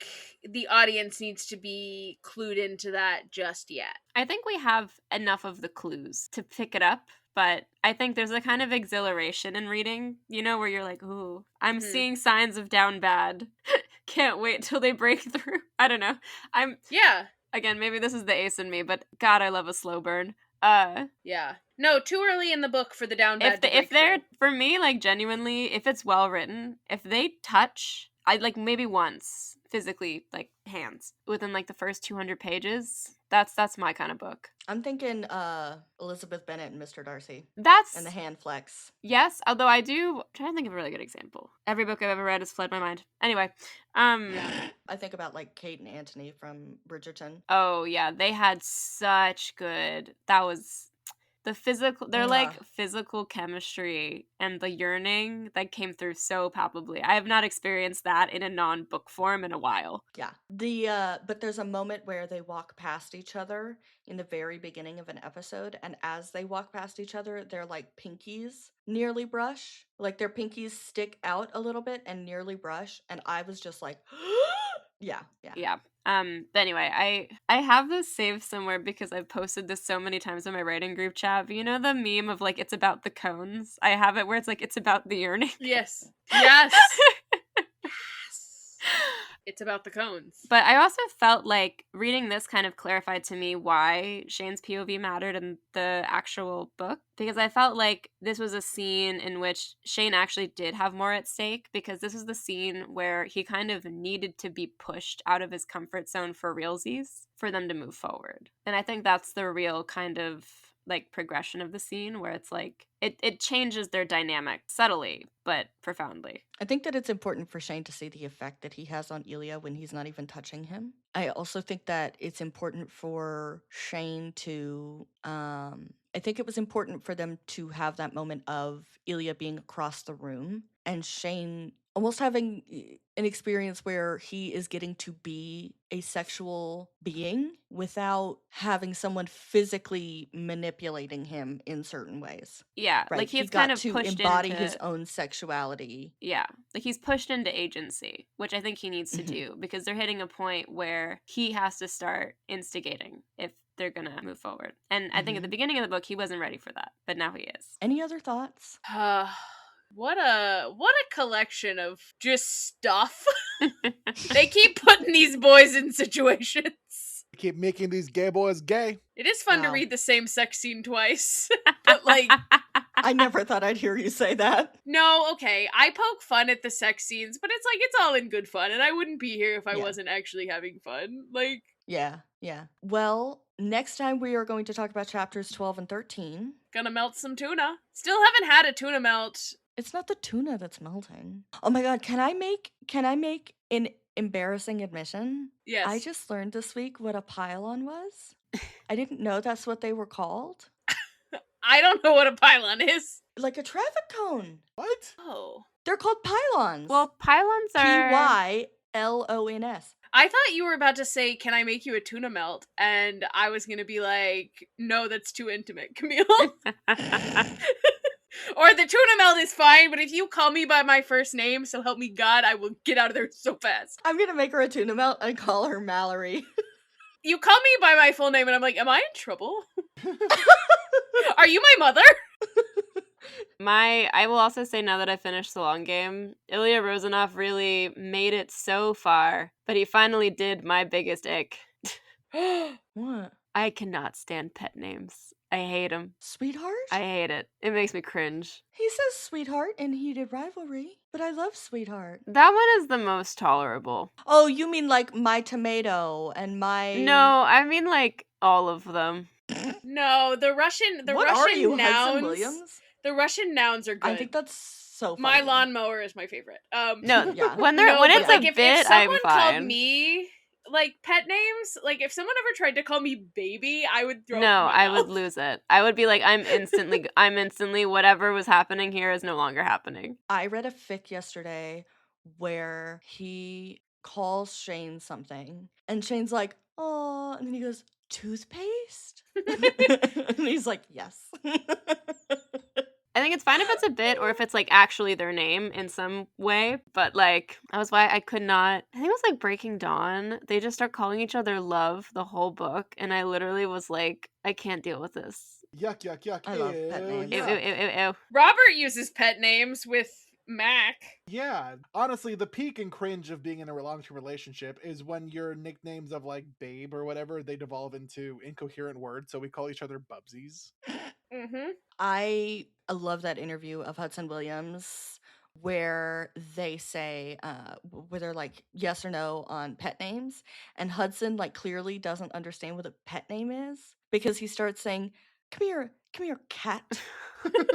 the audience needs to be clued into that just yet. I think we have enough of the clues to pick it up, but I think there's a kind of exhilaration in reading, you know, where you're like, ooh, I'm seeing signs of down bad. Can't wait till they break through. I don't know. Yeah. Again, maybe this is the ace in me, but God, I love a slow burn. Yeah. No, too early in the book for the down bad. If they're, for me, like, genuinely, if it's well written, if they touch, I'd like maybe once physically, like hands within like the first 200 pages, that's my kind of book. I'm thinking Elizabeth Bennet and Mr. Darcy. And the hand flex. Yes, although I'm trying to think of a really good example. Every book I've ever read has fled my mind. Anyway, I think about like Kate and Anthony from Bridgerton. Oh yeah, they had such good, that was the physical, they're like physical chemistry and the yearning that came through so palpably. I have not experienced that in a non-book form in a while. Yeah. But there's a moment where they walk past each other in the very beginning of an episode, and as they walk past each other, their like pinkies nearly brush. Like their pinkies stick out a little bit and nearly brush, and I was just like Yeah. Yeah. But anyway, I have this saved somewhere because I've posted this so many times in my writing group chat. But you know the meme of like it's about the cones? I have it where it's like it's about the yearning. Yes. Yes. It's about the cones. But I also felt like reading this kind of clarified to me why Shane's POV mattered in the actual book. Because I felt like this was a scene in which Shane actually did have more at stake. Because this was the scene where he kind of needed to be pushed out of his comfort zone for realsies for them to move forward. And I think that's the real kind of like progression of the scene where it's like it changes their dynamic subtly but profoundly. I think that it's important for Shane to see the effect that he has on Ilya when he's not even touching him. I also think that it's important for Shane to I think it was important for them to have that moment of Ilya being across the room and Shane almost having an experience where he is getting to be a sexual being without having someone physically manipulating him in certain ways. Yeah, Right. like He he's got kind of to pushed embody into his own sexuality. Yeah, like he's pushed into agency, which I think he needs to do because they're hitting a point where he has to start instigating if they're gonna move forward. And I think at the beginning of the book he wasn't ready for that, but now he is. Any other thoughts? What a collection of just stuff. They keep putting these boys in situations. Keep making these gay boys gay. It is fun to Wow. read the same sex scene twice. But like I never thought I'd hear you say that. no, okay. I poke fun at the sex scenes, but it's like it's all in good fun, and I wouldn't be here if I Yeah. wasn't actually having fun. Like Yeah. Well, next time we are going to talk about chapters 12 and 13. gonna melt some tuna. Still haven't had a tuna melt. It's not the tuna that's melting. Oh my god, can I make an embarrassing admission? Yes. I just learned this week what a pylon was. I didn't know that's what they were called. I don't know what a pylon is. Like a traffic cone. What? Oh. They're called pylons. Well, pylons are Pylons. I thought you were about to say, "Can I make you a tuna melt?" And I was gonna be like, "No, that's too intimate, Camille." Or the tuna melt is fine, but if you call me by my first name, so help me God, I will get out of there so fast. I'm gonna make her a tuna melt and call her Mallory. You call me by my full name, and I'm like, "Am I in trouble? Are you my mother?" I will also say now that I finished the long game, Ilya Rozanov really made it so far, but he finally did my biggest ick. What? I cannot stand pet names. I hate them. Sweetheart? I hate it. It makes me cringe. He says sweetheart in Heated Rivalry, but I love sweetheart. That one is the most tolerable. Oh, you mean like my tomato and my... No, I mean like all of them. No, the Russian What are you, nouns. Hudson Williams? The Russian nouns are good. I think that's so funny. My lawnmower is my favorite. No, Yeah. when no, it's like, a if bit, someone I'm fine. called me like pet names, like if someone ever tried to call me baby, I would throw. No, up in my I would mouth. lose it. I would be like, I'm instantly, whatever was happening here is no longer happening. I read a fic yesterday where he calls Shane something, and Shane's like, oh, and then he goes, toothpaste? And he's like, yes. I think it's fine if it's a bit or if it's like actually their name in some way, but like that was why I could not. I think it was like Breaking Dawn. They just start calling each other love the whole book, and I literally was like, I can't deal with this. Yuck, yuck, yuck. I love pet names. Ew, ew, ew, ew. Robert uses pet names with Mac. Yeah, honestly, the peak and cringe of being in a long-term relationship is when your nicknames of like babe or whatever, they devolve into incoherent words, so we call each other bubsies. Mm-hmm. I love that interview of Hudson Williams where they say, where they're like yes or no on pet names, and Hudson like clearly doesn't understand what a pet name is because he starts saying, come here, cat.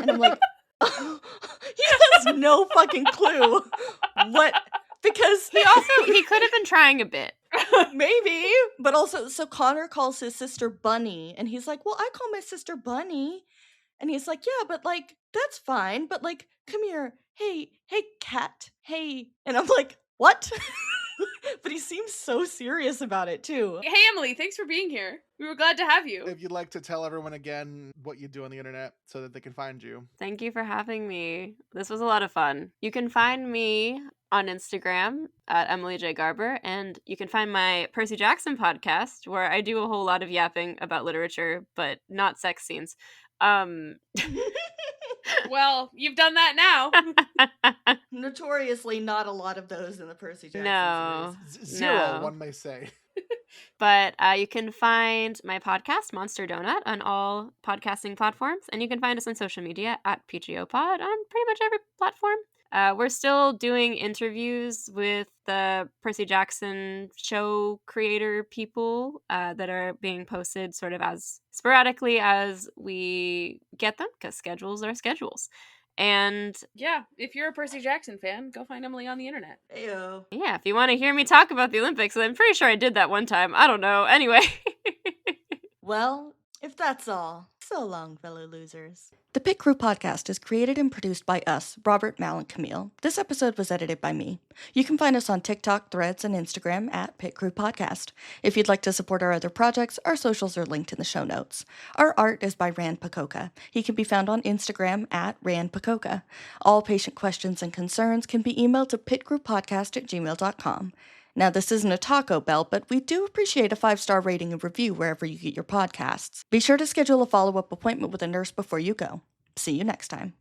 And I'm like, he has no fucking clue what, because He could have been trying a bit. maybe, but also, so Connor calls his sister Bunny, and he's like, well, I call my sister Bunny. And he's like, yeah, but like, that's fine. But like, come here. Hey, cat. Hey. And I'm like, what? But he seems so serious about it too. Hey, Emily, thanks for being here. We were glad to have you. If you'd like to tell everyone again what you do on the internet so that they can find you. Thank you for having me. This was a lot of fun. You can find me on Instagram at Emily J. Garber, and you can find my Percy Jackson podcast, where I do a whole lot of yapping about literature, but not sex scenes. Well, you've done that now. Notoriously not a lot of those in the Percy Jackson No. series. Zero, No. one may say. But you can find my podcast, Monster Donut, on all podcasting platforms. And you can find us on social media at PGOPod on pretty much every platform. We're still doing interviews with the Percy Jackson show creator people that are being posted sort of as sporadically as we get them, because schedules are schedules. And yeah, if you're a Percy Jackson fan, go find Emily on the internet. Ayo. Yeah, if you want to hear me talk about the Olympics, I'm pretty sure I did that one time. I don't know. Anyway. Well, if that's all, so long, fellow losers. The Pit Crew podcast is created and produced by us, Robert, Mal, and Camille. This episode was edited by me. You can find us on TikTok, Threads, and Instagram at Pit Crew Podcast. If you'd like to support our other projects, our socials are linked in the show notes. Our art is by Rand Pacoca. He can be found on Instagram at Rand Pacoca. All patient questions and concerns can be emailed to pitcrewpodcast@gmail.com. Now, this isn't a Taco Bell, but we do appreciate a 5-star rating and review wherever you get your podcasts. Be sure to schedule a follow-up appointment with a nurse before you go. See you next time.